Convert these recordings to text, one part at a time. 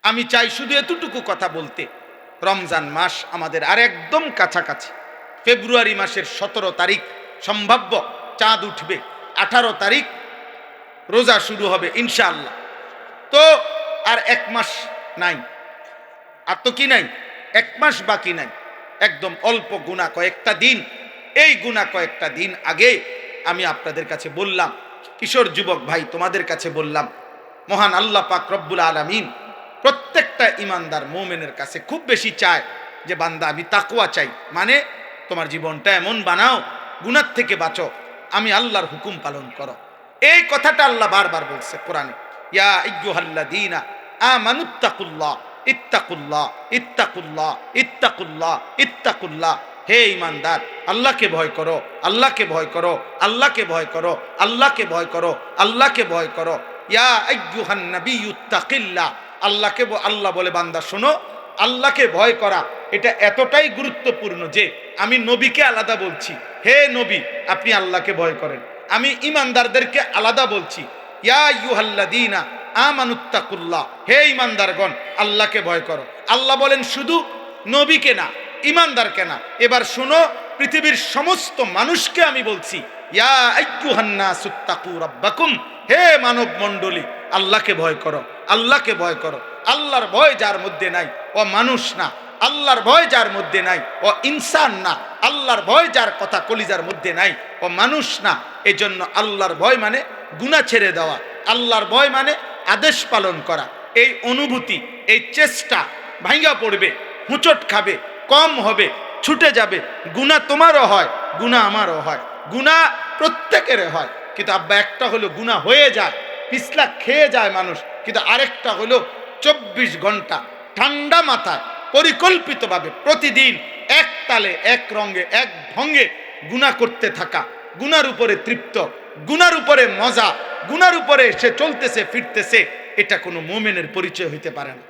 আমি চাই শুধু এতটুকু কথা বলতে, রমজান মাস আমাদের আর একদম কাছাকাছি। ফেব্রুয়ারি মাসের 17 তারিখ সম্ভাব্য চাঁদ উঠবে, 18 তারিখ রোজা শুরু হবে ইনশাআল্লাহ। তো আর 1 মাস নাই, আর তো কি নাই, 1 মাস বাকি নাই, একদম অল্প গুণা কয়েকটা দিন। এই গুণা কয়েকটা দিন আগে আমি আপনাদের কাছে বললাম, কিশোর যুবক ভাই তোমাদের কাছে বললাম, মহান আল্লাহ পাক রব্বুল আলামিন প্রত্যেকটা ইমানদার মুমিনের কাছে খুব বেশি চায় যে বান্দা আমি তাকওয়া চাই, মানে তোমার জীবনটা এমন বানাও, গুনাহ থেকে বাঁচো, আমি আল্লাহর হুকুম পালন করো। এই কথাটা আল্লাহ বারবার বলছে কোরআনে, ইয়া আইয়ুহাল্লাযীনা আমানুত্তাকুল্লাহ ইত্তাকুল্লাহ ইত্তাকুল্লাহ ইত্তাকুল্লাহ ইত্তাকুল্লাহ। হে ইমানদার, আল্লাহকে ভয় করো, আল্লাহকে ভয় করো, আল্লাহকে ভয় করো, আল্লাহকে ভয় করো, আল্লাহকে ভয় করো। ইয়া আইয়ুহান নাবিয়্যুত্তাকিল্লাহ। আল্লাহ বলে বান্দা শোনো, আল্লাহকে ভয় করা এটা এতটাই গুরুত্বপূর্ণ যে আমি নবীকে আলাদা বলছি, হে নবী আপনি আল্লাহকে ভয় করেন। আমি ইমানদারদেরকে আলাদা বলছি, ইয়া আইয়ুহাল্লাযীনা আমানুত্তাকুল্লাহ, হে ইমানদারগণ আল্লাহকে ভয় করো। আল্লাহ বলেন শুধু নবীকে না, ইমানদারকে না। এবার শোনো, পৃথিবীর সমস্ত মানুষকে আমি বলছি, ইয়া আইয়ুহান নাসুত্তাকু রাব্বাকুম, হে মানব মণ্ডলী আল্লাহকে ভয় করো, আল্লাহকে ভয় করো। আল্লাহর ভয় যার মধ্যে নাই ও মানুষ না, আল্লাহর ভয় যার মধ্যে নাই ও ইনসান না, আল্লাহর ভয় যার কথা কলিজার মধ্যে নাই ও মানুষ না। এজন্য আল্লাহর ভয় মানে গুনাহ ছেড়ে দেওয়া, আল্লাহর ভয় মানে আদেশ পালন করা। এই অনুভূতি, এই চেষ্টা ভাঙ্গা পড়বে, হুঁচট খাবে, কম হবে, ছুটে যাবে। গুনাহ তোমারও হয়, গুনাহ আমারও হয়, গুনাহ প্রত্যেকের হয়। কিন্তু আব্বা একটা হলো গুনাহ হয়ে যায়, পিছলা খেয়ে যায় মানুষ, কিন্তু আরেকটা হলো 24 ঘন্টা ঠান্ডা মাথায় পরিকল্পিতভাবে প্রতিদিন এক তালে এক রঙে এক ঢঙ্গে গুনাহ করতে থাকা, গুনার উপরে তৃপ্ত, গুনার উপরে মজা, গুনার উপরে সে চলতেছে ফিরতেছে। এটা কোনো মুমিনের পরিচয় হইতে পারে না,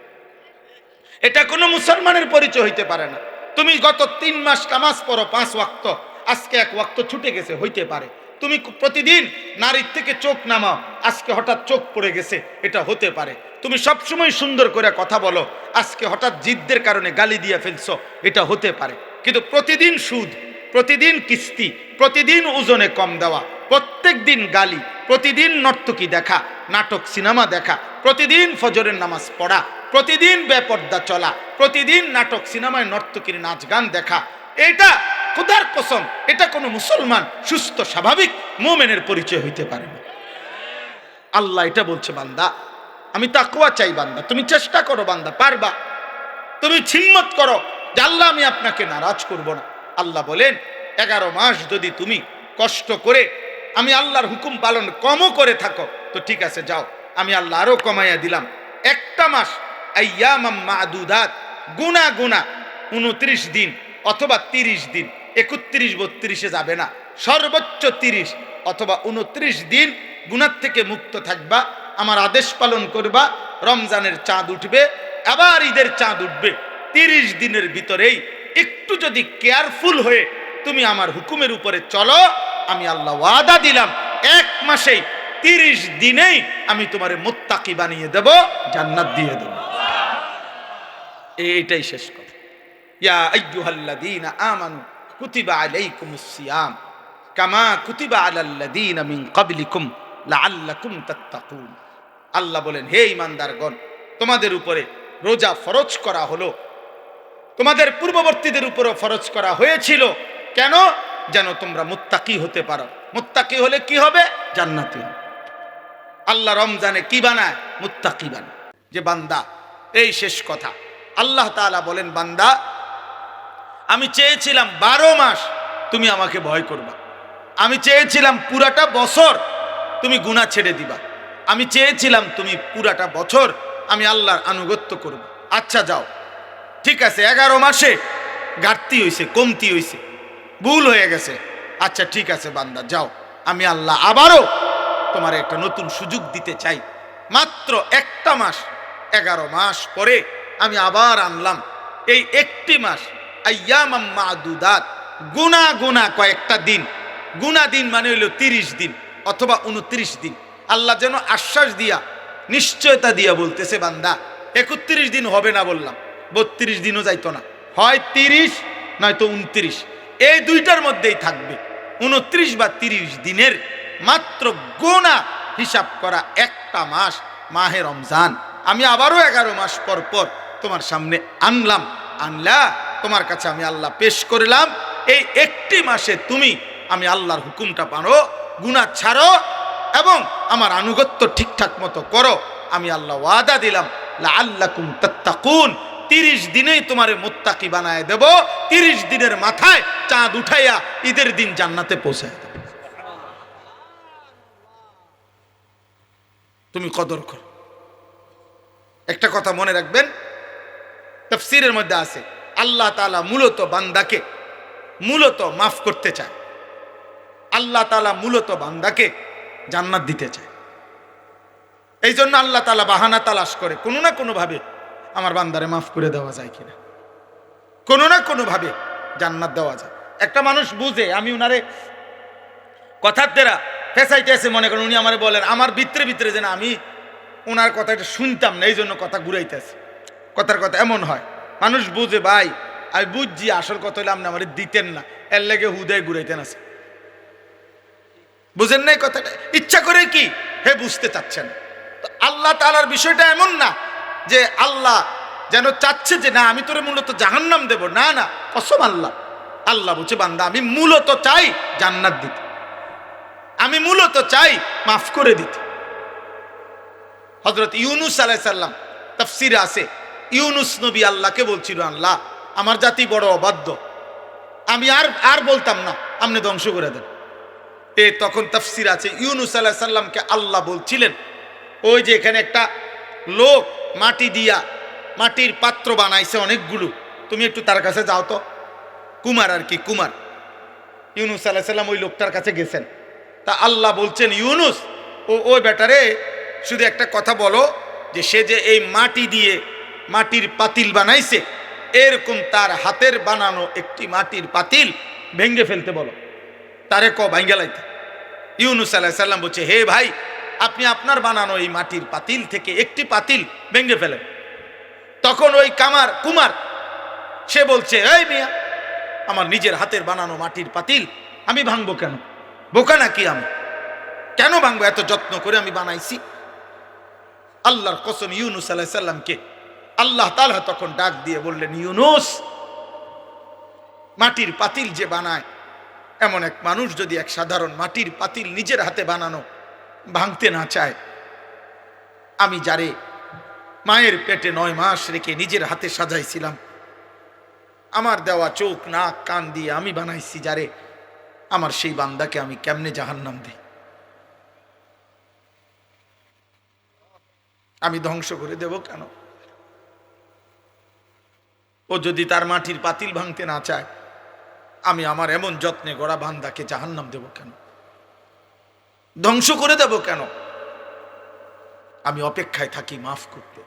এটা কোনো মুসলমানের পরিচয় হইতে পারে না। তুমি গত 3 মাস নামাজ পড়ো 5 ওয়াক্ত, আজকে 1 ওয়াক্ত ছুটে গেছে, হইতে পারে। তুমি প্রতিদিন নারীর থেকে চোখ নামাও, আজকে হঠাৎ চোখ পড়ে গেছে, এটা হতে পারে। তুমি সবসময় সুন্দর করে কথা বলো, আজকে হঠাৎ জিদ্দের কারণে গালি দিয়ে ফেলছো, এটা হতে পারে। কিন্তু প্রতিদিন সুদ, প্রতিদিন কিস্তি, প্রতিদিন ওজনে কম দেওয়া, প্রত্যেক দিন গালি, প্রতিদিন নর্তকী দেখা, নাটক সিনেমা দেখা, প্রতিদিন ফজরের নামাজ পড়া, প্রতিদিন বেপর্দা চলা, প্রতিদিন নাটক সিনেমায় নর্তকীর নাচ গান দেখা, এটা খোদার কসম এটা কোনো মুসলমান সুস্থ স্বাভাবিক মুমিনের পরিচয় হইতে পারে না। আল্লাহ এটা বলছে, বান্দা আমি তাকওয়া চাই, বান্দা তুমি চেষ্টা করো, বান্দা পারবা, তুমি হিম্মত করো যে আল্লাহ আমি আপনাকে নারাজ করব না। আল্লাহ বলেন 11 মাস যদি তুমি কষ্ট করে আমি আল্লাহর হুকুম পালন কমও করে থাকো তো ঠিক আছে, যাও আমি আল্লাহ আরো কমাইয়া দিলাম। একটা মাস আইয়ামাম মাদুদাত, গুনা গুনা 29 দিন অথবা 30 দিন, 31 32 যাবে না, সর্বোচ্চ 30 অথবা 29 দিন গুনার থেকে মুক্ত থাকবা, আমার আদেশ পালন করবা। রমজানের চাঁদ উঠবে, আবার ঈদের চাঁদ উঠবে, 30 দিনের ভিতরেই একটু যদি কেয়ারফুল হয়ে তুমি আমার হুকুমের উপরে চলো, আমি আল্লাহ ওয়াদা দিলাম 1 মাসেই 30 দিনেই আমি তোমারে মুত্তাকি বানিয়ে দেব, জান্নাত দিয়ে দেব। এইটাই শেষ কথা। ইয়া আইয়ুহাল্লাযীনা আমানু কুতিবা আলাইকুমুস সিয়াম কামা কুতিবা আলাল্লাযীনা মিন ক্বাবলিকুম লাআল্লাকুম তাত্তাকুন। আল্লাহ বলেন, হে ঈমানদারগণ তোমাদের উপরে রোজা ফরজ করা হলো, তোমাদের পূর্ববর্তীদের উপরও ফরজ করা হয়েছিল। কেন? যেন তোমরা মুত্তাকি হতে পারো। মুত্তাকি হলে কি হবে? জান্নাতি হবে। আল্লাহ রমজানে কি বানায়? মুত্তাকি বানায়। যে বান্দা, এই শেষ কথা, আল্লাহ তাআলা বলেন, বান্দা আমি চেয়েছিলাম 12 মাস তুমি আমাকে ভয় করবা, আমি চেয়েছিলাম পুরাটা বছর তুমি গুনাহ ছেড়ে দিবা, আমি চেয়েছিলাম তুমি পুরাটা বছর আমি আল্লাহর আনুগত্য করব। আচ্ছা যাও, ঠিক আছে 11 মাসে ঘাটতি হইছে, কমতি হইছে, ভুল হয়ে গেছে, আচ্ছা ঠিক আছে বান্দা যাও, আমি আল্লাহ আবারও তোমার একটা নতুন সুযোগ দিতে চাই। মাত্র একটা মাস, 11 মাস পরে আমি আবার আনলাম এই একটি মাস, আইয়ামাম মাদুদাত, গুনা গুনা কয়েকটা দিন, গুনা দিন মানে হইল 30 দিন অথবা 29 দিন। আল্লাহ যেন আশ্বাস দিয়া, নিশ্চয়তা দিয়া বলতেছে, বান্দা 31 দিন হবে না বললাম, 32 দিনও যাইতো না, হয় 30 নয়তো 29, এই দুইটার মধ্যেই থাকবে। 29 বা 30 দিনের মাত্র গোনা হিসাব করা একটা মাস মাহে রমজান। আমি আবারও 11 মাস পর পর তোমার সামনে আনলা তোমার কাছে আমি আল্লাহ পেশ করলাম। এই একটি মাসে তুমি আমি আল্লাহর হুকুমটা পারো, গুনাহ ছাড়ো এবং আমার আনুগত্য ঠিকঠাক মতো করো। আমি আল্লাহ ওয়াদা দিলাম লাআল্লাকুম তাত্তাকুন, 30 দিনেই তোমারে মুত্তাকি বানায় দেব। 30 দিনের মাথায় চাঁদ উঠাইয়া ঈদের দিন জান্নাতে পৌঁছায় দেব। তুমি কদর করো। একটা কথা মনে রাখবেন, তাফসীরের মধ্যে আছে আল্লাহ তাআলা মূলত বান্দাকে মাফ করতে চায়। আল্লাহ তাআলা মূলত বান্দাকে জান্নাত দিতে চায়। এই জন্য আল্লাহ তাআলা বাহানা তালাশ করে কোনো না কোনো ভাবে আমার বান্দারে মাফ করে দেওয়া যায় কিনা, কোনো না কোনো ভাবে জান্নাত দেওয়া যায়। একটা মানুষ বুঝে আমি উনারে কথার দ্বারা ফেসাইতে এসে মনে করেন উনি আমারে বলেন, আমার ভিতরে যেন আমি ওনার কথাটা শুনতাম না, এই জন্য কথা ঘুরাইতেছে। কথার কথা এমন হয়, মানুষ বুঝে ভাই আমি বুঝছি আসল কথা হলে আপনি আমার দিতেন না, এর লেগে হুদায় ঘুরাইতেন আছে। বুঝেন নাই কথাটা? ইচ্ছা করে কি হে বুঝতে চাচ্ছেন। আল্লাহ তাআলার বিষয়টা এমন না যে আল্লাহ যেন চাচ্ছে যে না আমি তোরে মূলত জাহান্নাম দেব, না না, কসম আল্লাহ বলছে বান্দা আমি মূলত চাই জান্নাত দিতে, আমি মূলত চাই মাফ করে দিতে। হযরত ইউনূস আলাইহিস সালাম তাফসীরে আছে, ইউনূস নবী আল্লাহকে বলছিল আল্লাহ আমার জাতি বড় অবাধ্য, আমি আর বলতাম না, আপনি ধ্বংস করে দেন। তখন তাফসীর আছে ইউনূস আলাইহিস সালামকে আল্লাহ বলছিলেন ওই যে এখানে একটা লোক মাটির পাত্র বানাইছে অনেকগুলো, তুমি একটু তার কাছে যাও তো। কুমার আর কি, কুমার। ইউনূস আলাইহিস সালাম ওই লোকটার কাছে গেছেন। তা আল্লাহ বলছেন ইউনূস ওই বেটারে শুধু একটা কথা বলো যে সে যে এই মাটি দিয়ে মাটির পাতিল বানাইছে এরকম তার হাতের বানানো একটি মাটির পাতিল ভেঙ্গে ফেলতে বলো, তারে ভাঙ্গে লাইতে। ইউনূস আলাইহিস সালাম বলছে হে ভাই আপনি আপনার বানানো এই মাটির পাতিল থেকে একটি পাতিল ভেঙ্গে ফেলেন। তখন ওই কুমার সে বলছে এই মিয়া আমার নিজের হাতের বানানো মাটির পাতিল আমি ভাঙবো কেন? বোকা নাকি আমি? কেন ভাঙবো? এত যত্ন করে আমি বানাইছি। আল্লাহর কসম ইউনূস আলাইহিস সালামকে আল্লাহ তাআলা তখন ডাক দিয়ে বললেন ইউনূস মাটির পাতিল যে বানায় এমন এক মানুষ যদি এক সাধারণ মাটির পাতিল নিজের হাতে বানানো ভাঙতে না চায়, আমি যারে মায়ের পেটে 9 মাস রেখে নিজের হাতে সাজাইছিলাম, আমার দেওয়া চোখ নাক কান দিয়ে আমি বানাইছি যারে, আমার সেই বান্দাকে আমি কেমনে জাহান্নাম দিই? আমি ধ্বংস করে দেব কেন? ও যদি তার মাটির পাতিল ভাঙতে না চায়, আমি আমার এমন যত্নে গড়া বান্দাকে জাহান্নাম দেব কেন? ধ্বংস করে দেব কেন? আমি অপেক্ষায় থাকি মাফ করতে।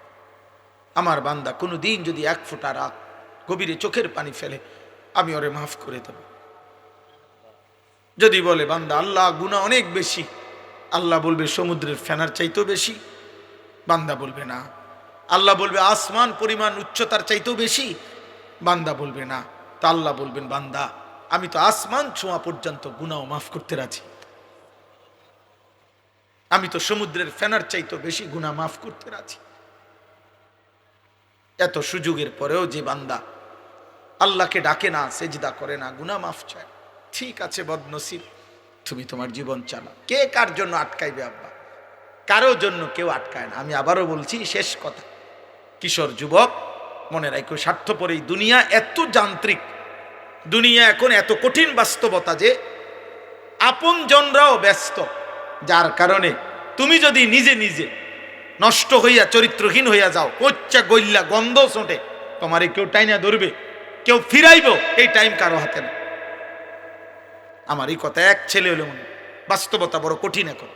আমার বান্দা কোনো দিন যদি 1 ফোঁটা রাত গভীরে চোখের পানি ফেলে আমি ওরে মাফ করে দেব। যদি বলে বান্দা আল্লাহ গুনাহ অনেক বেশি, আল্লাহ বলবে সমুদ্রের ফেনার চাইতেও বেশি। বান্দা বলবে না। আল্লাহ বলবে আসমান পরিমাণ উচ্চতার চাইতেও বেশি। বান্দা বলবে না। তা আল্লাহ বলবেন বান্দা আমি তো আসমান ছোঁয়া পর্যন্ত গুনাহ মাফ করতে রাজি, আমি তো সমুদ্রের ফেনার চাইতেও বেশি গুনাহ মাফ করতে রাজি। এত সুযোগের পরেও যে বান্দা আল্লাহকে ডাকে না, সেজদা করে না, গুনাহ মাফ চায়, ঠিক আছে বদনসিব, তুমি তোমার জীবন চালাও। কে কার জন্য আটকাইবে আব্বা? কারো জন্য কেউ আটকায় না। আমি আবারও বলছি, শেষ কথা, কিশোর যুবক মনে রাখো, স্বার্থপর এই দুনিয়া এত যান্ত্রিক, দুনিয়া এখন এত কঠিন বাস্তবতা যে আপনজনরাও ব্যস্ত, যার কারণে তুমি যদি নিজে নিজে নষ্ট হইয়া চরিত্রহীন হইয়া যাও, কোচ্চা গইল্লা গন্ধ ছোটে, তোমারে কেউ টাইনা ধরবে, কেউ ফিরাইব, এই টাইম কারো হাতে না। আমার এই কথা এক ছেলে হলে মনে, বাস্তবতা বড় কঠিন এখন।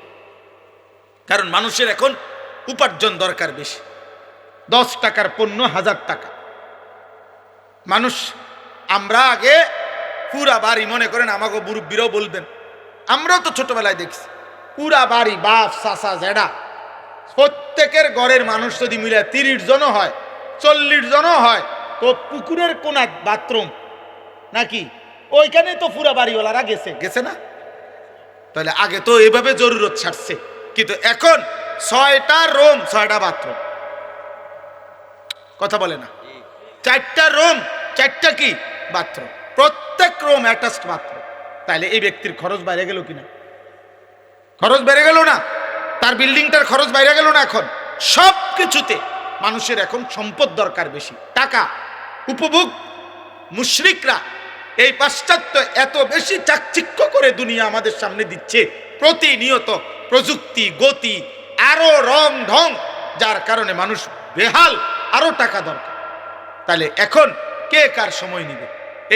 কারণ মানুষের এখন উপার্জন দরকার বেশি। 10 টাকার পণ্য 1000 টাকা। মানুষ, আমরা আগে পুরা বাড়ি, মনে করেন আমাকে মুরব্বীরাও বলবেন, আমরাও তো ছোটবেলায় দেখছি পুরা বাড়ি, বাপ চাচা জেডা প্রত্যেকের ঘরের মানুষ যদি মিলে 30 জনও হয়, 40 জনও হয়, তো পুকুরের কোনা বাথরুম নাকি ওইখানে তো পুরা বাড়িওয়ালারা গেছে গেছে না? তাহলে আগে তো এইভাবে জরুরত ছাড়ছে, কিন্তু এখন 6টা রুম 6টা বাথরুম। কথা বলে না? 4টা রুম 4টা কি বাথরুম, প্রত্যেক রুম অ্যাটাচড বাথরুম। তাহলে এই ব্যক্তির খরচ বাইরে গেল কিনা? খরচ বেড়ে গেল না? তার বিল্ডিংটার খরচ বাইরে গেল না? এখন সব কিছুতে মানুষের এখন সম্পদ দরকার বেশি, টাকা, উপভোগ। মুশরিকরা এই পাশ্চাত্য এত বেশি চাকচিক্য করে দুনিয়া আমাদের সামনে দিচ্ছে, প্রতিনিয়ত প্রযুক্তি, গতি, আরো রং ঢং, যার কারণে মানুষ বেহাল, আরো টাকা দরকার। তাহলে এখন কে কার সময় নিবে?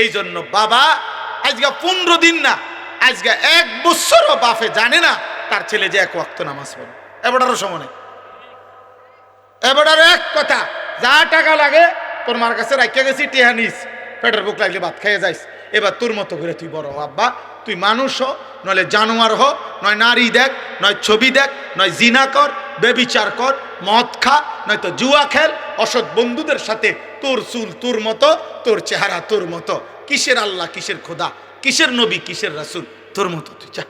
এই জন্য বাবা আজকে 15 দিন না, আজকে 1 বছরও বাপে জানে না তার ছেলে যে 1 ওয়াক্ত নামাজ পড়ে। এবারও সময় নেই। এবারও এক কথা, যা টাকা লাগে তোর মার কাছে রাখিয়া গেছি, টেহা নিস, পেটের বুক লাগলে ভাত খাইয়ে যাইস। এবার তোর মতো করে তুই বড় হ আব্বা, তুই মানুষ হ, নইলে জানোয়ার হ, নয় নারী দেখ, নয় ছবি দেখ, নয় জিনা কর, বেবিচার কর, মদ খা, নয়তো জুয়া খেল, অসৎ বন্ধুদের সাথে, তোর চুল তোর মতো, তোর চেহারা তোর মতো, কিসের আল্লাহ, কিসের খোদা, কিসের নবী, কিসের রাসূল, তোর মতো তুই যা।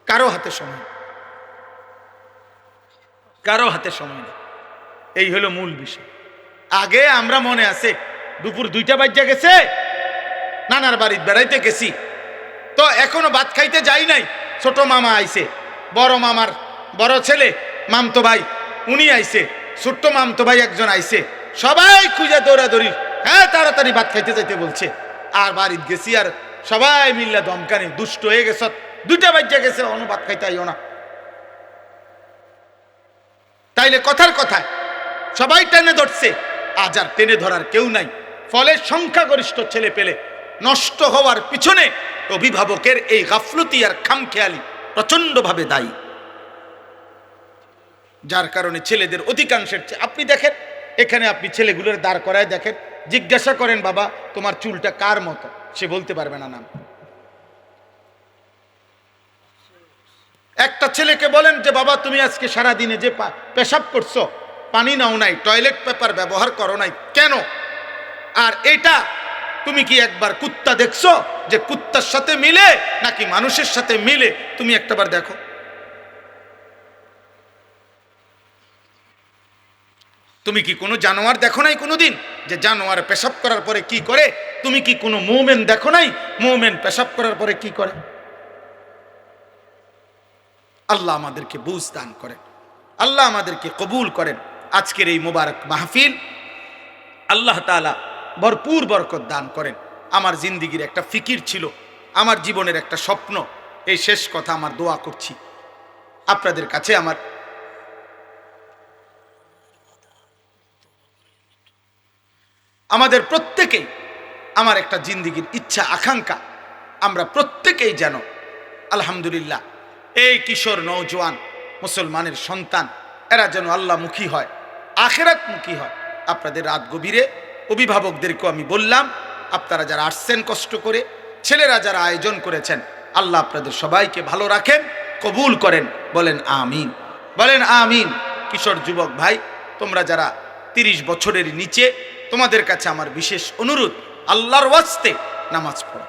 কারো হাতে সময় নেই, কারো হাতে সময় নেই। এই হলো মূল বিষয়। আগে আমরা মনে আছে দুপুর 2টা বাজে গেছে, নানার বাড়ি বেড়াইতে গেছি, তো এখনো ভাত খাইতে যাই নাই, ছোট মামা আইছে, বড় মামার বড় ছেলে মামতো ভাই উনি আইছে, ছোট্ট মামতো ভাই একজন আইছে, সবাই খুঁজে দৌড়াদৌড়ি, হ্যাঁ তাড়াতাড়ি ভাত খাইতে যাইতে বলছে। আর বাড়িতে গেছি, আর সবাই মিল্লা দমকানি, দুষ্ট হয়ে গেছ, 2টা বাজে গেছে, অন্য ভাত খাইতে আইও না। তাইলে কথার কথায় সবাই টেনে ধরছে, আজ আর টেনে ধরার কেউ নাই। ফলে সংখ্যাগরিষ্ঠ ছেলে পেলে নষ্ট হওয়ার পিছনে অভিভাবকের এই গাফলতি আর খামখেয়ালি প্রচন্ডভাবে দায়ী, যার কারণে ছেলেদের অধিকাংশের, আপনি দেখেন এখানে, আপনি ছেলেগুলোর দাঁড় করায় দেখেন, জিজ্ঞাসা করেন বাবা তোমার চুলটা কার মতো, সে বলতে পারবে না নাম। একটা ছেলেকে বলেন যে বাবা তুমি আজকে সারা দিনে যে পেশাব করছো, পানি নাও নাই, টয়লেট পেপার ব্যবহার করো নাই কেন? আর এটা তুমি কি একবার কুত্তা দেখছো যে কুত্তার সাথে মিলে নাকি মানুষের সাথে মিলে? তুমি একটাবার দেখো। তুমি কি কোনো জানোয়ার দেখো নাই কোনোদিন যে জানোয়ার পেশাব করার পরে কি করে? তুমি কি কোনো মুমিন দেখো নাই মুমিন পেশাব করার পরে কি করে? আল্লাহ আমাদেরকে বুঝ দান করেন, আল্লাহ আমাদেরকে কবুল করেন। আজকের এই মোবারক মাহফিল আল্লাহ তাআলা ভরপুর বরকত দান করেন। আমার জিন্দিগির একটা ফিকির ছিল, আমার জীবনের একটা স্বপ্ন, এই শেষ কথা আমার দোয়া করছি আপনাদের কাছে। আমাদের প্রত্যেকেই, আমার একটা জিন্দিগির ইচ্ছা আকাঙ্ক্ষা, আমরা প্রত্যেকেই যেন আলহামদুলিল্লাহ এই কিশোর নওজোয়ান মুসলমানের সন্তান, এরা যেন আল্লাহমুখী হয়, আখিরাতমুখী হয়। আপনাদের রাত গভীরে অভিভাবকদেরকেও আমি বললাম, আপনারা যারা আসছেন কষ্ট করে, ছেলেরা যারা আয়োজন করেছেন, আল্লাহ আপনাদের সবাইকে ভালো রাখেন, কবুল করেন, বলেন আমিন, বলেন আমিন। কিশোর যুবক ভাই, তোমরা যারা 30 বছরের নিচে, তোমাদের কাছে আমার বিশেষ অনুরোধ, আল্লাহর ওয়াস্তে নামাজ পড়ো,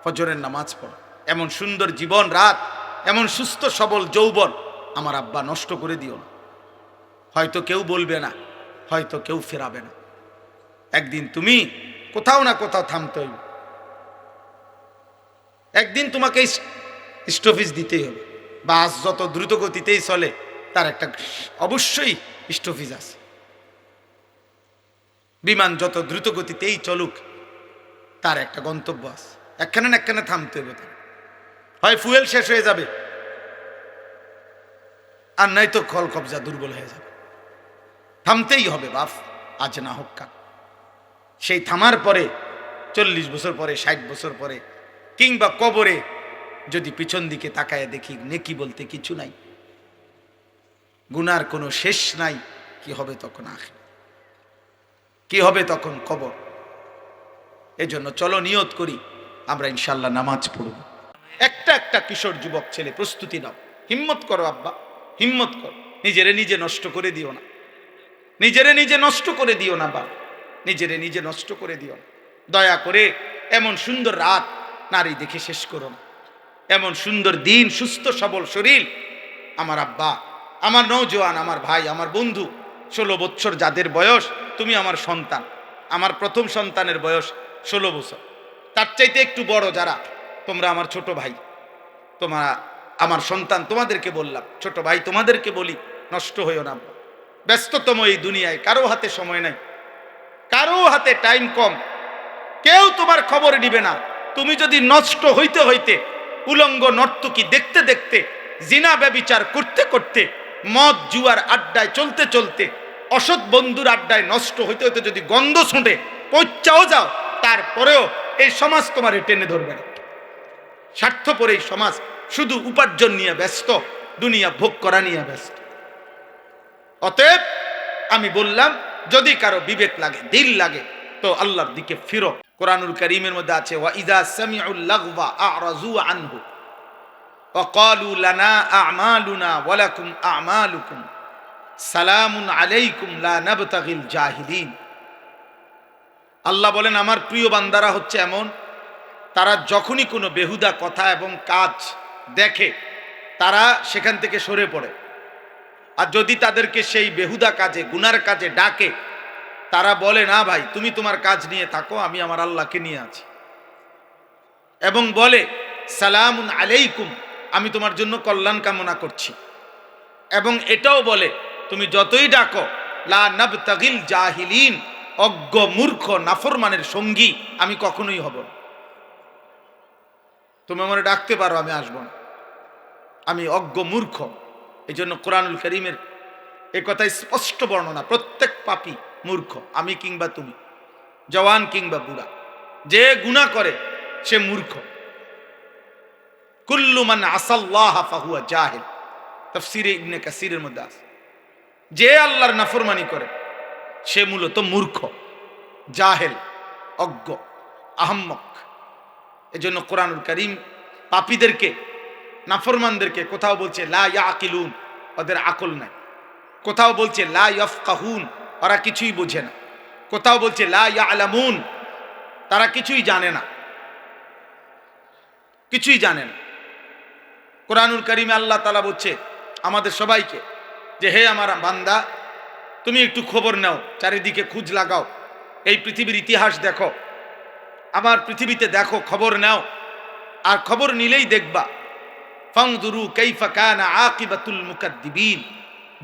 ফজরের নামাজ পড়ো। এমন সুন্দর জীবন রাত, এমন সুস্থ সবল যৌবন আমার আব্বা নষ্ট করে দিও না। হয়তো কেউ বলবে না, হয়তো কেউ ফেরাবে না, একদিন তুমি কোথাও না কোথাও থামতে হইবে, একদিন তোমাকে স্টপেজ দিতেই হবে। বাস যত দ্রুত গতিতেই চলে, তার একটা অবশ্যই স্টপেজ আছে। বিমান যত দ্রুত গতিতেই চলুক, তার একটা গন্তব্য আছে, একখানে না একখানে থামতে হবে। হয় ফুয়েল শেষ হয়ে যাবে, আর নাই তো কল কবজা দুর্বল হয়ে যাবে। থামতেই হবে বাপ, আজ না হোক কাল। সেই থামার পরে 40 বছর পরে, 60 বছর পরে, কিংবা কবরে যদি পিছন দিকে তাকায় দেখি নেকি বলতে কিছু নাই, গুনার কোনো শেষ নাই, কি হবে তখন? আখির কি হবে তখন? কবর। এজন্য চলো নিয়ত করি, আমরা ইনশাল্লাহ নামাজ পড়ব। একটা একটা কিশোর যুবক ছেলে প্রস্তুতি নাও, হিম্মত করো আব্বা, হিম্মত করো। নিজেরে নিজে নষ্ট করে দিও না, নিজেরে নিজে নষ্ট করে দিও না বাবা, নিজেরে নিজে নষ্ট করে দিও না। দয়া করে এমন সুন্দর রাত নারী দেখে শেষ করো না, এমন সুন্দর দিন, সুস্থ সবল শরীর। আমার আব্বা, আমার নওজোয়ান, আমার ভাই, আমার বন্ধু, 16 বছর যাদের বয়স, তুমি আমার সন্তান। আমার প্রথম সন্তানের বয়স 16 বছর। তার চাইতে একটু বড় যারা, তোমরা আমার ছোট ভাই, তোমরা আমার সন্তান, তোমাদেরকে বললাম, ছোট ভাই তোমাদেরকে বলি, নষ্ট হইও না। ব্যস্ততম এই দুনিয়ায় কারো হাতে সময় নাই, কারো হাতে টাইম কম, কেউ তোমার খবর নিবে না। তুমি যদি নষ্ট হইতে হইতে, উলঙ্গ নর্তকী দেখতে দেখতে, জিনা ব্যভিচার করতে করতে, মদ জুয়ার আড্ডায় চলতে চলতে, অসৎ বন্ধুর আড্ডায় নষ্ট হইতে হইতে যদি গন্ধ শুঁটে পৌঁছাও যাও, তারপরেও এই সমাজ তোমার টেনে ধরবে না। স্বার্থপর এই সমাজ শুধু উপার্জন নিয়ে ব্যস্ত, দুনিয়া ভোগ করা নিয়ে ব্যস্ত। অতএব আমি বললাম, যদি কারো বিবেক লাগে, দিল লাগে, তো আল্লাহর দিকে ফিরো। কোরআনুল কারীমের মধ্যে আছে, ওয়া ইযা সামিউল লাগওয়া আ'রাযু আনহু ওয়া ক্বালু লানা আ'মালুনা ওয়া লাকুম আ'মালুকুম সালামুন আলাইকুম লা নাবতাগিল জাহিলিন। আল্লাহ বলেন, আমার প্রিয় বান্দারা হচ্ছে এমন, তারা যখনই কোনো বেহুদা কথা এবং কাজ দেখে তারা সেখান থেকে সরে পড়ে। আর যদি তাদেরকে সেই বেহুদা কাজে, গুনার কাজে ডাকে, তারা বলে, না ভাই, তুমি তোমার কাজ নিয়ে থাকো, আমি আমার আল্লাহকে নিয়ে আছি। এবং বলে, সালামুন আলাইকুম, আমি তোমার জন্য কল্যাণ কামনা করছি। এবং এটাও বলে, তুমি যতই ডাকো, লা নাবতাগিল জাহিলিন, অজ্ঞ মূর্খ নাফরমানের সঙ্গী আমি কখনোই হব না। তুমি আমারে ডাকতে পারো, আমি আসব না, আমি অজ্ঞ মূর্খ। এই জন্য কোরআনুল কারীমের এই কথাই স্পষ্ট বর্ণনা, প্রত্যেক পাপী মূর্খ, আমি কিংবা তুমি, জওয়ান কিংবা বুড়া, যে গুনাহ করে সে মূর্খ। কুল্লু মান আসাল্লাহ ফাহুয়া জাহিল, তাফসীরে ইবনে কাসিরের মধ্যে আছে, যে আল্লাহর নাফরমানি করে সে মূলত মূর্খ, জাহেল, অজ্ঞ, আহম্মক। এজন্য কোরআনুল কারীম পাপীদেরকে, নাফরমানদেরকে কোথাও বলছে লা ইয়াকিলুন, ওদের আকল নাই। কোথাও বলছে লা ইয়াফকাহুন, ওরা কিছুই বোঝে না। কোথাও বলছে লা ইয়ালামুন, তারা কিছুই জানে না, কিছুই জানে না। কোরআনুল কারীমে আল্লাহ তাআলা বলছে আমাদের সবাইকে যে, হে আমার বান্দা, তুমি একটু খবর নাও, চারিদিকে খোঁজ লাগাও, এই পৃথিবীর ইতিহাস দেখো, আমার পৃথিবীতে দেখো, খবর নাও। আর খবর নিলেই দেখবা, ফানজুরু কাইফা কানা আকিবাতুল মুকাদ্দিবিন,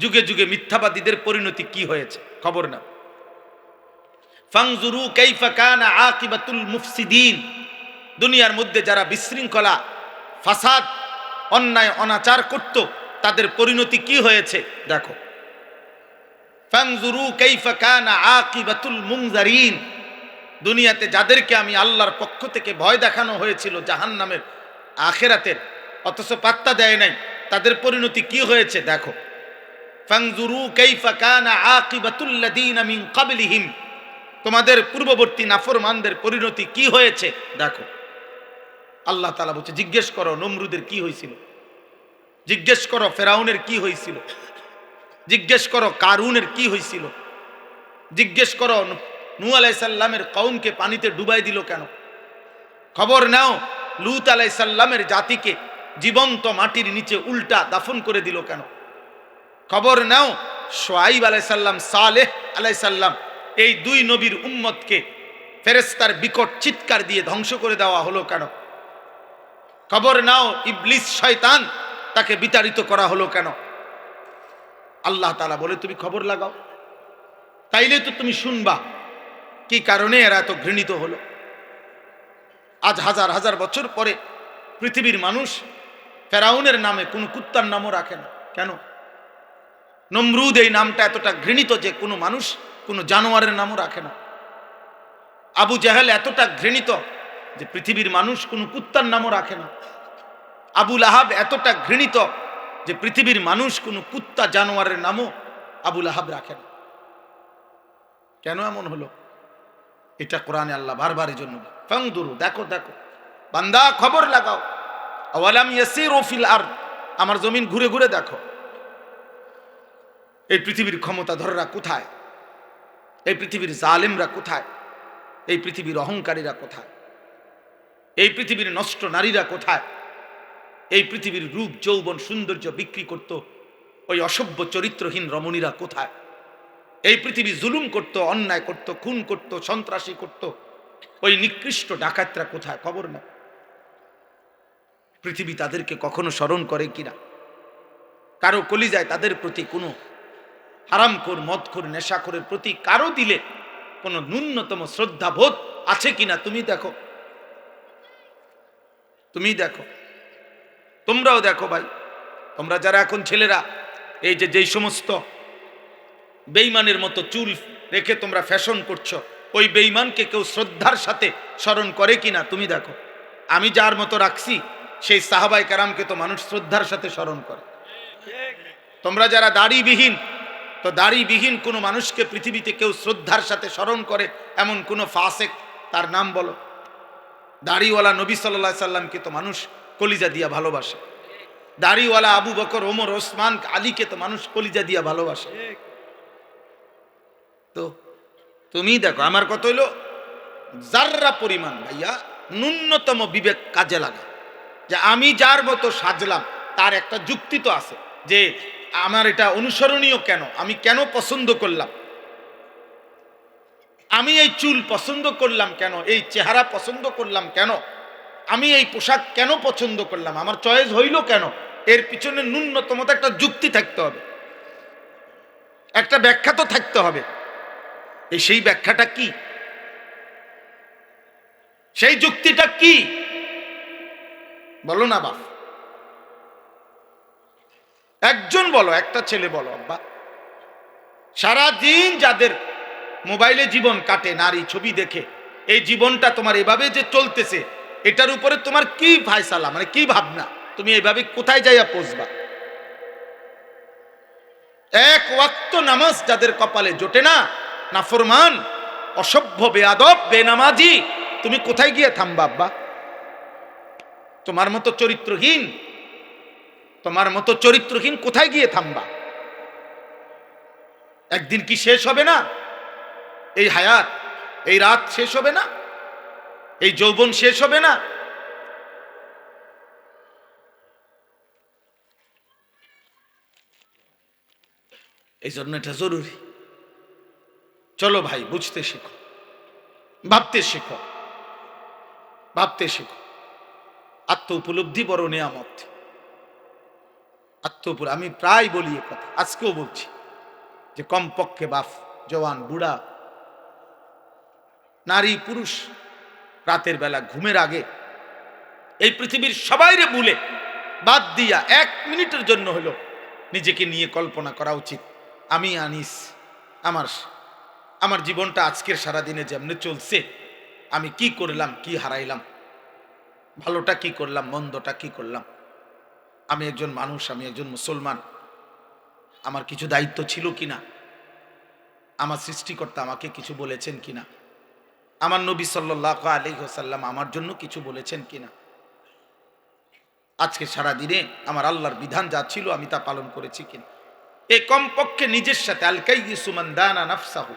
যুগে যুগে মিথ্যাবাদীদের পরিণতি কি হয়েছে, খবর নাও। ফানজুরু কাইফা কানা আকিবাতুল মুফসিদিন, দুনিয়ার মধ্যে যারা বিশৃঙ্খলা, ফাসাদ, অন্যায় অনাচার করত, তাদের পরিণতি কি হয়েছে দেখো। ফানজুরু কাইফা কানা আকিবাতুল মুনজারিন, দুনিয়াতে যাদেরকে আমি আল্লাহর পক্ষ থেকে ভয় দেখানো হয়েছিল জাহান্নামের, আখিরাতের, অথচ পাত্তা দেয় নাই, তাদের পরিণতি কি হয়েছে দেখো। ফানজুরু কাইফা কানা আকিবাতুল লাযিনা মিন ক্বাবলিহিম, তোমাদের পূর্ববর্তী নাফরমানদের পরিণতি কি হয়েছে দেখো। আল্লাহ তাআলা বলছে, জিজ্ঞেস করো নমরুদের কি হয়েছিল, জিজ্ঞেস করো ফেরাউনের কি হয়েছিল, জিজ্ঞেস করো কারুনের কি হয়েছিল, জিজ্ঞেস করো নূহ আলাইহিস সালামের কওমকে পানিতে ডুবাই দিল কেন, খবর নাও লূত আলাইহিস সালামের জাতিকে জীবন্ত মাটির নিচে উল্টা দাফন করে দিল কেন, খবর নাও শুআয়ব আলাইহিস সালাম, সালেহ আলাইহিস সালাম, এই দুই নবীর উম্মতকে ফেরেশতার বিকট চিৎকার দিয়ে ধ্বংস করে দেওয়া হলো কেন, খবর নাও ইবলিস শয়তান, তাকে বিতাড়িত করা হলো কেন। আল্লাহ তাআলা বলে, তুমি খবর লাগাও, তাইলে তো তুমি শুনবা কি কারণে এরা এত ঘৃণিত হলো। আজ হাজার হাজার বছর পরে পৃথিবীর মানুষ ফেরাউনের নামে কোনো কুত্তার নামও রাখে না কেন? নমরুদ এই নামটা এতটা ঘৃণিত যে কোনো মানুষ কোনো জানোয়ারের নামও রাখে না। আবু জাহেল এতটা ঘৃণিত যে পৃথিবীর মানুষ কোনো কুত্তার নামও রাখে না। আবু লাহাব এতটা ঘৃণিত যে পৃথিবীর মানুষ কোনো কুত্তা জানোয়ারের নামও আবু লাহাব রাখে না। কেন এমন হলো? এটা কোরআনে আল্লাহ বারবার এই জন্য, ফানজুরু, দেখো দেখো বান্দা, খবর লাগাও। আওয়ালাম ইয়াসিরু ফিল আরদ, আমার জমিন ঘুরে ঘুরে দেখো। এই পৃথিবীর ক্ষমতাধররা কোথায়? এই পৃথিবীর জালেমরা কোথায়? এই পৃথিবীর অহংকারীরা কোথায়? এই পৃথিবীর নষ্ট নারীরা কোথায়? এই পৃথিবীর রূপ যৌবন সৌন্দর্য বিক্রি করত ওই অসভ্য চরিত্রহীন রমণীরা কোথায়? এই পৃথিবী জুলুম করত, অন্যায় করত, খুন করত, সন্ত্রাসী করত ওই নিকৃষ্ট ডাকাতরা কোথায়? খবর না। পৃথিবী তাদেরকে কখনো স্মরণ করে কিনা? কারো কলিজায় তাদের প্রতি কোনো হারামখোর, মদখোর, নেশাখোরের প্রতি কারো দিলে কোনো ন্যূনতম শ্রদ্ধাবোধ আছে কিনা তুমি দেখো। তুমি দেখো, তোমরাও দেখো ভাই। তোমরা যারা এখন ছেলেরা এই যেই সমস্ত বেঈমানের মতো চুল রেখে তোমরা ফ্যাশন করছো, ওই বেঈমানকে কেউ শ্রদ্ধার সাথে স্মরণ করে কিনা তুমি দেখো। আমি যার মতো রাখছি সেই সাহাবাই কেরামকে তো মানুষ শ্রদ্ধার সাথে স্মরণ করে। তোমরা যারা দাড়িবিহীন, তো দাড়িবিহীন কোনো মানুষকে পৃথিবীতে কেউ শ্রদ্ধার সাথে স্মরণ করে এমন কোনো ফাসেক তার নাম বলো। দাড়িওয়ালা নবী সাল্লাল্লাহু আলাইহি সাল্লামকে তো মানুষ কলিজা দিয়া ভালোবাসে। দাড়িওয়ালা আবু বকর, ওমর, ওসমান, আলীকে তো মানুষ কলিজা দিয়া ভালোবাসে। তো তুমি দেখো, আমার কথা হইলো যাররা পরিমাণ ভাইয়া ন্যূনতম বিবেক কাজে লাগা, যে আমি যার মতো সাজলাম তার একটা যুক্তি তো আছে, যে আমার এটা অনুসরণীয় কেন, আমি কেন পছন্দ করলাম, আমি এই চুল পছন্দ করলাম কেন, এই চেহারা পছন্দ করলাম কেন, আমি এই পোশাক কেন পছন্দ করলাম, আমার চয়েস হইল কেন, এর পিছনে ন্যূনতম একটা যুক্তি থাকতে হবে, একটা ব্যাখ্যা তো থাকতে হবে। সেই ব্যাখ্যাটা কি? সেই যুক্তিটা কি বলো না বাপ, একজন বলো, একটা ছেলে বলো। আব্বা, সারাদিন যাদের মোবাইলে জীবন কাটে নারী ছবি দেখে, এই জীবনটা তোমার এভাবে যে চলতেছে, এটার উপরে তোমার কি ফায়সালা, মানে কি ভাবনা, তুমি এইভাবে কোথায় যাইয়া পৌঁছবা? এক ওয়াক্ত নামাজ যাদের কপালে জোটে না, নাফরমান, অসভ্য, বেয়াদব, বেনামাজি, তুমি কোথায় গিয়ে থামবা আব্বা? তোমার মতো চরিত্রহীন, তোমার মতো চরিত্রহীন কোথায় গিয়ে থামবা? একদিন কি শেষ হবে না? এই হায়াত, এই রাত শেষ হবে না? এই যৌবন শেষ হবে না? এই জন্য এটা জরুরি। চলো ভাই, বুঝতে শিখো, ভাবতে শিখো, ভাবতে শিখো। আত্ম উপলব্ধি বড় নিয়ামত। আমি প্রায় বলি এ কথা, আজকেও বলছি, যে কমপক্ষে বাপ, জওয়ান, বুড়া, নারী, পুরুষ রাতের বেলা ঘুমের আগে এই পৃথিবীর সবাইরে ভুলে বাদ দিয়া 1 মিনিটের জন্য হলো নিজেকে নিয়ে কল্পনা করা উচিত। আমি আনিস, আমার জীবনটা আজকের সারাদিনে যেমনি চলছে, আমি কি করলাম, কি হারাইলাম, ভালোটা কি করলাম, মন্দটা কি করলাম। আমি একজন মানুষ, আমি একজন মুসলমান, আমার কিছু দায়িত্ব ছিল কিনা, আমার সৃষ্টিকর্তা আমাকে কিছু বলেছেন কিনা, আমার নবী সাল্লাল্লাহু আলাইহি ওয়াসাল্লাম আমার জন্য কিছু বলেছেন কিনা। আজকে সারা দিনে আমার আল্লাহর বিধান যা ছিল আমি তা পালন করেছি কিনা। এই কমপক্ষে নিজের সাথে আল কাইয়িসু মান দানা নাফসাহু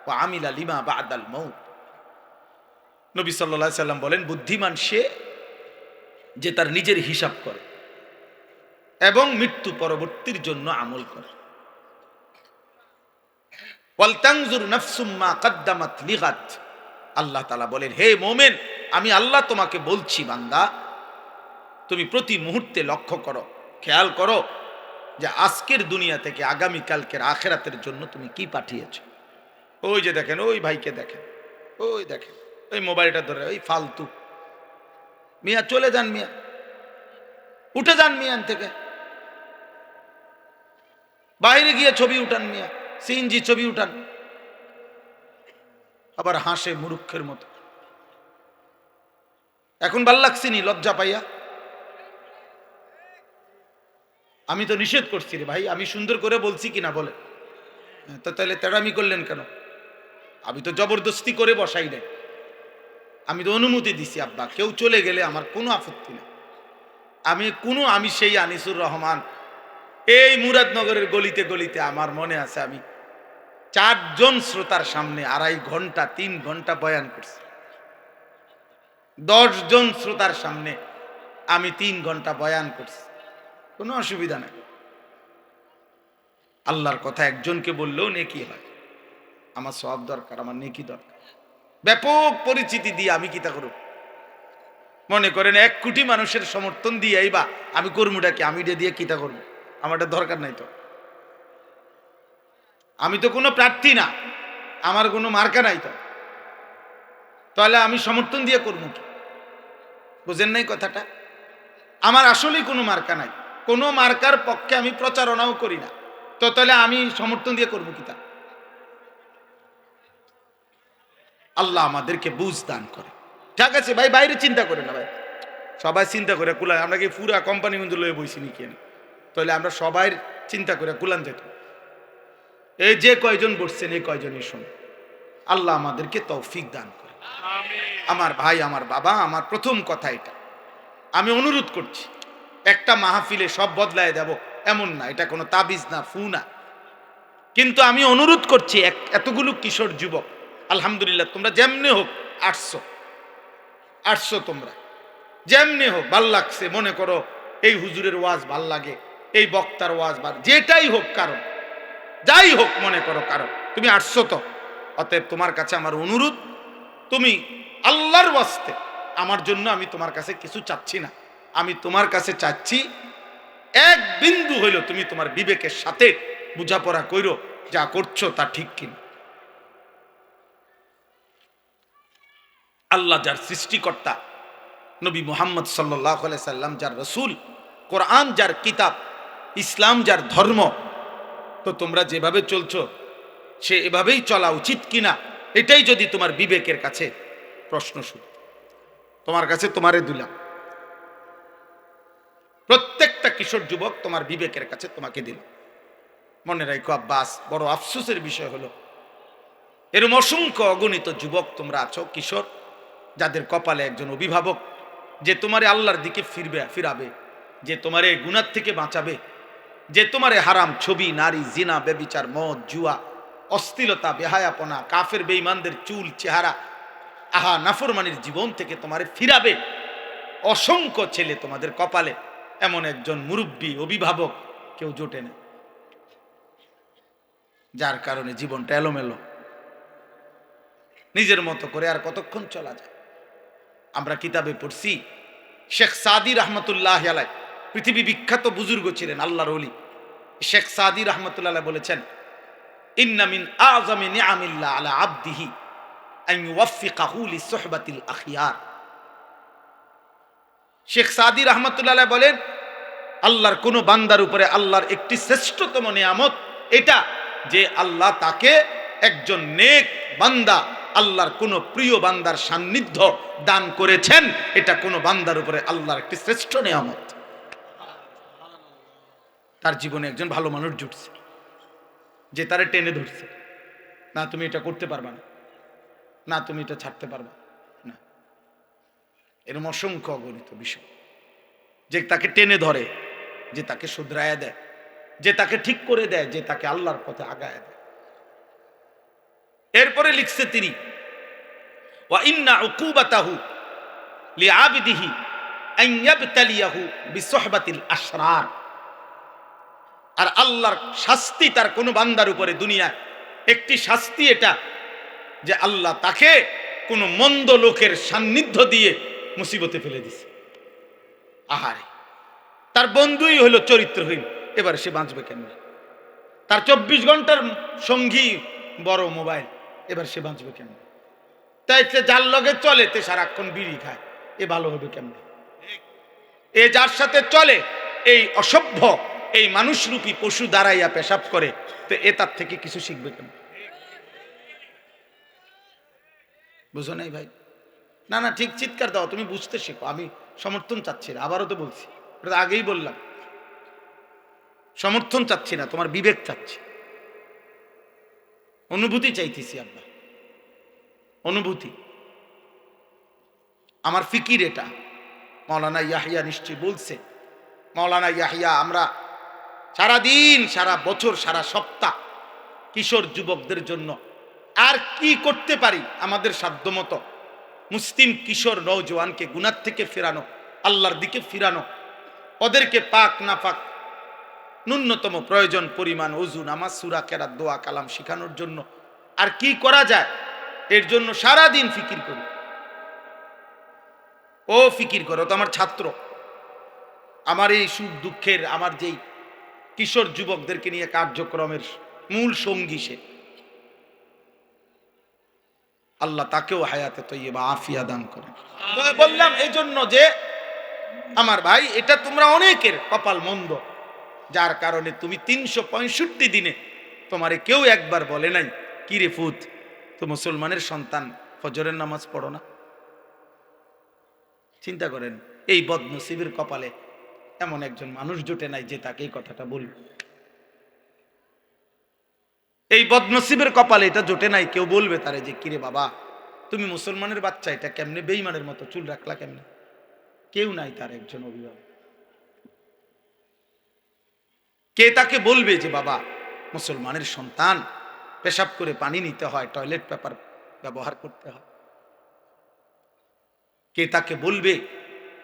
ওয়া আমিলা লিমা বা'দাল মাউত। নবী সাল্লাল্লাহু আলাইহি সাল্লাম বলেন, বুদ্ধিমান সে যে তার নিজের হিসাব করে এবং মৃত্যু পরবর্তীর জন্য আমল করে। ওয়াল তানজুর নাফসুম মা কদ্দামাত লিগাদ। আল্লাহ তাআলা বলেন, হে মুমিন, আমি আল্লাহ তোমাকে বলছি বান্দা, তুমি প্রতি মুহূর্তে লক্ষ্য করো, খেয়াল করো যে আজকের দুনিয়া থেকে আগামী কালকের আখিরাতের জন্য তুমি কি পাঠিয়েছ। ওই যে দেখেন, ওই ভাইকে দেখেন, ওই দেখেন, ওই মোবাইলটা ধরে, ওই ফালতু মিয়া, চলে যান মিয়া, উঠে যান মিয়ান থেকে, বাইরে গিয়ে ছবি উঠান মিয়া, সিএনজি ছবি উঠান, আবার হাসে মূর্খের মতো। এখন ভাল লাগছিনি লজ্জা পাইয়া? আমি তো নিষেধ করছি রে ভাই, আমি সুন্দর করে বলছি কিনা বলে, তো তাহলে তেড়ামি করলেন কেন? আমি তো জবরদস্তি করে বসাই নাই, আমি তো অনুমতি দিছি। আব্বা, কেউ চলে গেলে আমার কোনো আপত্তি নেই। আমি সেই আনিসুর রহমান এই মুরাদনগরের গলিতে গলিতে আমার মনে আছে আমি 4 জন শ্রোতার সামনে 2.5 ঘন্টা 3 ঘন্টা বয়ান করছি। 10 জন শ্রোতার সামনে আমি 3 ঘন্টা বয়ান করছি, কোনো অসুবিধা নাই। আল্লাহর কথা একজনকে বললেও নেকি হয়। আমার সওয়াব দরকার, আমার নেকি দরকার। ব্যাপক পরিচিতি দিয়ে আমি কিতা করব? মনে করেন 1 কোটি মানুষের সমর্থন দিয়ে আইবা, আমি কর্মটা কি আমি দিয়ে কিতা করব? আমারটা দরকার নাই তো। আমি তো কোনো প্রার্থী না, আমার কোনো মার্কা নাই তো, তাহলে আমি সমর্থন দিয়ে করবো কি? বুঝেন নাই কথাটা? আমার আসলেই কোনো মার্কা নাই, কোনো মার্কার পক্ষে আমি প্রচারণাও করি না, তো তাহলে আমি সমর্থন দিয়ে করবো কি? তা আল্লাহ আমাদেরকে বুঝ দান করে। ঠিক আছে ভাই, বাইরে চিন্তা করে না ভাই, সবাই চিন্তা করে কুলান। আমরা কি পুরা কোম্পানি মধ্যে লয়ে বইছি নি কেন? তাহলে আমরা সবাই চিন্তা করে কুলান যেত। এই যে কয়জন বসছেন এই কয়জনই শুন, আল্লাহ আমাদেরকে তৌফিক দান করে। আমার ভাই, আমার বাবা, আমার প্রথম কথা এটা, আমি অনুরোধ করছি, একটা মাহফিলে সব বদলায় দেব এমন না, এটা কোনো তাবিজ না, ফু না, কিন্তু আমি অনুরোধ করছি এতগুলো কিশোর যুবক, আলহামদুলিল্লাহ তোমরা যেমনি হোক আসছো, তোমরা যেমনি হোক ভাল লাগছে, মনে করো এই হুজুরের ওয়াজ ভাল লাগে, এই বক্তার ওয়াজ ভাল, যেটাই হোক কারণ, যাই হোক মনে করো কারণ, তুমি আসছো তো, অতএব তোমার কাছে আমার অনুরোধ, তুমি আল্লাহর ওয়াস্তে, আমার জন্য আমি তোমার কাছে কিছু চাচ্ছি না, আমি তোমার কাছে চাচ্ছি এক বিন্দু হইল তুমি তোমার বিবেকের সাথে বুঝাপড়া কইরো যা করছো তা ঠিক কিনা। আল্লাহ যার সৃষ্টিকর্তা, নবী মুহাম্মদ সাল্লাল্লাহু আলাইহি সাল্লাম যার রাসূল, কোরআন যার কিতাব, ইসলাম যার ধর্ম, তো তোমরা যেভাবে চলছো সে এভাবেই চলা উচিত কিনা, এটাই যদি তোমার বিবেকের কাছে প্রশ্ন শুধু, তোমার কাছে তোমারে দিলাম, প্রত্যেকটা কিশোর যুবক তোমার বিবেকের কাছে তোমাকে দিল। মনে রাখো আব্বাস, বড় আফসোসের বিষয় হলো এরকম অসংখ্য অগণিত যুবক তোমরা আছো, কিশোর, যাদের কপালে একজন অভিভাবক যে তোমারে আল্লাহর দিকে ফিরাবে, যে তোমারে গুনাহ থেকে বাঁচাবে, যে তোমারে হারাম ছবি, নারী, জিনা, ব্যভিচার, মদ, জুয়া, অশ্লীলতা, বেহায়াপনা, কাফের বেঈমানদের চুল চেহারা, আহা নাফরমানির জীবন থেকে তোমারে ফিরাবে। অসংখ্য ছেলে তোমাদের কপালে, এমন একজন মুরব্বী অভিভাবক কেউ জোটে না, যার কারণে জীবনটা এলোমেলো, নিজের মতো করে আর কতক্ষণ চলা যায়। আমরা কিতাবে পড়ছি, শেখ সাদি রহমতুল্লাহ আলাই, পৃথিবী বিখ্যাত বুজুর্গ ছিলেন, আল্লাহর ওলি, শেখ সাদি রহমতুল্লাহ বলেছেন, ইন্না মিন আযমি নিআমিল্লাহ আলা আবদিহি আন ইউওয়াফিকাহু লিসুহবাতিল আখিয়ার। শেখ সাদি রহমতুল্লাহ বলেন, আল্লাহর কোন বান্দার উপরে আল্লাহর একটি শ্রেষ্ঠতম নিয়ামত এটা, যে আল্লাহ তাকে একজন নেক বান্দা, আল্লাহর কোন প্রিয় বান্দার সান্নিধ্য দান করেছেন, এটা কোন বান্দার উপরে আল্লাহর একটি শ্রেষ্ঠ নিয়ামত। তার জীবনে একজন ভালো মানুষ জুটছে, যে তারে টেনে ধরছে, না তুমি এটা করতে পারবা না, না তুমি এটা ছাড়তে পারবা না। এরকম অসংখ্য অগণিত বিষয়, যে তাকে টেনে ধরে, যে তাকে শুধরায়া দেয়, যে তাকে ঠিক করে দেয়, যে তাকে আল্লাহর পথে আগায় দেয়। এরপরে লিখছে তিনি, ওয়া ইন্না উকুবাতাহু লিআবিদিহি আন ইয়াবতালিয়াহু বিসুহবাতিল আশরার। আর আল্লাহর শাস্তি তার কোন বান্দার উপরে দুনিয়ায় একটি শাস্তি এটা, যে আল্লাহ তাকে কোন মন্দ লোকের সান্নিধ্য দিয়ে মুসিবতে ফেলে দিছে। আহারে, তার বন্ধুই হলো চরিত্রহীন, এবার সে বাঁচবে কেমনে? তার 24 ঘন্টার সঙ্গী বড় মোবাইল, এবার সে বাঁচবে কেমনে? তাই যার লগে চলে তে সারাক্ষণ বিড়ি খায়, এ ভালো হবে কেমনে? এ যার সাথে চলে এই অসভ্য, এই মানুষরূপী পশু দাঁড়াইয়া পেশাব করে, তো এ তার থেকে কিছু শিখবে কেমন? বুঝো নাই ভাই? না না, ঠিক চিৎকার দাও, তুমি বুঝতে শেখো। আমি সমর্থন চাচ্ছি না, আবারও তো বলছি, আগেই বললাম, সমর্থন চাচ্ছি না, তোমার বিবেক চাচ্ছি, অনুভূতি চাইতেছি। আব্বা, অনুভূতি, আমার ফিকির এটা। মাওলানা ইয়াহিয়া নিশ্চয়ই বলছে, মাওলানা ইয়াহিয়া, আমরা সারা দিন, সারা বছর, সারা সপ্তাহ কিশোর যুবকদের জন্য আর কি করতে পারি আমাদের সাধ্যমতো মুসলিম কিশোর নওজওয়ানকে গুনাহ থেকে ফেরানো, আল্লাহর দিকে ফিরানো, ওদেরকে পাক না পাক ন্যূনতম প্রয়োজন পরিমাণ ওযু, নামাজ, সূরা কেরাত, দোয়া কালাম শেখানোর জন্য আর কি করা যায় এর জন্য সারা দিন ফিকির করি। ও ফিকির করো তো আমার ছাত্র, আমার এই সুখ দুঃখের, আমার যেই কিশোর যুবকদেরকে নিয়ে কার্যক্রমের মূল সঙ্গী সে। আল্লাহ তাকেও হায়াতে তৈয়বা আফিয়া দান করেন। বললাম এই জন্য যে আমার ভাই, এটা তোমরা অনেকের কপাল মন্দ, যার কারণে তুমি 365 দিনে তোমারে কেউ একবার বলে নাই কি রে ফুত, তো মুসলমানের সন্তান ফজরের নামাজ পড়ো না। চিন্তা করেন, এই বদনসিবের কপালে এমন একজন মানুষ জুটে নাই যে তাকে এই কথাটা বলবে। এই বদনসিবের কপালে এটা জোটে নাই কেউ বলবে তারে যে কিরে বাবা, তুমি মুসলমানের বাচ্চা, এটা কেমনে বেঈমানের মতো চুল রাখলা কেমনে। কেউ নাই তার একজন অভিভাবক। কে তাকে বলবে যে বাবা, মুসলমানের সন্তান, পেশাব করে পানি নিতে হয়, টয়লেট পেপার ব্যবহার করতে হয়। কে তাকে বলবে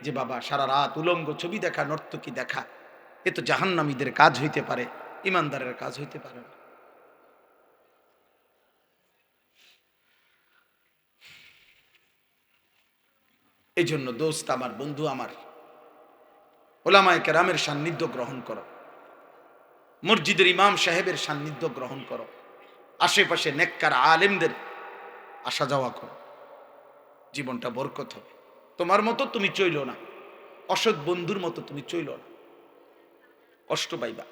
যে বাবা, সারা রাত উলঙ্গ ছবি দেখা, নর্তকী দেখা, এ তো জাহান্নামীদের কাজ হইতে পারে, ইমানদারের কাজ হইতে পারে না। এই জন্য দোস্ত আমার, বন্ধু আমার, ওলামায়ে কেরামের সান্নিধ্য গ্রহণ করো, মসজিদের ইমাম সাহেবের সান্নিধ্য গ্রহণ করো, আশেপাশে নেককার আলেমদের আসা যাওয়া করো, জীবনটা বরকত হবে। তোমার মতো তুমি চইল না, অসৎ বন্ধুর মতো তুমি চইল না, কষ্ট পাইবা।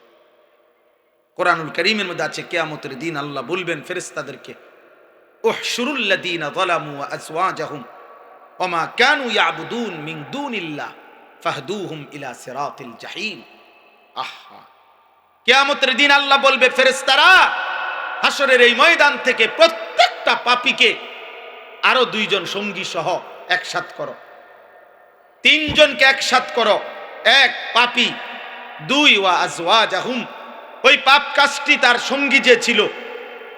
কোরআনুল কারীমের মধ্যে আছে কিয়ামতের দিন আল্লাহ বলবেন ফেরেশতাদেরকে, উহশুরুল্লাযীনা যালামু ওয়া আযওয়াজাহুম ওয়া মা কানু ইয়াবুদুন মিন দুনিল্লাহ ফাহদুহুম ইলা সিরাতিল জাহিম। আহা, কিয়ামতের দিন আল্লাহ বলবে ফেরেশতারা, হাসরের এই ময়দান থেকে প্রত্যেকটা পাপীকে আরো 2 জন সঙ্গী সহ একসাথ করো, 3 জনকে একসাথ করো, 1 পাপী, 2 ওয়া আযওয়াজাহুম, ওই পাপ কাজটি তার সঙ্গী যে ছিল,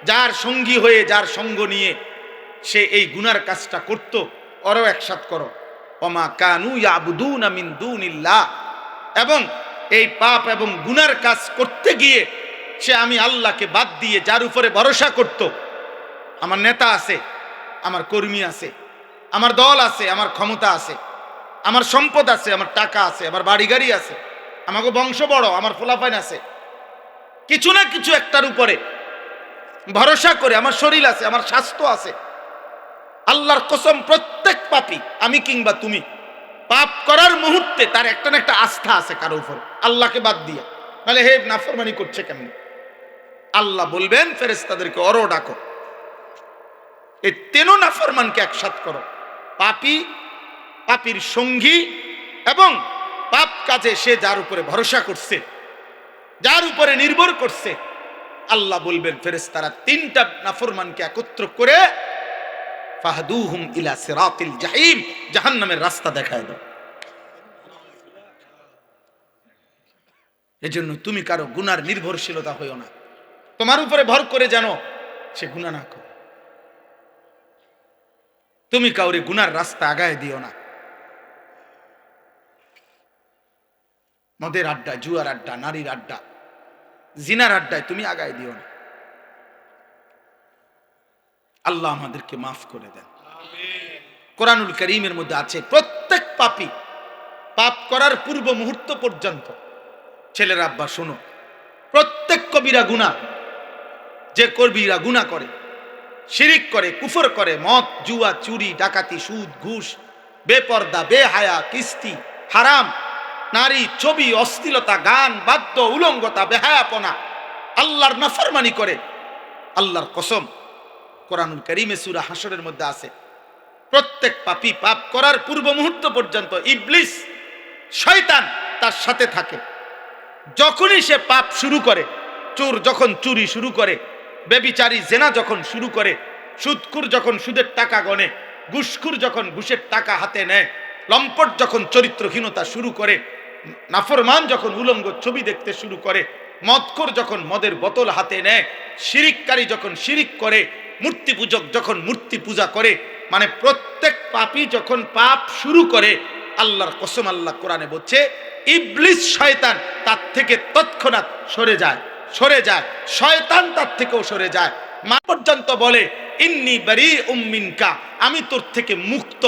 যার সঙ্গী হয়ে, যার সঙ্গ নিয়ে সে এই গুনার কাজটা করত, ওরও একসাথ করো। ওমা কানু ইয়াবুদুনা মিন দুনিল্লাহ, এবং এই পাপ এবং গুনার কাজ করতে গিয়ে সে আমি আল্লাহকে বাদ দিয়ে যার উপরে ভরসা করত, আমার নেতা আছে, আমার কর্মী আছে, আমার দল আছে, আমার ক্ষমতা আছে, আমার সম্পদ আছে, আমার টাকা আছে, আমার বাড়ি গাড়ি আছে, আমাকে বংশ বড়, আমার ফলাফাইন আছে, কিছু না কিছু একটার উপরে ভরসা করে, আমার শরীর আছে, আমার স্বাস্থ্য আছে। আল্লাহর কসম, প্রত্যেক পাপী, আমি কিংবা তুমি, পাপ করার মুহূর্তে তার একটা না একটা আস্থা আছে কারো উপর, আল্লাহকে বাদ দিয়া, নাহলে হে নাফরমানি করছে কেমন। আল্লাহ বলবেন ফেরেশতাদেরকে, ওরও ডাকো, এই 3 নাফরমানকে একসাথ করো, পাপী, পাপীর সঙ্গী এবং পাপ কাজে সে যার উপরে ভরসা করছে, যার উপরে নির্ভর করছে। আল্লাহ বলবেন ফেরেশতারা 3টা নাফরমানকে একত্র করে ফাহদুহুম ইলা সিরাতিল জাহিম, জাহান্নামের রাস্তা দেখায় দাও। এজন্য তুমি কারো গুনার নির্ভরশীলতা হইও না, তোমার উপরে ভর করে যেন সে গুনাহ না করে। তুমি কাউরে গুনার রাস্তা আগায় দিও না। মদের আড্ডা, জুয়ার আড্ডা, নারীর আড্ডা, জিনার আড্ডায় তুমি আগায় দিও না। আল্লাহ আমাদেরকে মাফ করে দেন। কোরআনুল কারীমের মধ্যে আছে প্রত্যেক পাপী পাপ করার পূর্ব মুহূর্ত পর্যন্ত, ছেলের আব্বা শোনো, প্রত্যেক কবিরা গুনাহ, যে কবিরা গুনাহ করে, শিরিক করে, কুফর করে, মদ, জুয়া, চুরি, ডাকাতি, সুদ, ঘুষ, বেপর্দা, বেহায়া, কিস্তি, হারাম, নারী, ছবি, অশ্লীলতা, গান, বাদ্য, উলঙ্গতা, বেহায়াপনা, আল্লাহর নাফরমানি করে, আল্লাহর কসম, কোরআনুল কারীমে সূরা হাশরের মধ্যে আছে প্রত্যেক পাপী পাপ করার পূর্ব মুহূর্ত পর্যন্ত ইবলিস, শয়তান তার সাথে থাকে। যখনই সে পাপ শুরু করে, চোর যখন চুরি শুরু করে, ব্যভিচারী জেনা যখন শুরু করে, সুদখোর যখন সুদের টাকা গণে, ঘুষখোর যখন ঘুষের টাকা হাতে নেয়, লম্পট যখন চরিত্রহীনতা শুরু করে, নাফরমান যখন উলঙ্গ ছবি দেখতে শুরু করে, মদখোর যখন মদের বোতল হাতে নেয়, শিরিককারী যখন শিরিক করে, মূর্তি পূজক যখন মূর্তি পূজা করে, মানে প্রত্যেক পাপী যখন পাপ শুরু করে, আল্লাহর কসম, আল্লাহ কোরআনে বলছে ইবলিস শয়তান তার থেকে তৎক্ষণাৎ সরে যায়, শয়তান তার থেকেও সরে যায়। মা পর্যন্ত বলে ইন্নী বারীউম মিনকা, আমি তোর থেকে মুক্ত,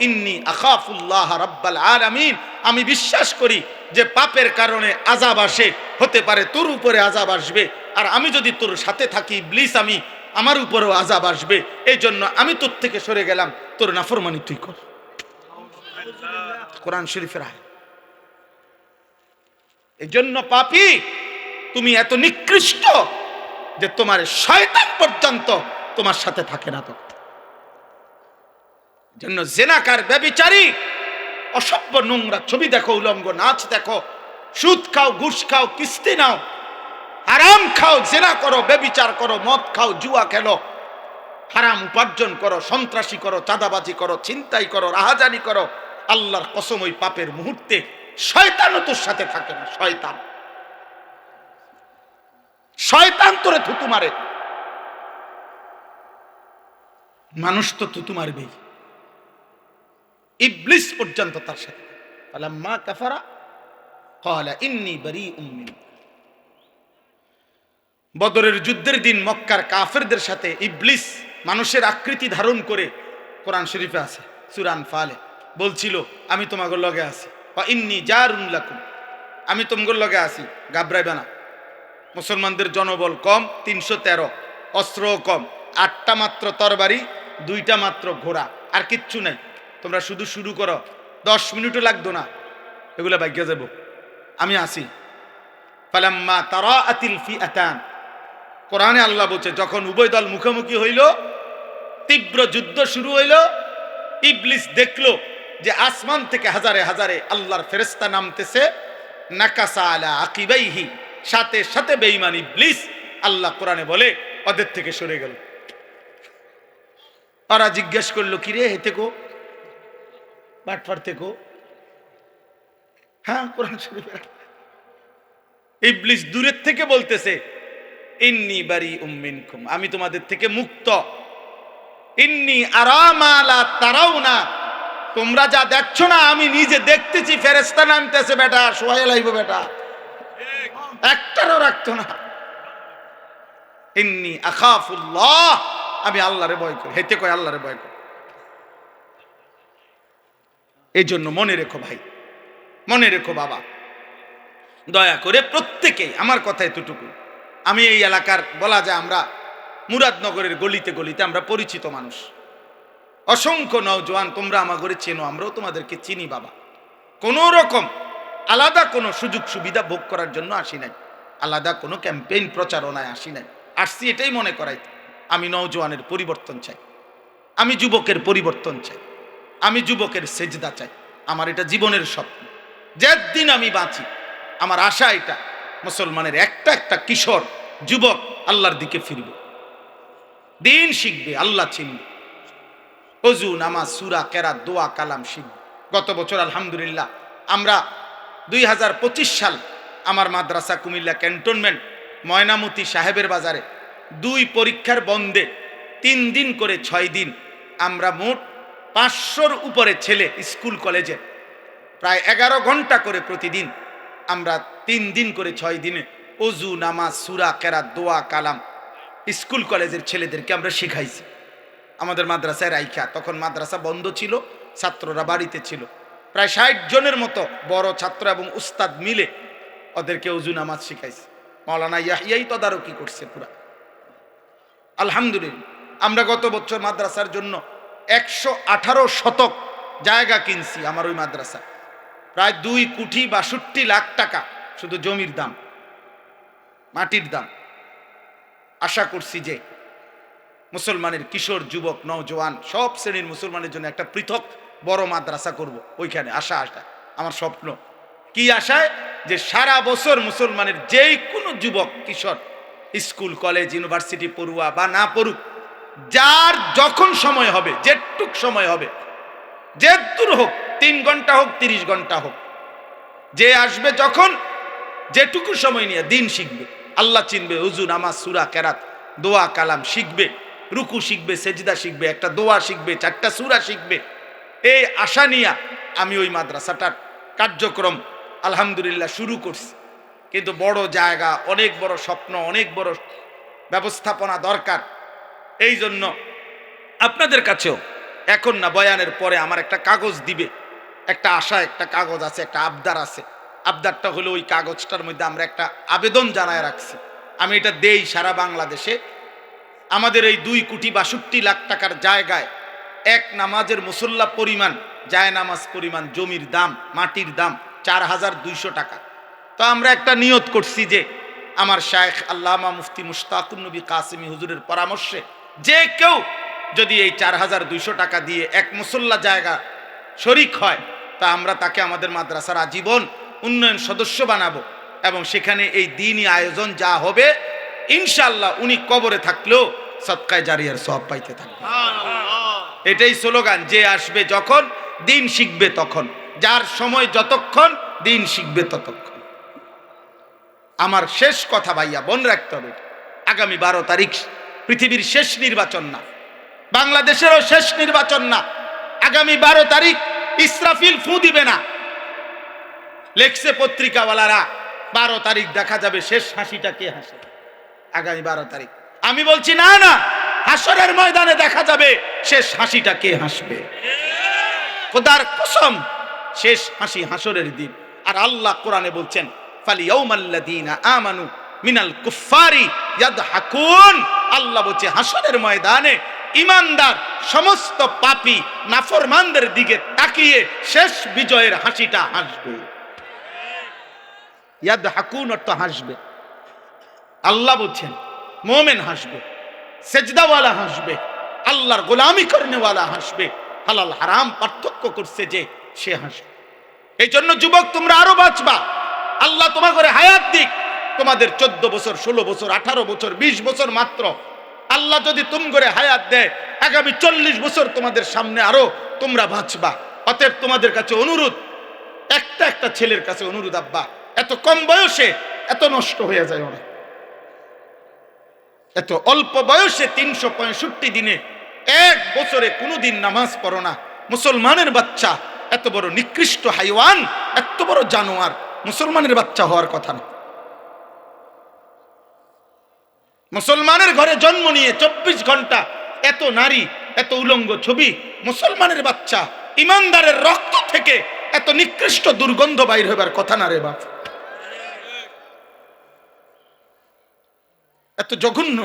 ইন্নী আখাফুল্লাহ রাব্বাল আলামিন, আমি বিশ্বাস করি যে পাপের কারণে আযাব আসে, হতে পারে তোর উপরে আযাব আসবে, আর আমি যদি তোর সাথে থাকি ইবলিস, আমার উপরেও আযাব আসবে, এই জন্য আমি তোর থেকে সরে গেলাম, তোর নাফরমানি তুই কর। কোরআন শরীফের আয়াত। এই জন্য পাপী তুমি এত নিকৃষ্ট যে তোমার শয়তান পর্যন্ত তোমার সাথে থাকে না। তো জন্য জেনাকার, ব্যভিচারী, অসভ্য, নোংরা ছবি দেখো, উলঙ্গ নাচ দেখো, সুদ খাও, ঘুষ খাও, কিস্তি নাও, হারাম খাও, জেনা করো, ব্যভিচার করো, মদ খাও, জুয়া খেলো, হারাম উপার্জন করো, সন্ত্রাসী করো, চাঁদাবাজি করো, ছিনতাই করো, রাহাজানি করো, আল্লাহর কসম ওই পাপের মুহূর্তে শয়তানও তোর সাথে থাকে না। শয়তান তোরে থুতু মারে, মানুষ তো থুতু মারবেই, ইবলিস পর্যন্ত তার সাথে। ফালাম্মা কাফারা ক্বালা ইন্নী বারীউম মিনকা। বদরের যুদ্ধের দিন মক্কার কাফেরদের সাথে ইবলিস মানুষের আকৃতি ধারণ করে, কোরআন শরীফে আছে সূরা আনফালে, বলছিল আমি তোমাদের লগে আছি, ওয়া ইন্নী জারুন লাকুম, আমি তোমাদের লগে আছি, ঘাবড়াইবে না। মুসলমানদের জনবল কম, 313, অস্ত্রও কম, 8টা মাত্র তরবারি, 2টা মাত্র ঘোড়া, আর কিচ্ছু নাই। তোমরা শুধু শুরু করো, 10 মিনিটও লাগতো না, এগুলা ভাগ্যে যাব, আমি আসি। ফালাম্মা তারাআতিল ফিআতান, কোরআনে আল্লাহ বলছে যখন উভয় দল মুখোমুখি হইল, তীব্র যুদ্ধ শুরু হইল, ইবলিস দেখলো যে আসমান থেকে হাজারে হাজারে আল্লাহর ফেরেশতা নামতেছে, নাকাসা আলা আকিবাইহি, সাথে সাথে বেঈমান ইবলিস, আল্লাহ কোরআনে বলে, ওদের থেকে সরে গেল। ওরা জিজ্ঞেস করলো কি রে, হেতে কো বাটফার থেকে, হ্যাঁ কোরআন শরীফে ইবলিস দূরের থেকে বলতেছে ইন্নী বারীউম মিনকুম, আমি তোমাদের থেকে মুক্ত, ইন্নী আরা মা লা তারাউনা, তোমরা যা দেখছো না আমি নিজে দেখতেছি, ফেরেশতা নামতেছে, বেটা সোহাইল আইব, বেটা একটারও রাখতো না। ইন্নী আখাফুল্লাহ, আমি আল্লাহরে ভয় করি, হেতে কয় আল্লাহরে ভয় করি। এই জন্য মনে রেখো ভাই, মনে রেখো বাবা, দয়া করে প্রত্যেকেই, আমার কথা এতটুকু, আমি এই এলাকার বলা যায় আমরা মুরাদনগরের গলিতে গলিতে আমরা পরিচিত মানুষ, অসংখ্য নওজোয়ান, তোমরা আমাগরে চেনো, আমরাও তোমাদেরকে চিনি বাবা। কোনো রকম আলাদা কোনো সুযোগ সুবিধা ভোগ করার জন্য আসি নাই, আলাদা কোনো ক্যাম্পেইন প্রচারণায় আসি নাই, আসছি এটাই মনে করাইতে, আমি নওজোয়ানের পরিবর্তন চাই, আমি যুবকের পরিবর্তন চাই, আমি যুবকের সেজদা চাই, আমার এটা জীবনের স্বপ্ন। যেদিন আমি বাঁচি আমার আশা এটা, মুসলমানের একটা একটা কিশোর যুবক আল্লাহর দিকে ফিরবে, দিন শিখবে, আল্লাহ চিনবে, ওযু, নামাজ, সূরা, কেরাত, দোয়া, কালাম শিখবে। গত বছর আলহামদুলিল্লাহ আমরা 2025 সাল আমার মাদ্রাসা কুমিল্লা ক্যান্টনমেন্ট ময়নামতি সাহেবের বাজারে 2 পরীক্ষার বন্ধে 3 দিন করে 6 দিন আমরা মোট 500-র উপরে ছেলে স্কুল কলেজে প্রায় 11 ঘন্টা করে প্রতিদিন আমরা 3 দিন করে 6 দিনে ওযু, নামাজ, সূরা, কেরাত, দোয়া, কালাম স্কুল কলেজের ছেলেদেরকে আমরা শিখাইছি আমাদের মাদ্রাসায় রাইখা। তখন মাদ্রাসা বন্ধ ছিল, ছাত্ররা বাড়িতে ছিল, প্রায় 60 জনের মতো বড় ছাত্র এবং উস্তাদ মিলে ওদেরকে ওযু নামাজ শিখাইছি। মাওলানা ইয়াহিয়াই তদারকি করছে পুরা। আলহামদুলিল্লাহ আমরা গত বছর মাদ্রাসার জন্য 118 শতক জায়গা কিনছি। আমার ওই মাদ্রাসা প্রায় 2,62 লাখ টাকা শুধু জমির দাম, মাটির দাম। আশা করছি যে মুসলমানের কিশোর, যুবক, নওজোয়ান সব শ্রেণীর মুসলমানের জন্য একটা পৃথক বড় মাদ্রাসা করব ওইখানে। আশা আমার স্বপ্ন। কি আশায়? যে সারা বছর মুসলমানের যেই কোনো যুবক কিশোর স্কুল কলেজ ইউনিভার্সিটি পড়ুয়া বা না পড়ুক, যার যখন সময় হবে, যেটুক সময় হবে, যে দূর হোক, 3 ঘন্টা হোক 30 ঘন্টা হোক, যে আসবে যখন যেটুকু সময় নিয়ে দিন শিখবে, আল্লাহ চিনবে, উযু, নামাজ, সূরা, কেরাত, দোয়া, কালাম শিখবে, রুকু শিখবে, সেজদা শিখবে, একটা দোয়া শিখবে, 4টা সূরা শিখবে। এই আশা নিয়ে আমি ওই মাদ্রাসাটার কার্যক্রম আলহামদুলিল্লাহ শুরু করছি। কিন্তু বড় জায়গা, অনেক বড় স্বপ্ন, অনেক বড় ব্যবস্থাপনা দরকার। এই জন্য আপনাদের কাছেও এখন না, বয়ানের পরে আমার একটা কাগজ দিবে, একটা আশা, একটা কাগজ আছে, একটা আবদার আছে। আবদারটা হলো ওই কাগজটার মধ্যে আমরা একটা আবেদন জানায় রাখছি। আমি এটা দেই সারা বাংলাদেশে। আমাদের এই 2,62,00,000 টাকার জায়গায় এক নামাজের মুসল্লা পরিমাণ, জায় নামাজ পরিমাণ জমির দাম, মাটির দাম 4,200 টাকা। তো আমরা একটা নিয়ত করছি যে আমার শায়েখ আল্লামা মুফতি মুশতাকুন নবী কাসেমি হুজুরের পরামর্শে যে কেউ যদি এই 4,200 টাকা দিয়ে এক মুসল্লা জায়গা শরিক হয়, তা আমরা তাকে আমাদের মাদ্রাসার আজীবন উন্নয়ন সদস্য বানাবো, এবং সেখানে এই দিনই আয়োজন যা হবে ইনশাআল্লাহ উনি কবরে থাকলেও সদকায়ে জারিয়ার সওয়াব পাইতে থাকবে। এটাই স্লোগান, যে আসবে যখন দিন শিখবে তখন, যার সময় যতক্ষণ দিন শিখবে ততক্ষণ। আমার শেষ কথা ভাইয়া, বোন রাখতে হবে, আগামী 12 তারিখ পৃথিবীর শেষ নির্বাচন না, বাংলাদেশেরও শেষ নির্বাচন না। আগামী 12 তারিখ ইসরাফিল ফু দিবে না। লেখছে পত্রিকাওয়ালারা 12 তারিখ দেখা যাবে শেষ হাসিটা কে হাসে। আগামী 12 তারিখ আমি বলছি না না, হাসরের ময়দানে দেখা যাবে শেষ হাসিটা কে হাসবে। খোদার কসম, শেষ হাসি হাসরের দিন। আর আল্লাহ কোরআনে বলছেন, ফালিয়াউমাল্লাযীনা আমানু মিনাল কুফফারি ইয়াদহাকুন। আল্লাহ বলছে হাসরের ময়দানে ঈমানদার সমস্ত পাপী নাফরমানদের দিকে তাকিয়ে শেষ বিজয়ের হাসিটা হাসবে। ইয়াদহাকুন অর্থ হাসবে। আল্লাহ বলছেন মুমিন হাসবে, সেজদাওয়ালা হাসবে, আল্লাহর গোলামি করনেওয়ালা হাসবে। হালাল হারাম পার্থক্য করছে যে সে হাসবে। এই জন্য যুবক, তোমরা আরো বাঁচবা, আল্লাহ তোমার করে হায়াত দিক। তোমাদের 14 বছর, 16 বছর, 18 বছর, 20 বছর মাত্র। আল্লাহ যদি তুম করে হায়াত দেয়, আগামী 40 বছর তোমাদের সামনে আরো তোমরা বাঁচবা। অতএব তোমাদের কাছে অনুরোধ, একটা ছেলের কাছে অনুরোধ, আব্বা এত কম বয়সে এত নষ্ট হয়ে যায় ওরা, এত অল্প বয়সে 365 দিনে 1 বছরে কোনোদিন নামাজ পড়ো না। মুসলমানের বাচ্চা এত বড় নিকৃষ্ট হাইওয়ান, এত বড় জানোয়ার, মুসলমানের বাচ্চা হওয়ার কথা না। মুসলমানের ঘরে জন্ম নিয়ে 24 ঘন্টা এত নারী, এত উলঙ্গ ছবি, মুসলমানের বাচ্চা, ইমানদারের রক্ত থেকে এত নিকৃষ্ট দুর্গন্ধ বাইর হবার কথা না রে বাপ। এত জঘন্য,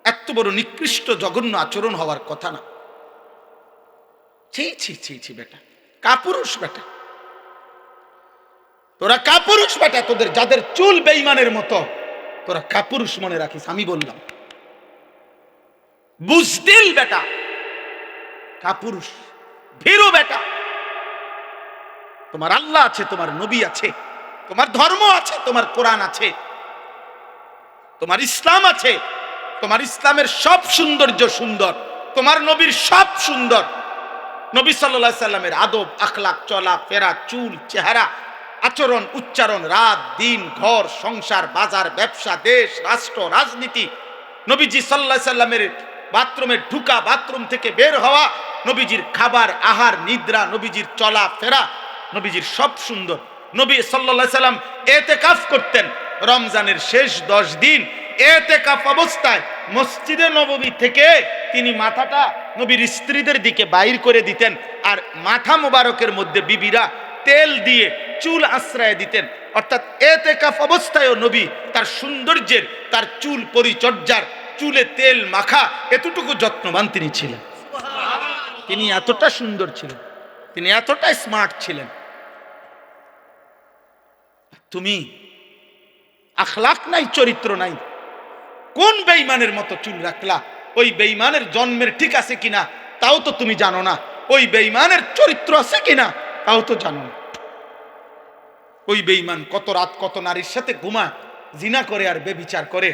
এত বড় নিকৃষ্ট জঘন্য আচরণ হওয়ার কথা না। ছি ছি ছি ছি বেটা, কাপুরুষ বেটা, তোরা কাপুরুষ বেটা। তোদের যাদের চুল বেঈমানের মতো, তোরা কাপুরুষ মনে রাখিস। আমি বললাম বুজদিল বেটা, কাপুরুষ, ভীরু বেটা। তোমার আল্লাহ আছে, তোমার নবী আছে, তোমার ধর্ম আছে, তোমার কোরআন আছে, তোমার ইসলাম আছে। তোমার ইসলামের সব সৌন্দর্য সুন্দর, তোমার নবীর সব সুন্দর। নবী সাল্লাল্লাহু আলাইহি সাল্লামের আদব, আখলাক, চলা ফেরা, চুল, চেহারা, আচরণ, উচ্চারণ, রাত দিন, ঘর সংসার, বাজার, ব্যবসা, দেশ রাষ্ট্র, রাজনীতি, নবীজি সাল্লাল্লাহু আলাইহি সাল্লামের বাথরুমে ঢুকা, বাথরুম থেকে বের হওয়া, নবীজির খাবার, আহার, নিদ্রা, নবীজির চলা ফেরা, নবীজির সব সুন্দর। নবী সাল্লাল্লাহু আলাইহি সাল্লাম ইতিকাফ করতেন। রমজানের শেষ 10 দিন ইতিকাফ অবস্থায় মসজিদে নববী থেকে তিনি মাথাটা নবীর স্ত্রীদের দিকে বাইর করে দিতেন, আর মাথা মোবারকের মধ্যে বিবিরা তেল দিয়ে চুল আশ্রয় দিতেন। অর্থাৎ ইতিকাফ অবস্থায়ও নবী তার সৌন্দর্যের, তার চুল পরিচর্যার, চুলে তেল মাখা এতটুকু যত্নবান তিনি ছিলেন। তিনি এতটা সুন্দর ছিলেন, তিনি এতটা স্মার্ট ছিলেন। তুমি আখলাক নাই, চরিত্র নাই, কোন বেঈমানের মতো চুল রাখলা? ওই বেঈমানের জন্মের ঠিক আছে কিনা তাও তো তুমি জানো না, ওই বেঈমানের চরিত্র আছে কিনা তাও তো জানো না। ওই বেঈমান কত রাত কত নারীর সাথে ঘুমায়, জিনা করে আর বেবিচার করে,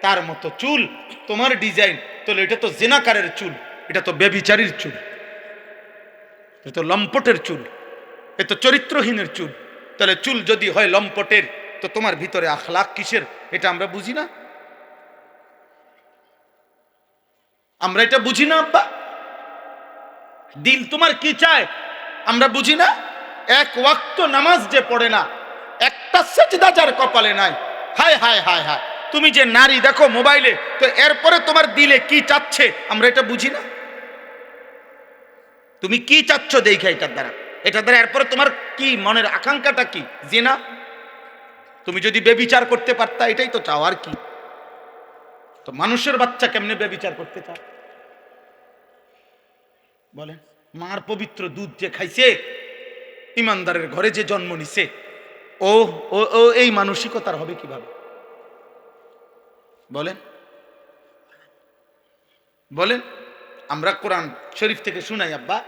তার মতো চুল তোমার ডিজাইন, তাহলে এটা তো জিনাকারের চুল, এটা তো বেবিচারীর চুল, এটা তো লম্পটের চুল, এটা তো চরিত্রহীনের চুল। তাহলে চুল যদি হয় লম্পটের, তো তোমার ভিতরে আখলাক কিসের? এটা আমরা বুঝি না? আমরা এটা বুঝি না আব্বা? দিল তোমার কি চায় আমরা বুঝি না? এক ওয়াক্ত নামাজ যে পড়ে না, একটা সেজদা যার কপালে নাই, হায় হায় হায় হায়, তুমি যে নারী দেখো মোবাইলে, তো এরপরে তোমার দিলে কি চাচ্ছে আমরা এটা বুঝি না? তুমি কি চাচ্ছ দেখে এটার দ্বারা এরপরে তোমার কি মনের আকাঙ্ক্ষাটা কি? জিনা। তুমি যদি বেবিচার করতে পারতা, এটাই তো চাও, আর কি? তো মানুষের বাচ্চা কেমনে বেবিচার করতে চায় বলেন? মার পবিত্র দুধ যে খাইছে, ইমানদারের ঘরে যে জন্ম নিছে, ও ও ও এই মানসিকতার হবে কিভাবে বলেন? বলেন। আমরা কোরআন শরীফ থেকে শুনাই আব্বা,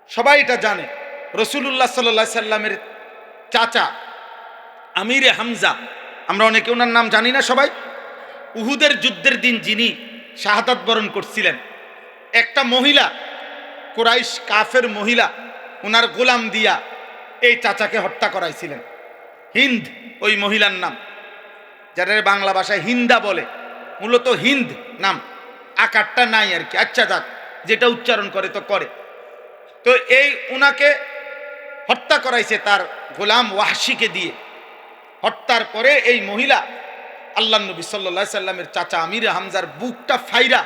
সবাই এটা জানে। রাসূলুল্লাহ সাল্লাল্লাহু আলাইহি সাল্লামের চাচা আমিরে হামজা, আমরা অনেকে ওনার নাম জানি না সবাই, উহুদের যুদ্ধের দিন যিনি শাহাদাত বরণ করছিলেন, একটা মহিলা, কুরাইশ কাফের মহিলা, ওনার গোলাম দিয়া এই চাচাকে হত্যা করাইছিলেন। হিন্দ ওই মহিলার নাম, যারা বাংলা ভাষায় হিন্দা বলে, মূলত হিন্দ নাম, আকারটা নাই আর কি। আচ্ছা যাক, যেটা উচ্চারণ করে তো করে। তো এই উনাকে হত্যা করাইছে তার গোলাম ওয়াহশিকে দিয়ে। হত্যার পরে এই মহিলা আল্লাহ নবী সাল্লাল্লাহু আলাইহি সাল্লামের চাচা আমিরে হামজার বুকটা ফাইরা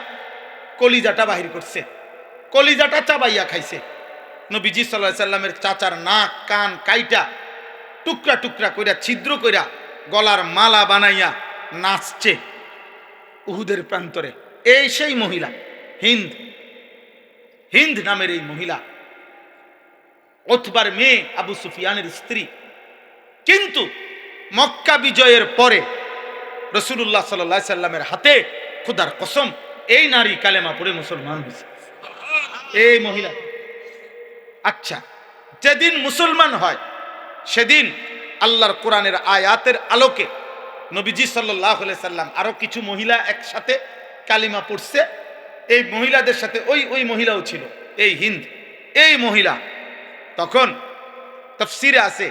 কলিজাটা বাহির করছে, কলিজাটা চাবাইয়া খাইছে। নবীজি সাল্লাল্লাহু আলাইহি সাল্লামের চাচার নাক কান কাইটা টুকরা টুকরা কইরা ছিদ্র কইরা গলার মালা বানাইয়া নাচছে উহুদের প্রান্তরে। এই সেই মহিলা হিন্দ, হিন্দ নামের এই মহিলা উতবার মেয়ে, আবু সুফিয়ানের স্ত্রী। কিন্তু মক্কা বিজয়ের পরে রাসূলুল্লাহ সাল্লাল্লাহু আলাইহি সাল্লামের হাতে খোদার কসম এই নারী কালেমা পড়ে মুসলমান হয়েছে, এই মহিলা। আচ্ছা, যেদিন মুসলমান হয় সেদিন আল্লাহর কোরআনের আয়াতের আলোকে নবীজি সাল্লাল্লাহু আলাইহি সাল্লাম আরো কিছু মহিলা একসাথে কালিমা পড়ছে। এই মহিলাদের সাথে ওই মহিলাও ছিল, এই হিন্দ, এই মহিলা। তখন তাফসীরে আছে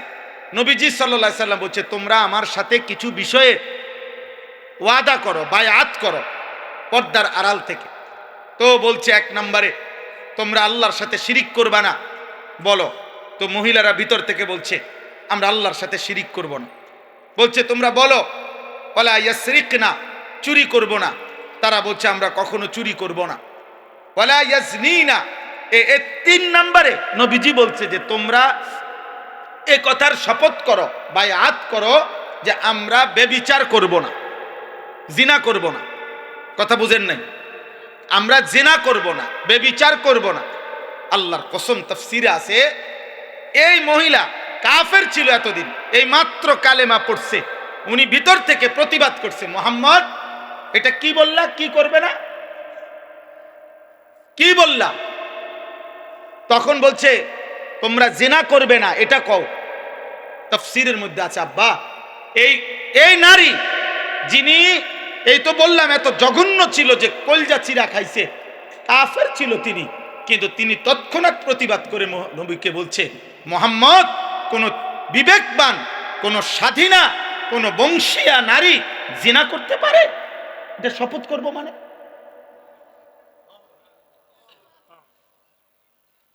নবীজি সাল্লাল্লাহু আলাইহি সাল্লাম বলছে, তোমরা আমার সাথে কিছু বিষয়ে ওয়াদা করো, বায়াত করো পর্দার আড়াল থেকে। তো বলছে, এক নম্বরে তোমরা আল্লাহর সাথে শিরিক করবা না, বলো। তো মহিলারা ভিতর থেকে বলছে, আমরা আল্লাহর সাথে শিরিক করব না। বলছে, তোমরা বলো ওয়ালা ইয়াসরিকনা, চুরি করব না। তারা বলছে, আমরা কখনো চুরি করব না। ওয়ালা ইয়াজনিনা, এই তিন নম্বরে নবীজি বলছে যে তোমরা এ কথার শপথ করো, বায়াত করো যে আমরা বেবিচার করব না, জিনা করব না। কথা বুঝেন নাই? আমরা জিনা করব না, বেবিচার করব না। আল্লাহর কসম, তাফসীরে আছে এই মহিলা কাফের ছিল এতদিন, এই মাত্র কালেমা পড়ছে, উনি ভিতর থেকে প্রতিবাদ করছে, মুহাম্মদ এটা কি বললা, কি করবে না, কি বললা? তখন বলছে, তোমরা জিনা করবে না, এটা কও। তাফসীরের মধ্যে আছে আব্বা, এই নারী যিনি, এই তো বললাম এত জঘন্য ছিল যে কলজা চিরা খাইছে, কাফের ছিল তিনি, কিন্তু তিনি তৎক্ষণাৎ প্রতিবাদ করে নবীকে বলছে, মুহাম্মদ কোন বিবেকবান, কোন স্বাধীনা, কোন বংশীয়া নারী জিনা করতে পারে? এটা শপথ করব মানে?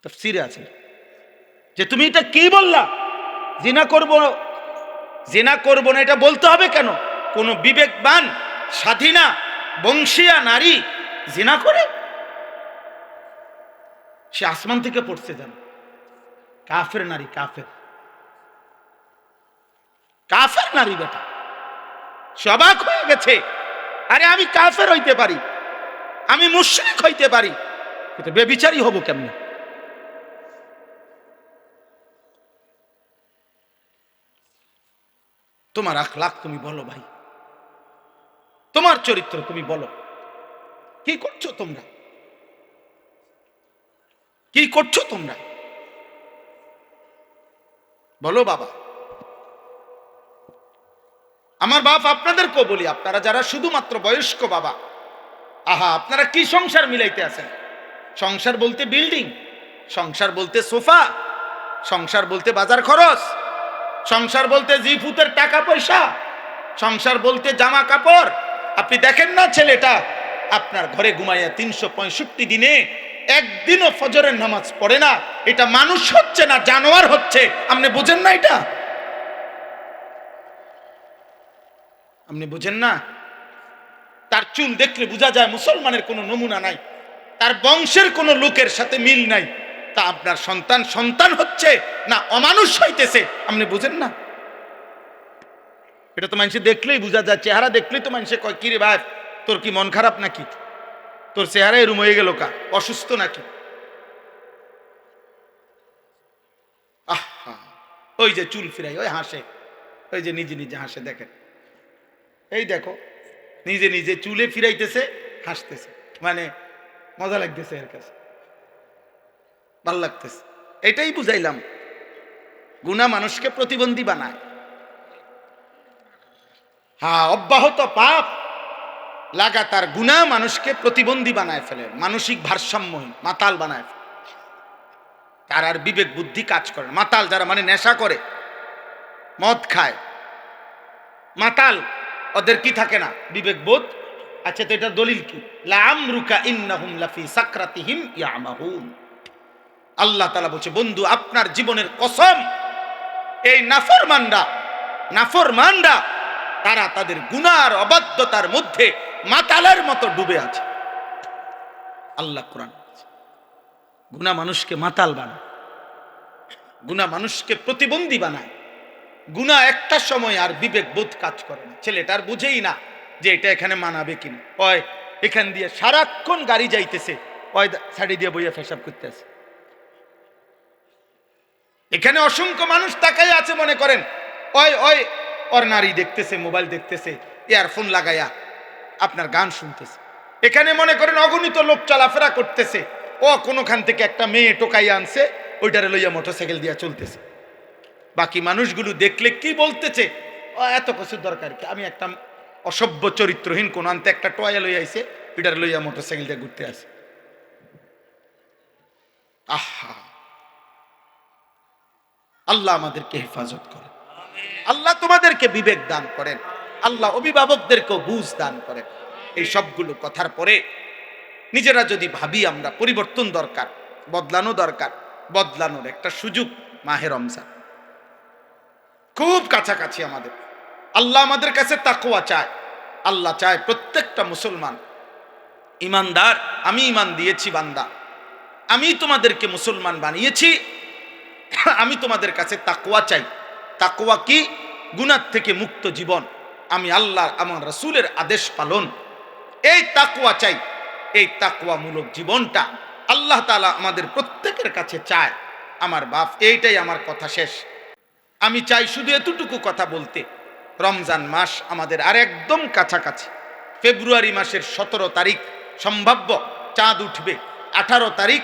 তাফসীরে আছে যে তুমি এটা কি বললা, জিনা করব, জিনা করব না, এটা বলতে হবে কেন? কোন বিবেকবান স্বাধীনা বংশীয়া নারী জিনা করে? সে আসমান থেকে পড়ছে, জানো, কাফের নারী, কাফের, কাফের নারী বেটা। সবাক হয়ে গেছে, আরে আমি কাফের হইতে পারি, আমি মুশরিক হইতে পারি, কিন্তু বেবিচারী হব কেমনে? তোমার আখলাক তুমি বলো ভাই, তোমার চরিত্র তুমি বলো, কি করছো তোমরা, কি করছো তোমরা বলো বাবা। আমার বাপ আপনাদেরকেও বলি, আপনারা যারা শুধুমাত্র বয়স্ক বাবা, আহা আপনারা কি সংসার মিলাইতে আছেন? সংসার বলতে বিল্ডিং, সংসার বলতে সোফা, সংসার বলতে বাজার খরচ, সংসার বলতে জিফুতের টাকা পয়সা, সংসার বলতে জামা কাপড়। আপনি দেখেন না ছেলেটা আপনার ঘরে ঘুমাইয়া 365 দিনে একদিনও ফজরের নামাজ পড়ে না, এটা মানুষ হচ্ছে না জানোয়ার হচ্ছে। আপনি বুঝেন না এটা? আপনি বুঝেন না? তার চুল দেখলে বোঝা যায় মুসলমানের কোনো নমুনা নাই, তার বংশের কোনো লোকের সাথে মিল নাই। তা আপনার সন্তান সন্তান হচ্ছে না অমানুষ হইতেছে? আপনি বুঝেন না? এটা তো মানুষে দেখলেই বোঝা যায়, চেহারা দেখলেই তো মানুষে কয়, কিরে ভাই তোর কি মন খারাপ নাকি, তোর চেহারা এরম হয়ে গেল কা, অসুস্থ নাকি? আহা, ওই যে চুল ফিরাই, ওই হাসে, ওই যে নিজে নিজে হাসে, দেখেন এই দেখো নিজে নিজে চুলে ফিরাইতেছে, হাসতেছে, মানে মজা লাগতেছে, এর কাছে ভাল লাগতেছে। এটাই বুঝাইলাম, গুনাহ মানুষকে প্রতিবন্ধী বানায়। হ্যাঁ, অব্যাহত পাপ লাগাতার গুনাহ মানুষকে প্রতিবন্ধী বানায় ফেলে, মানসিক ভারসাম্যহীন, মাতাল বানায় ফেলে। তার আর বিবেক বুদ্ধি কাজ করে না। মাতাল যারা, মানে নেশা করে, মদ খায়, মাতাল, ওদের কি থাকে না? বিবেক বোধ। আচ্ছা, তো এটা দলিল কি? লাআমরুকা ইন্নাহুম লাফি সাকরাতিহিম ইয়ামাহুন। আল্লাহ তাআলা বলছে, বন্ধু আপনার জীবনের কসম, এই নাফরমানরা তারা তাদের গুনার অবাধ্যতার মধ্যে মাতালের মতো ডুবে আছে। আল্লাহ কোরআন, গুনাহ মানুষকে মাতাল বানায়, গুনাহ মানুষকে প্রতিবন্ধী বানায়। গুনাহ একটা সময় আর বিবেক বোধ কাজ করে না, ছেলেটার বুঝেই না যে এটা এখানে মানাবে কিনা। ওই এখান দিয়ে সারাক্ষণ গাড়ি যাইতেছে, ওই সাইডে দিয়ে বইয়া পেশাব করতেছে। এখানে অসংখ্য মানুষ তাকাই আছে, মনে করেন ওই ওই ওর নারী দেখতেছে, মোবাইল দেখতেছে, ইয়ারফোন লাগাইয়া আপনার গান শুনতেছে। এখানে মনে করেন অগণিত লোক চলাফেরা করতেছে, ও কোনোখান থেকে একটা মেয়ে টোকাইয়া আনছে, ওইটারে লইয়া মোটরসাইকেল দিয়া চলতেছে। বাকি মানুষগুলো দেখলে কি বলতেছে, ও এত কিছুর দরকার কি, আমি একটা অসভ্য চরিত্রহীন কোন আনতে একটা টয়া লইয়া আইছে, ওইটারে লইয়া মোটরসাইকেল দিয়ে ঘুরতে আসে। আহা, আল্লাহ আমাদেরকে হেফাজত করেন, আল্লাহ তোমাদেরকে বিবেক দান করেন, আল্লাহ অভিভাবকদেরকেও বুঝ দান করেন। এই সবগুলো কথার পরে নিজেরা যদি ভাবি আমরা পরিবর্তন দরকার, বদলানো দরকার, বদলানোর একটা সুযোগ মাহে রমজান খুব কাছাকাছি আমাদের। আল্লাহ আমাদের কাছে তাকওয়া চায়। আল্লাহ চায় প্রত্যেকটা মুসলমান ইমানদার। আমি ইমান দিয়েছি বান্দা, আমি তোমাদেরকে মুসলমান বানিয়েছি, আমি তোমাদের কাছে তাকওয়া চাই। তাকওয়া কি? গুনাহ থেকে মুক্ত জীবন, আমি আল্লাহ আমার রাসূলের আদেশ পালন, এই তাকওয়া চাই। এই তাকওয়ামূলক জীবনটা আল্লাহ তাআলা আমাদের প্রত্যেকের কাছে চায়। আমার বাপ, এইটাই আমার কথা শেষ। আমি চাই শুধু এতটুকু কথা বলতে, রমজান মাস আমাদের আর একদম কাছাকাছি। ফেব্রুয়ারি মাসের 17 তারিখ সম্ভাব্য চাঁদ উঠবে, 18 তারিখ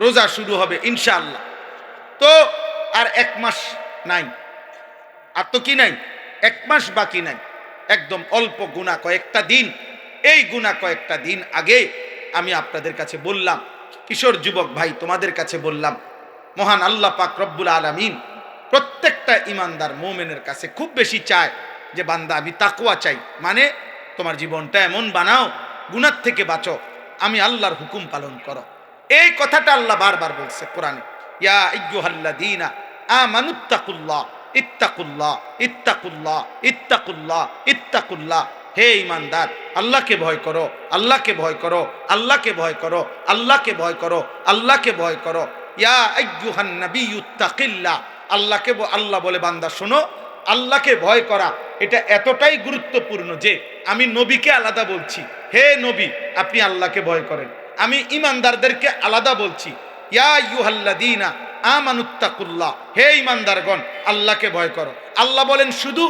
রোজা শুরু হবে ইনশাআল্লাহ। তো আর 1 মাস নাই, আর তো কি নাই, 1 মাস বাকি নাই, একদম অল্প গুনাহ কয়েকটা দিন। এই গুনাহ কয়েকটা দিন আগে আমি আপনাদের কাছে বললাম, কিশোর যুবক ভাই তোমাদের কাছে বললাম, মহান আল্লাহ পাক রব্বুল আলামিন প্রত্যেকটা ইমানদার মুমিনের কাছে খুব বেশি চায় যে বান্দা আমি তাকওয়া চাই, মানে তোমার জীবনটা এমন বানাও, গুনাহ থেকে বাঁচো, আমি আল্লাহর হুকুম পালন করো। এই কথাটা আল্লাহ বারবার বলছে কোরআনে, ইয়া আইয়ুহাল্লাযীনা আমানুত্তাকুল্লাহ ইত্তাকুল্লাহ ইত্তাকুল্লাহ ইত্তাকুল্লাহ ইত্তাকুল্লাহ। হে ঈমানদার, আল্লাহকে ভয় করো, আল্লাহকে ভয় করো, আল্লাহকে ভয় করো, আল্লাহকে ভয় করো, আল্লাহকে ভয় করো। ইয়া আইয়ুহান নাবিয়্যুত্তাকিল্লাহ। আল্লাহকে, আল্লাহ বলে বান্দা শোনো, আল্লাহকে ভয় করা এটা এতটাই গুরুত্বপূর্ণ যে আমি নবীকে আলাদা বলছি, হে নবী আপনি আল্লাহকে ভয় করেন। আমি ঈমানদারদেরকে আলাদা বলছি, ইয়া আইয়ুহাল্লাযীনা আমানুত্তাকুল্লাহ। হে ঈমানদারগণ, আল্লাহকে ভয় করো। আল্লাহ বলেন শুধু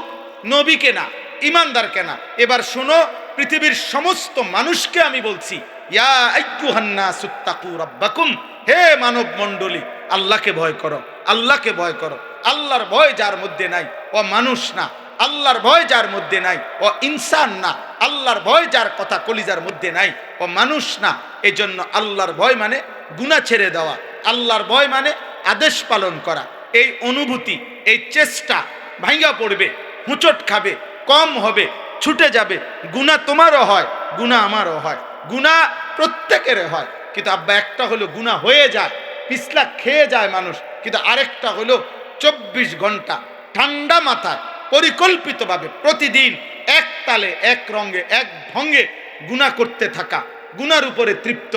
নবীকে না, ঈমানদারকে না। এবার শোনো, পৃথিবীর সমস্ত মানুষকে আমি বলছি, ইয়া আইয়ুহান নাসুত্তাকু রাব্বাকুম। হে মানব মণ্ডলী, আল্লাহকে ভয় করো, আল্লাহকে ভয় করো। আল্লাহর ভয় যার মধ্যে নাই ও মানুষ না, আল্লাহর ভয় যার মধ্যে নাই ও ইনসান না, আল্লাহর ভয় যার কথা কলিজার মধ্যে নাই ও মানুষ না। এজন্য আল্লাহর ভয় মানে গুনাহ ছেড়ে দেওয়া, আল্লাহর ভয় মানে আদেশ পালন করা, এই অনুভূতি, এই চেষ্টা ভাঙ্গা পড়বে, হুঁচট খাবে, কম হবে, ছুটে যাবে। গুনাহ তোমারও হয়, গুনাহ আমারও হয়, গুনাহ প্রত্যেকের হয়। কিন্তু আব্বা একটা হলো গুনাহ হয়ে যায়, পিছলা খেয়ে যায় মানুষ, কিন্তু আরেকটা হলো 24 ঘন্টা ঠান্ডা মাথায় পরিকল্পিতভাবে প্রতিদিন এক তালে, এক রঙে, এক ঢঙ্গে গুনাহ করতে থাকা, গুনার উপরে তৃপ্ত,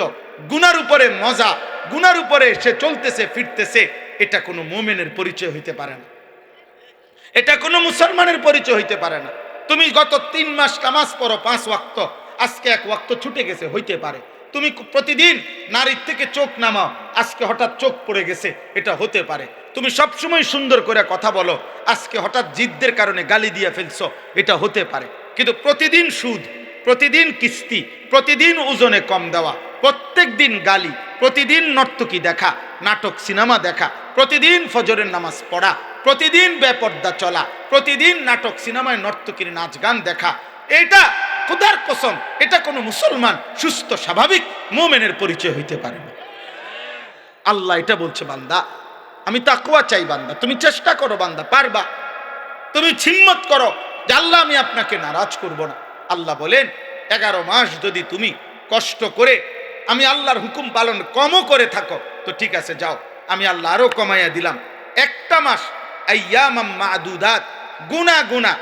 গুনার উপরে মজা, গুনার উপরে সে চলতেছে ফিরতেছে। এটা কোনো মুমিনের পরিচয় হইতে পারে না, এটা কোনো মুসলমানের পরিচয় হইতে পারে না। তুমি গত 3 মাস নামাজ পড়ো 5 ওয়াক্ত, আজকে 1 ওয়াক্ত ছুটে গেছে, হইতে পারে। তুমি প্রতিদিন নারীর থেকে চোখ নামাও, আজকে হঠাৎ চোখ পড়ে গেছে, এটা হতে পারে। তুমি সবসময় সুন্দর করে কথা বলো, আজকে হঠাৎ জিদ্দের কারণে গালি দিয়ে ফেলছো, এটা হতে পারে। কিন্তু প্রতিদিন সুদ, প্রতিদিন কিস্তি, প্রতিদিন ওজনে কম দেওয়া, প্রত্যেক দিন গালি, প্রতিদিন নর্তকী দেখা, নাটক সিনেমা দেখা, প্রতিদিন ফজরের নামাজ পড়া, প্রতিদিন বেপর্দা চলা, প্রতিদিন নাটক সিনেমায় নর্তকীর নাচ গান দেখা, এটা খোদার কসম এটা কোনো মুসলমান সুস্থ স্বাভাবিক মুমিনের পরিচয় হইতে পারে না। আল্লাহ এটা বলছে, বান্দা আমি তাকওয়া চাই, বান্দা তুমি চেষ্টা করো, বান্দা পারবা, তুমি হিম্মত করো যে আল্লাহ আমি আপনাকে নারাজ করব না। আল্লাহ বলেন 11 মাস যদি তুমি কষ্ট করে আমি আল্লাহর হুকুম পালন কমও করে থাকো তো ঠিক আছে, যাও আমি আল্লাহ আরো কমাইয়া দিলাম। একটা মাস আইয়ামাম মাদুদাত, গুনা গুনা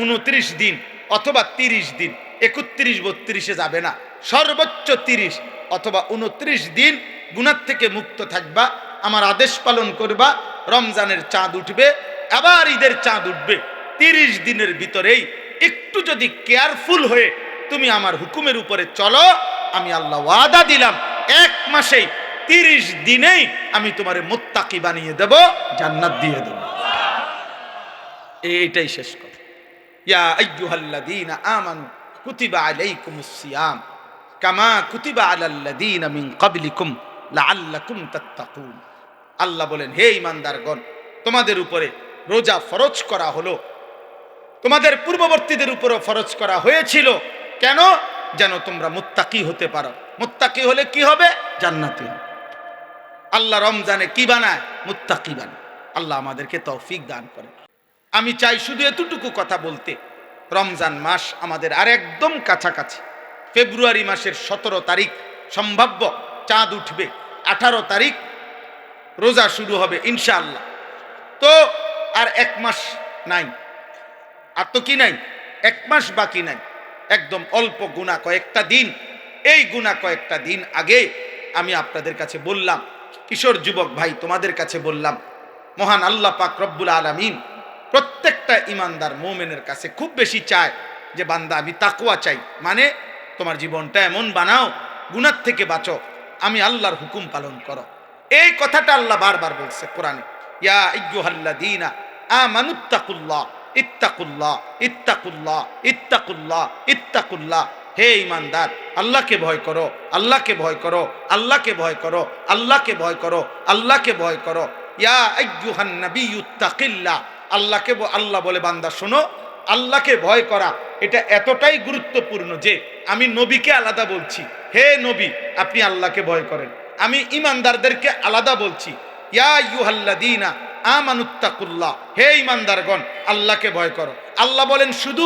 29 দিন অথবা 30 দিন, 31 32-এ যাবে না, সর্বোচ্চ 30 অথবা 29 দিন গুনার থেকে মুক্ত থাকবা, আমার আদেশ পালন করবা। রমজানের চাঁদ উঠবে, আবার ঈদের চাঁদ উঠবে, 30 দিনের ভিতরেই একটু যদি কেয়ারফুল হয়ে তুমি আমার হুকুমের উপরে চলো, আমি আল্লাহ ওয়াদা দিলাম 1 মাসেই 30 দিনেই আমি তোমারে মুত্তাকি বানিয়ে দেব, জান্নাত দিয়ে দেব। এইটাই শেষ কথা। ইয়া আইয়ুহাল্লাযীনা আমানু কুতিবা আলাইকুমুস সিয়াম কামা কুতিবা আলাল্লাযীনা মিন ক্বাবলিকুম লাআল্লাকুম তাত্তাকুন। আল্লাহ বলেন, হে ঈমানদারগণ, তোমাদের উপরে রোজা ফরজ করা হলো, তোমাদের পূর্ববর্তীদের উপরও ফরজ করা হয়েছিল। কেন? যেন তোমরা মুত্তাকি হতে পারো। মুত্তাকি হলে কি হবে? জান্নাতি হবে। আল্লাহ রমজানে কি বানায়? মুত্তাকি বানায়। আল্লাহ আমাদেরকে তৌফিক দান করে। আমি চাই শুধু এতটুকু কথা বলতে, রমজান মাস আমাদের আর একদম কাছাকাছি। ফেব্রুয়ারি মাসের 17 তারিখ সম্ভাব্য চাঁদ উঠবে, 18 তারিখ রোজা শুরু হবে ইনশাআল্লাহ। তো আর 1 মাস নাই, আর তো কি নাই, 1 মাস বাকি নাই, একদম অল্প গুণা কয়েকটা দিন। এই গুণা কয়েকটা দিন আগে আমি আপনাদের কাছে বললাম, কিশোর যুবক ভাই তোমাদের কাছে বললাম, মহান আল্লাহ পাক রব্বুল আলামিন প্রত্যেকটা ইমানদার মুমিনের কাছে খুব বেশি চায় যে বান্দা আমি তাকওয়া চাই, মানে তোমার জীবনটা এমন বানাও, গুনাহ থেকে বাঁচো, আমি আল্লাহর হুকুম পালন করো। এই কথাটা আল্লাহ বারবার বলছে কোরআনে, ইয়া আইয়ুহাল্লাযীনা আমানুত্তাকুল্লাহ ইত্তাকুল্লাহ ইত্তাকুল্লাহ ইত্তাকুল্লাহ ইত্তাকুল্লাহ। হে ঈমানদার, আল্লাহকে ভয় করো, আল্লাহকে ভয় করো, আল্লাহকে ভয় করো, আল্লাহকে ভয় করো, আল্লাহকে ভয় করো। ইয়া আইয়ুহান নাবিয়্যুত্তাকিল্লাহ। আল্লাহকে আল্লাহ বলে, বান্দা শোনো, আল্লাহকে ভয় করা এটা এতটাই গুরুত্বপূর্ণ যে আমি নবীকে আলাদা বলছি, হে নবী আপনি আল্লাহকে ভয় করেন। আমি ঈমানদারদেরকে আলাদা বলছি, ইয়া আইয়ুহাল্লাযীনা আমানুত্তাকুল্লাহ। হে ঈমানদারগণ, আল্লাহকে ভয় করো। আল্লাহ বলেন শুধু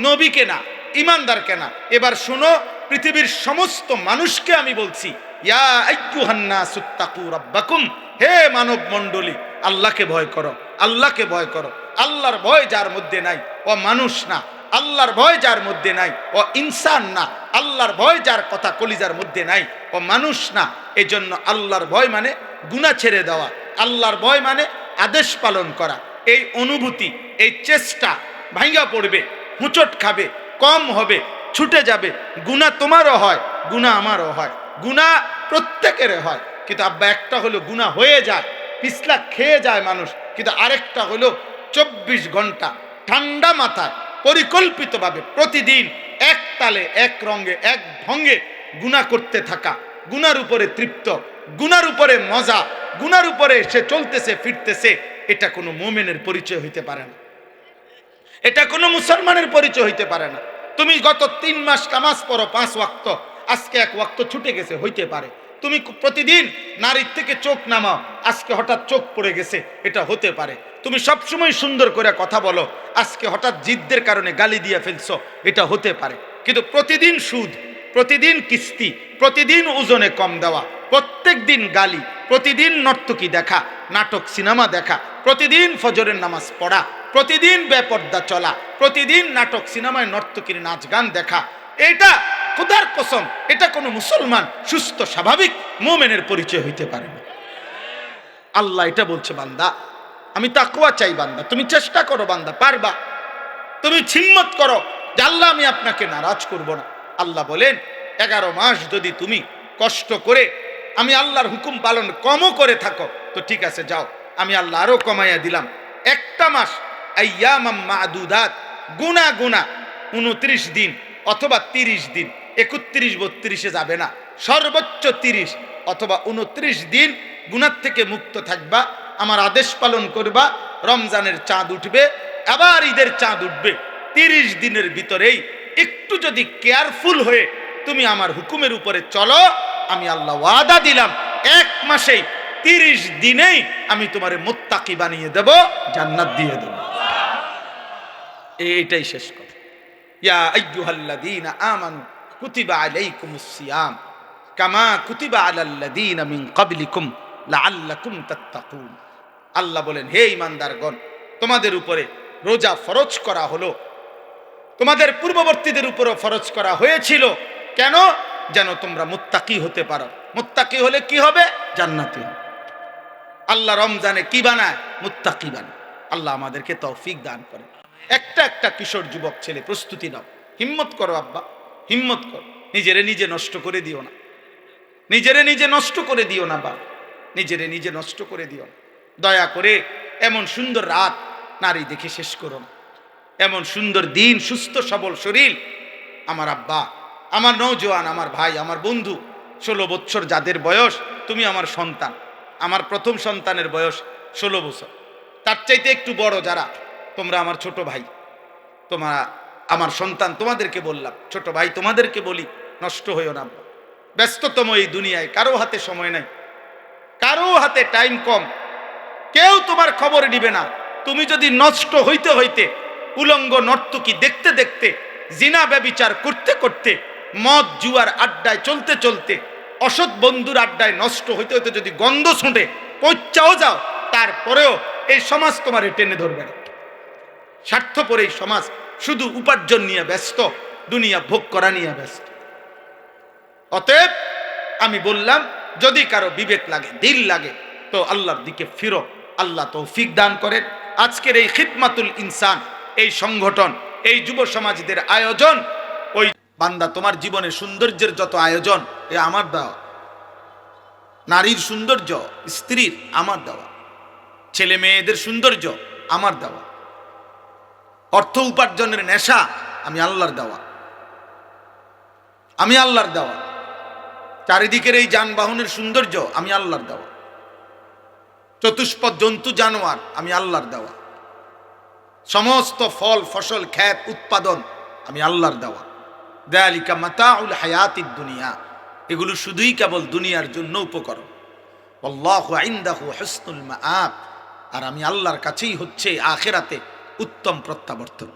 নবীকে না, ঈমানদারকে না। এবার শোনো, পৃথিবীর সমস্ত মানুষকে আমি বলছি, ইয়া আইয়ুহান নাসুত্তাকু রাব্বাকুম। হে মানব মণ্ডলী, আল্লাহকে ভয় করো, আল্লাহকে ভয় করো। আল্লাহর ভয় যার মধ্যে নাই ও মানুষ না, আল্লাহর ভয় যার মধ্যে নাই ও ইনসান না, আল্লাহর ভয় যার কথা কলিজার মধ্যে নাই ও মানুষ না। এজন্য আল্লাহর ভয় মানে গুনাহ ছেড়ে দেওয়া, আল্লাহর ভয় মানে আদেশ পালন করা। এই অনুভূতি, এই চেষ্টা ভাঙ্গা পড়বে, হুঁচট খাবে, কম হবে, ছুটে যাবে। গুনাহ তোমারও হয়, গুনাহ আমারও হয়, গুনাহ প্রত্যেকের হয়। কিন্তু আব্বা একটা হলো গুনাহ হয়ে যায়, পিছলা খেয়ে যায় মানুষ, কিন্তু আরেকটা হলো 24 ঘন্টা ঠান্ডা মাথায় পরিকল্পিতভাবে প্রতিদিন এক তালে, এক রঙে, এক ঢঙ্গে গুনাহ করতে থাকা, গুনার উপরে তৃপ্ত, গুনার উপরে মজা, গুনার উপরে সে চলতেছে ফিরতেছে। এটা কোনো মুমিনের পরিচয় হইতে পারে না, এটা কোনো মুসলমানের পরিচয় হইতে পারে না। তুমি গত 3 মাস নামাজ পড়ো 5 ওয়াক্ত, আজকে 1 ওয়াক্ত ছুটে গেছে, হইতে পারে। তুমি প্রতিদিন নারীর থেকে চোখ নামাও, আজকে হঠাৎ চোখ পড়ে গেছে, এটা হতে পারে। তুমি সবসময় সুন্দর করে কথা বলো, আজকে হঠাৎ জিদ্দের কারণে গালি দিয়ে ফেলছো, এটা হতে পারে। কিন্তু প্রতিদিন সুদ, প্রতিদিন কিস্তি, প্রতিদিন ওজনে কম দেওয়া, প্রত্যেক দিন গালি, প্রতিদিন নর্তকী দেখা, নাটক সিনেমা দেখা, প্রতিদিন ফজরের নামাজ পড়া, প্রতিদিন বেপর্দা চলা, প্রতিদিন নাটক সিনেমায় নর্তকীর নাচ গান দেখা, এটা খোদার কসম এটা কোনো মুসলমান সুস্থ স্বাভাবিক মুমিনের পরিচয় হইতে পারে না। আল্লাহ এটা বলছে, বান্দা আমি তাকওয়া চাই, বান্দা তুমি চেষ্টা করো, বান্দা পারবা, তুমি হিম্মত করো যে আল্লাহ আমি আপনাকে নারাজ করব না। আল্লাহ বলেন 11 মাস যদি তুমি কষ্ট করে আমি আল্লাহর হুকুম পালন কমও করে থাকো তো ঠিক আছে, যাও, আমি আল্লাহ আরো কমাইয়া দিলাম। একটা মাস আইয়ামাম মাদুদাত, গুনা গুনা 29 দিন অথবা 30 দিন, 31 32-এ যাবে না, সর্বোচ্চ 30 অথবা 29 দিন গুনার থেকে মুক্ত থাকবা, আমার আদেশ পালন করবা। রমজানের চাঁদ উঠবে, আবার ঈদের চাঁদ উঠবে, 30 দিনের ভিতরেই একটু যদি কেয়ারফুল হয়ে তুমি আমার হুকুমের উপরে চলো, আমি আল্লাহ ওয়াদা দিলাম 1 মাসেই 30 দিনেই আমি তোমারে মুত্তাকি বানিয়ে দেব, জান্নাত দিয়ে দেব। এইটাই শেষ কথা। ইয়া আইয়ুহাল্লাযীনা আমানু কুতিবা আলাইকুমুস সিয়াম কামা কুতিবা আলাল্লাযীনা মিন ক্বাবলিকুম লাআল্লাকুম তাত্তাকুন। আল্লাহ বলেন, হে ঈমানদারগণ, তোমাদের উপরে রোজা ফরজ করা হলো, তোমাদের পূর্ববর্তীদের উপরও ফরজ করা হয়েছিল। কেন? যেন তোমরা মুত্তাকি হতে পারো। মুত্তাকি হলে কি হবে? জান্নাতি হবে। আল্লাহ রমজানে কি বানায়? মুত্তাকি বানায়। আল্লাহ আমাদেরকে তৌফিক দান করে। একটা কিশোর যুবক ছেলে প্রস্তুতি নাও, হিম্মত করো আব্বা, হিম্মত করো, নিজেরে নিজে নষ্ট করে দিও না, নিজেরে নিজে নষ্ট করে দিও না বা নিজেরে নিজে নষ্ট করে দিও না। দয়া করে এমন সুন্দর রাত নারী দেখে শেষ করো না, এমন সুন্দর দিন, সুস্থ সবল শরীর। আমার আব্বা, আমার নওজোয়ান, আমার ভাই, আমার বন্ধু, 16 বছর যাদের বয়স, তুমি আমার সন্তান, আমার প্রথম সন্তানের বয়স 16 বছর, তার চাইতে একটু বড় যারা, তোমরা আমার ছোট ভাই, তোমরা আমার সন্তান, তোমাদেরকে বললাম, ছোট ভাই তোমাদেরকে বলি, নষ্ট হইও না। ব্যস্ততম এই দুনিয়ায় কারো হাতে সময় নাই, কারো হাতে টাইম কম, কেউ তোমার খবর নিবে না। তুমি যদি নষ্ট হইতে হইতে, উলঙ্গ নর্তকী দেখতে দেখতে, জিনা ব্যভিচার করতে করতে, মদ জুয়ার আড্ডায় চলতে চলতে, অসৎ বন্ধুর আড্ডায় নষ্ট হইতে হইতে যদি গন্ধ শুঁটে পৌঁছাও যাও, তারপরেও এই সমাজ তোমার টেনে ধরবে না। স্বার্থপর এই সমাজ শুধু উপার্জন নিয়ে ব্যস্ত, দুনিয়া ভোগ করা নিয়ে ব্যস্ত। অতএব আমি বললাম, যদি কারো বিবেক লাগে, দিল লাগে, তো আল্লাহর দিকে ফিরো, আল্লাহ তৌফিক দান করেন। আজকের এই খিদমাতুল ইনসান, এই সংগঠন, এই যুব সমাজদের আয়োজন, ওই বান্দা তোমার জীবনে সৌন্দর্যের যত আয়োজন, এ আমার দেওয়া। নারীর সৌন্দর্য, স্ত্রীর আমার দেওয়া, ছেলে মেয়েদের সৌন্দর্য আমার দেওয়া, অর্থ উপার্জনের নেশা আমি আল্লাহর দেওয়া, আমি আল্লাহর দেওয়া, চারিদিকের এই যানবাহনের সৌন্দর্য আমি আল্লাহর দেওয়া, চতুষ্পদ জন্তু জানোয়ার আমি আল্লাহর দেওয়া, সমস্ত ফল ফসল ক্ষেত উৎপাদন আমি আল্লাহর দেওয়া। যালিকা মাতাউল হায়াতিদ দুনিয়া, এগুলো শুধুই কেবল দুনিয়ার জন্য উপকরণ। আল্লাহু ইনদাহু হুসনুল মাআব, আর আমি আল্লাহর কাছেই হচ্ছে আখিরাতে উত্তম প্রত্যাবর্তন।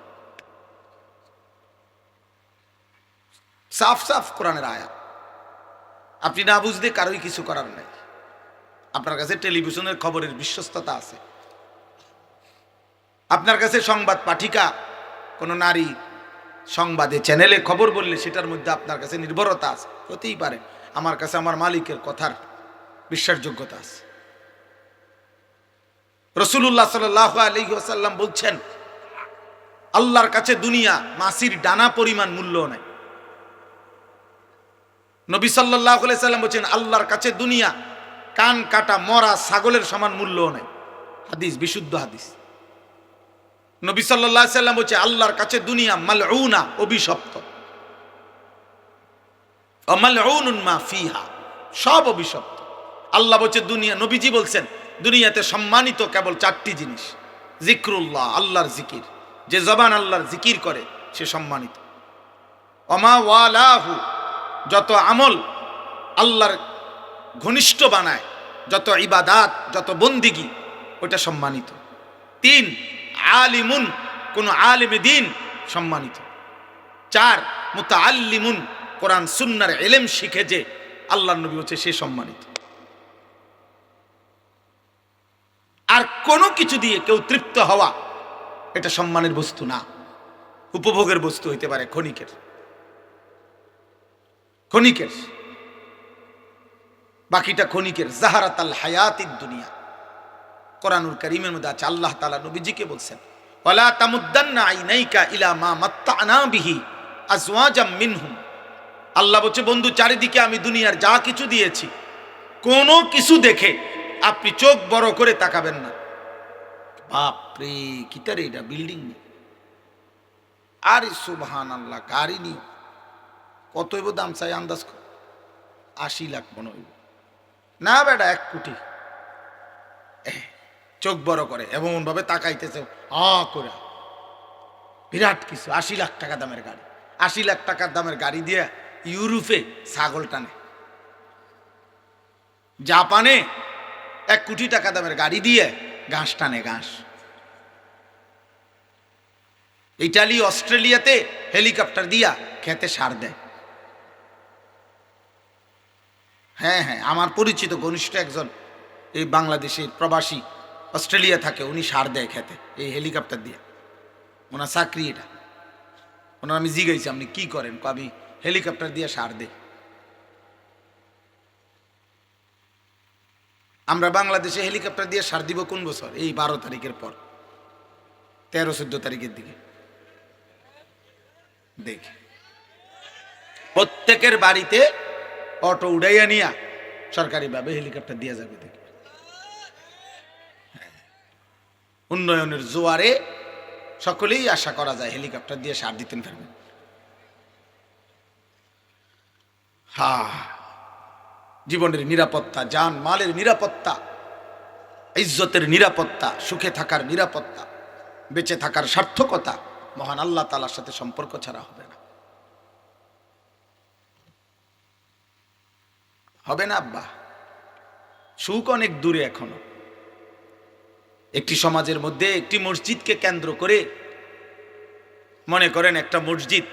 সাফ সাফ কোরআনের আয়াত, আপনি না বুঝলে কারোই কিছু করার নাই। আপনার কাছে টেলিভিশনের খবরের বিশ্বস্ততা আছে, আপনার কাছে সংবাদ পাঠিকা কোনো নারী সংবাদে চ্যানেলে খবর বললে সেটার মধ্যে আপনার কাছে নির্ভরতা আছে, হতেই পারে। আমার কাছে আমার মালিকের কথার বিশ্বাসযোগ্যতা আছে। রাসূলুল্লাহ সাল্লাল্লাহু আলাইহি ওয়াসাল্লাম বলছেন, আল্লাহর কাছে দুনিয়া মাছির ডানা পরিমাণ মূল্য নাই। নবী সাল্লাল্লাহু আলাইহি ওয়াসাল্লাম বলছেন, আল্লাহর কাছে দুনিয়া কান কাটা মরা ছাগলের সমান মূল্য নাই। হাদিস, বিশুদ্ধ হাদিস। নবী সাল্লাল্লাহু আলাইহি ওয়াসাল্লাম বলছে, আল্লাহর কাছে দুনিয়া মালউনা, অভিশপ্ত, ওয়া মালউনুন মা ফিহা, সব অভিশপ্ত। আল্লাহ বলছে দুনিয়া, নবীজি বলছেন দুনিয়াতে সম্মানিত কেবল 4টি জিনিস। জিক্রুল্লাহ, আল্লাহর জিকির, যে জবান আল্লাহর জিকির করে সে সম্মানিত। ওমা ওয়ালাহু, যত আমল আল্লাহর ঘনিষ্ঠ বানায়, যত ইবাদাত, যত বন্দিগি, ওটা সম্মানিত। 3 আলিমুন, কোন আলিমে দ্বীন সম্মানিত। 4 মুতাআল্লিমুন, কোরআন সুন্নাহর ইলম শিখে যে আল্লাহর নবী হচ্ছে সে সম্মানিত। আর কোনো কিছু দিয়ে কেউ তৃপ্ত হওয়া এটা সম্মানের বস্তু না, উপভোগের বস্তু হইতে পারে, ক্ষণিকের। বাকিটা ক্ষণিকের। জাহারাতাল হায়াতিদ দুনিয়া, কোরআনুল কারীমের মধ্যে আছে, আল্লাহ তাআলা নবীজিকে বলছেন, ওয়ালা তামুদ্দান্না আইনাইকা ইলা মা মাত্তা'না বিহি আজওয়াজাম মিনহুম। আল্লাহ বলছে, বন্ধু চারিদিকে আমি দুনিয়ার যা কিছু দিয়েছি, কোনো কিছু দেখে আপনি চোখ বড় করে তাকাবেন না। বাপরে কিতারে এটা বিল্ডিং, আরে সুবহানাল্লাহ, গাড়ি নিও কত হইব দাম চাই আন্দাজ 80 লাখ মনে হইব না বেটা, 1 কোটি। চোখ বড় করে এমন ভাবে তাকাইতেছে করে, বিরাট কিছু। 80 লাখ টাকা দামের গাড়ি, 80 লাখ টাকার দামের গাড়ি দিয়ে ইউরোপে ছাগল টানে, জাপানে 1 কোটি টাকা দামের গাড়ি দিয়ে ঘাস টানে, ঘাস। ইটালি, অস্ট্রেলিয়াতে হেলিকপ্টার দিয়া খেতে সার দেয়। হ্যাঁ, আমার পরিচিত ঘনিষ্ঠ একজন এই বাংলাদেশের প্রবাসী, অস্ট্রেলিয়া থাকে, উনি সার দেয় খেতে এই হেলিকপ্টার দিয়ে। ওনার চাকরি এটা। ওনার আমি জিজ্ঞাসি, আপনি কি করেন? আমি হেলিকপ্টার দিয়ে সার দেই। আমরা বাংলাদেশে হেলিকপ্টার দিয়ে সার দিব কোন বছর? এই 12 তারিখের পর, 13-14 তারিখের দিকে দেখি প্রত্যেকের বাড়িতে অটো উড়াইয়া নিয়া সরকারিভাবে হেলিকপ্টার দিয়ে যাবে। দেখি উন্নয়নের জোয়ারে সকলেই আশা করা যায় হেলিকপ্টার দিয়ে সার দিতেন পারবেন। জীবনের নিরাপত্তা, জান মালের নিরাপত্তা, ইজ্জতের নিরাপত্তা, সুখে থাকার নিরাপত্তা, বেঁচে থাকার সার্থকতা মহান আল্লাহ তাআলার সাথে সম্পর্ক ছাড়া হবে না। হবে না আব্বা। সুখ অনেক দূরে এখনো। একটি সমাজের মধ্যে একটি মসজিদকে কেন্দ্র করে, মনে করেন একটা মসজিদ,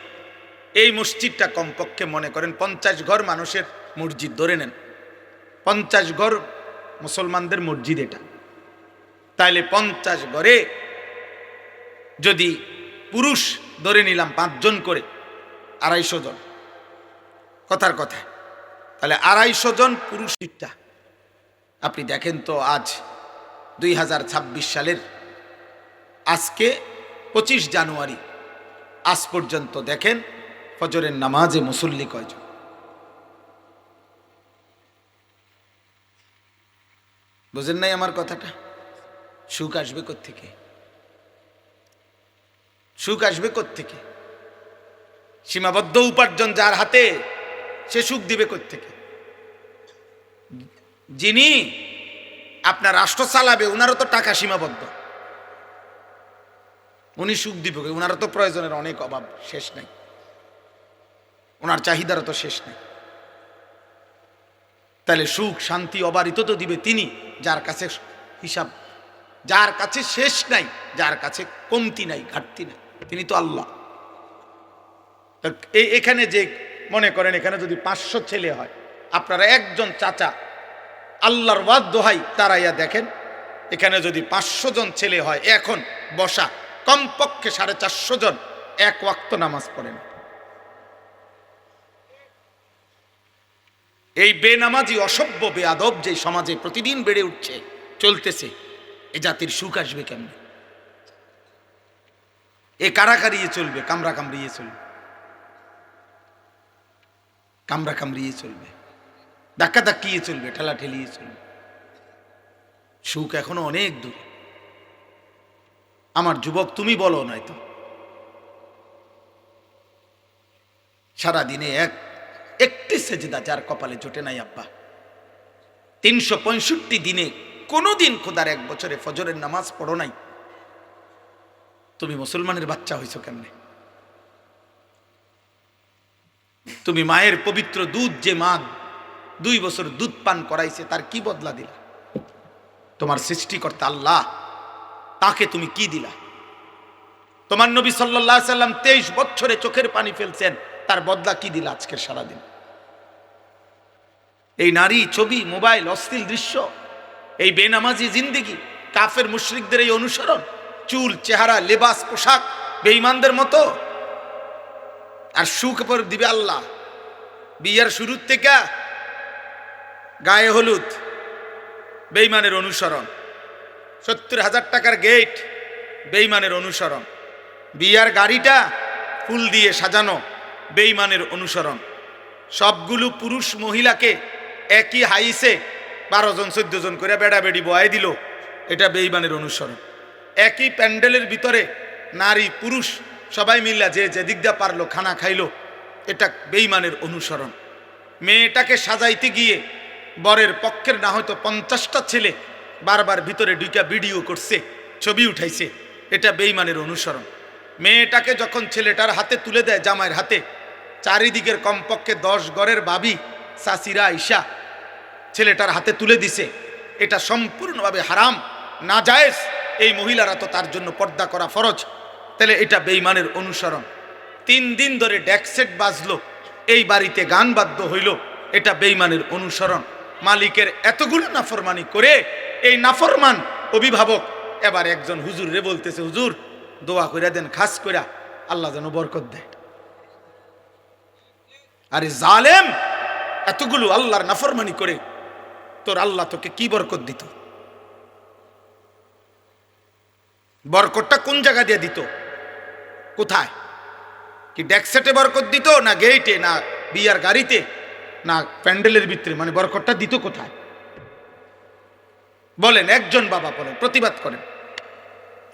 এই মসজিদটা কমপক্ষে মনে করেন 50 ঘর মানুষের মসজিদ ধরে নেন, 50 ঘর মুসলমানদের মসজিদ এটা। তাইলে 50 ঘরে যদি পুরুষ ধরে নিলাম 5 জন করে, 250 জন, কথার কথা, তাহলে 250 জন পুরুষটা আপনি দেখেন তো। আজ 2026 সালের আজকে 25 জানুয়ারি, আজ পর্যন্ত দেখেন ফজরের নামাজে মুসল্লি কয়জন? বুঝেন নাই আমার কথাটা? সুখ আসবে কোত্থেকে? সুখ আসবে কোত্থেকে? সীমাবদ্ধ উপার্জন যার হাতে, সে সুখ দিবে কোত্থেকে? যিনি আপনার রাষ্ট্র চালাবে, উনারও তো টাকা সীমাবদ্ধ, উনি সুখ দিবে, উনারও তো প্রয়োজনের অনেক অভাব, শেষ নাই, ওনার চাহিদারও তো শেষ নাই। তাহলে সুখ শান্তি অবারিত তো দিবে তিনি, যার কাছে হিসাব, যার কাছে শেষ নাই, যার কাছে কমতি নাই, ঘাটতি নাই, তিনি তো আল্লাহ। এখানে যে মনে করেন এখানে যদি 500 ছেলে হয়, আপনারা একজন চাচা আল্লাহর ওয়াদ দোহাই তারাইয়া দেখেন, এখানে যদি 500 জন ছেলে হয়, এখন বসা কমপক্ষে 450 জন 1 ওয়াক্ত নামাজ পড়েন। এই বেনামাজি অসভ্য বেয়াদব যে সমাজে প্রতিদিন বেড়ে উঠছে, চলতেছে, এ জাতির সুখ আসবে কেমনে? এ কারাকারিয়ে চলবে, কামড়া কামড়িয়ে চলবে, কামড়া কামড়িয়ে চলবে, ধাক্কা ধাক্কিয়ে চলবে, ঠেলা ঠেলিয়ে চলবে। সুখ এখনো অনেক দূরে। আমার যুবক তুমি বলো, নয়তো সারাদিনে একটি সেজদা যার কপালে জোটে নাই আব্বা, 365 দিনে কোনোদিন খোদার 1 বছরে ফজরের নামাজ পড়ো নাই, তুমি মুসলমানের বাচ্চা হইছো কেমনে? তুমি মায়ের পবিত্র দুধ যে মা 2 বছর দুধ পান করাইছে, তার কি বদলা দিলা? তোমার সৃষ্টিকর্তা আল্লাহ, তাকে তুমি কি দিলা? তোমার নবী সাল্লাল্লাহু আলাইহি সাল্লাম 23 বছরে চোখের পানি ফেলছেন, তার বদলা কি দিলা আজকের সারাদিন? এই নারী, ছবি, মোবাইল, অশ্লীল দৃশ্য, এই বেনামাজি জিন্দেগি, কাফের মুশরিকদের এই অনুসরণ, চুল, চেহারা, লেবাস, পোশাক বেঈমানদের মতো। আর সুখ পর দিবে আল্লাহ। বিয়ের শুরুর থেকে গায়ে হলুদ, বেঈমানের অনুসরণ। 70,000 টাকার গেট, বেঈমানের অনুসরণ। বিয়ার গাড়িটা ফুল দিয়ে সাজানো, বেঈমানের অনুসরণ। সবগুলো পুরুষ মহিলাকে একই হাইসে 12 জন 14 জন করে বেড়াবেড়ি বয়াই দিল, এটা বেঈমানের অনুসরণ। একই প্যান্ডেলের ভিতরে নারী পুরুষ সবাই মিল্লা যে যেদিক দিয়ে পারলো খানা খাইলো, এটা বেঈমানের অনুসরণ। মেয়েটাকে সাজাইতে গিয়ে বরের পক্ষের না হয়তো 50টা ছেলে বারবার ভিতরে ঢুকা ভিডিও করছে, ছবি উঠাইছে, এটা বেঈমানের অনুসরণ। মেয়েটাকে যখন ছেলেটার হাতে তুলে দেয়, জামাইয়ের হাতে, চারিদিকের কমপক্ষে 10 ঘরের ভাবি চাচিরা আইসা ছেলেটার হাতে তুলে দিছে, এটা সম্পূর্ণভাবে হারাম, নাজায়েজ। এই মহিলারা তো তার জন্য পর্দা করা ফরজ, তাহলে এটা বেঈমানের অনুসরণ। 3 দিন ধরে ডেকসেট বাজলো, এই বাড়িতে গান বাদ্য হইল, এটা বেঈমানের অনুসরণ। মালিকের এতগুলো নাফরমানি করে এই নাফরমান অভিভাবক এবার একজন হুজুর রে বলতেছে, হুজুর দোয়া কইরা দেন, খাস কইরা আল্লাহ যেন বরকত দেয়। আরে জালেম, এতগুলো আল্লাহর নাফরমানি করে তোর আল্লাহ তোকে কি বরকত দিত? বরকতটা কোন জায়গা দিয়ে দিত? কোথায়? কি ডেকসেটে বরকত দিত, না গেইটে, না বিয়ার গাড়িতে, না প্যান্ডেলের ভিতরে? মানে বরকতটা দিত কোথায় বলেন? একজন বাবা বলেন, প্রতিবাদ করেন,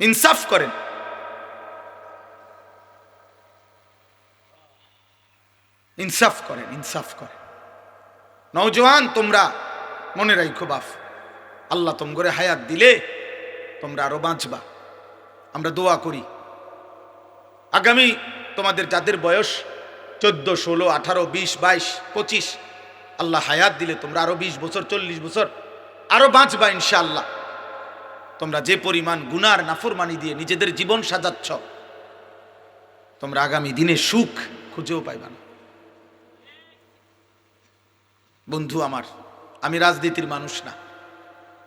ইনসাফ করেন। ইনসাফ করেন, ইনসাফ করেন। নওজোয়ান, তোমরা মনে রাখো বাপ, আল্লাহ তোমরা হায়াত দিলে তোমরা আরো বাঁচবা। আমরা দোয়া করি আগামী তোমাদের যাদের বয়স 14, 16, 18, 20, 22, 25, আল্লাহ হায়াত দিলে তোমরা আরো 20 বছর, 40 বছর আরো বাঁচবা ইনশাআল্লাহ। তোমরা যে পরিমাণ গুনার নাফরমানি দিয়ে নিজেদের জীবন সাজাচ্ছ, তোমরা আগামী দিনে সুখ খুঁজেও পাইবা না। বন্ধু আমার, আমি রাজনীতির মানুষ না,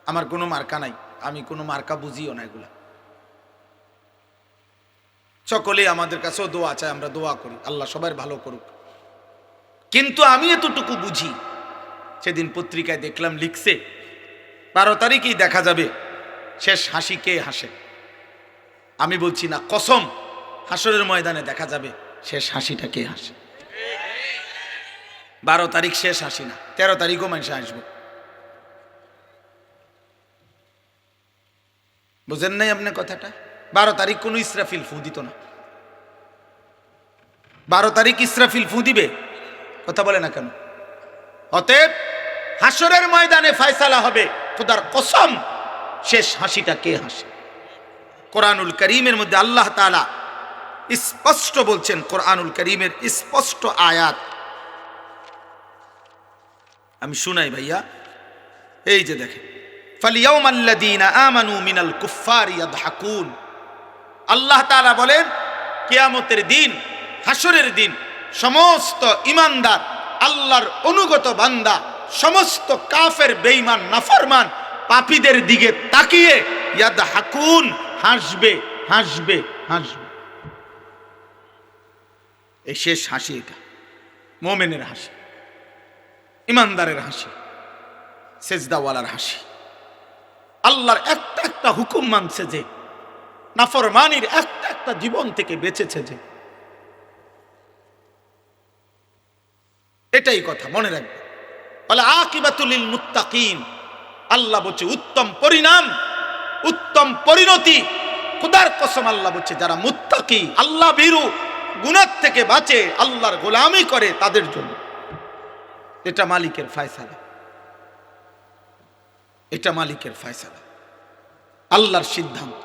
আমার কোনো মার্কা নাই, আমি কোনো মার্কা বুঝিও না। এগুলা সকলে আমাদের কাছেও দোয়া চায়, আমরা দোয়া করি, আল্লাহ সবার ভালো করুক। কিন্তু আমি এতটুকু বুঝি, সেদিন পত্রিকায় দেখলাম লিখছে 12 তারিখেই দেখা যাবে শেষ হাসি কে হাসে। আমি বলছি না, কসম, হাসরের ময়দানে দেখা যাবে শেষ হাসিটা কে হাসে। 12 তারিখ শেষ হাসি না, 13 তারিখও মানুষ আসবো। বুঝেন নাই আপনি কথাটা? 12 তারিখ কোনো ইসরাফিল ফু দিত না। 12 তারিখ ইসরাফিল ফু দিবে? কথা বলে না কেন? অতএব হাসরের ময়দানে ফয়সালা হবে, খোদার কসম শেষ হাসিটা কে হাসে। কোরআনুল কারীমের মধ্যে আল্লাহ তাআলা স্পষ্ট বলছেন, কোরআনুল কারীমের স্পষ্ট আয়াত আমি শুনাই ভাইয়া। এই যে দেখেন, ফালিয়াউমাল্লাযীনা আমানু মিনাল কুফফারি ইয়াদহাকুন। আল্লাহ তাআলা বলেন, কিয়ামতের দিন, হাসরের দিন, সমস্ত ঈমানদার আল্লাহর অনুগত বান্দা, সমস্ত কাফের, বেঈমান, নাফরমান, পাপীদের দিকে তাকিয়ে ইয়াদহাকুন, হাসবে, হাসবে, হাসবে। এই শেষ হাসি, এটা মুমিনের হাসি, ঈমানদারের হাসি, সেজদাওয়ালার হাসি। আল্লাহর একটা একটা হুকুম মানছে যে, নাফরমানির একটা একটা জীবন থেকে বেঁচেছে যে, এটাই কথা মনে রাখবে। বলে আকিবাতুল লিল মুত্তাকিন, আল্লাহ বলছে উত্তম পরিণাম, উত্তম পরিণতি, খোদার কসম আল্লাহ বলছে যারা মুত্তাকি, আল্লাহ ভীরু, গুনাহ থেকে বাঁচে, আল্লাহর গোলামি করে, তাদের জন্য। এটা মালিকের ফয়সালা, এটা মালিকের ফয়সালা, আল্লাহর সিদ্ধান্ত।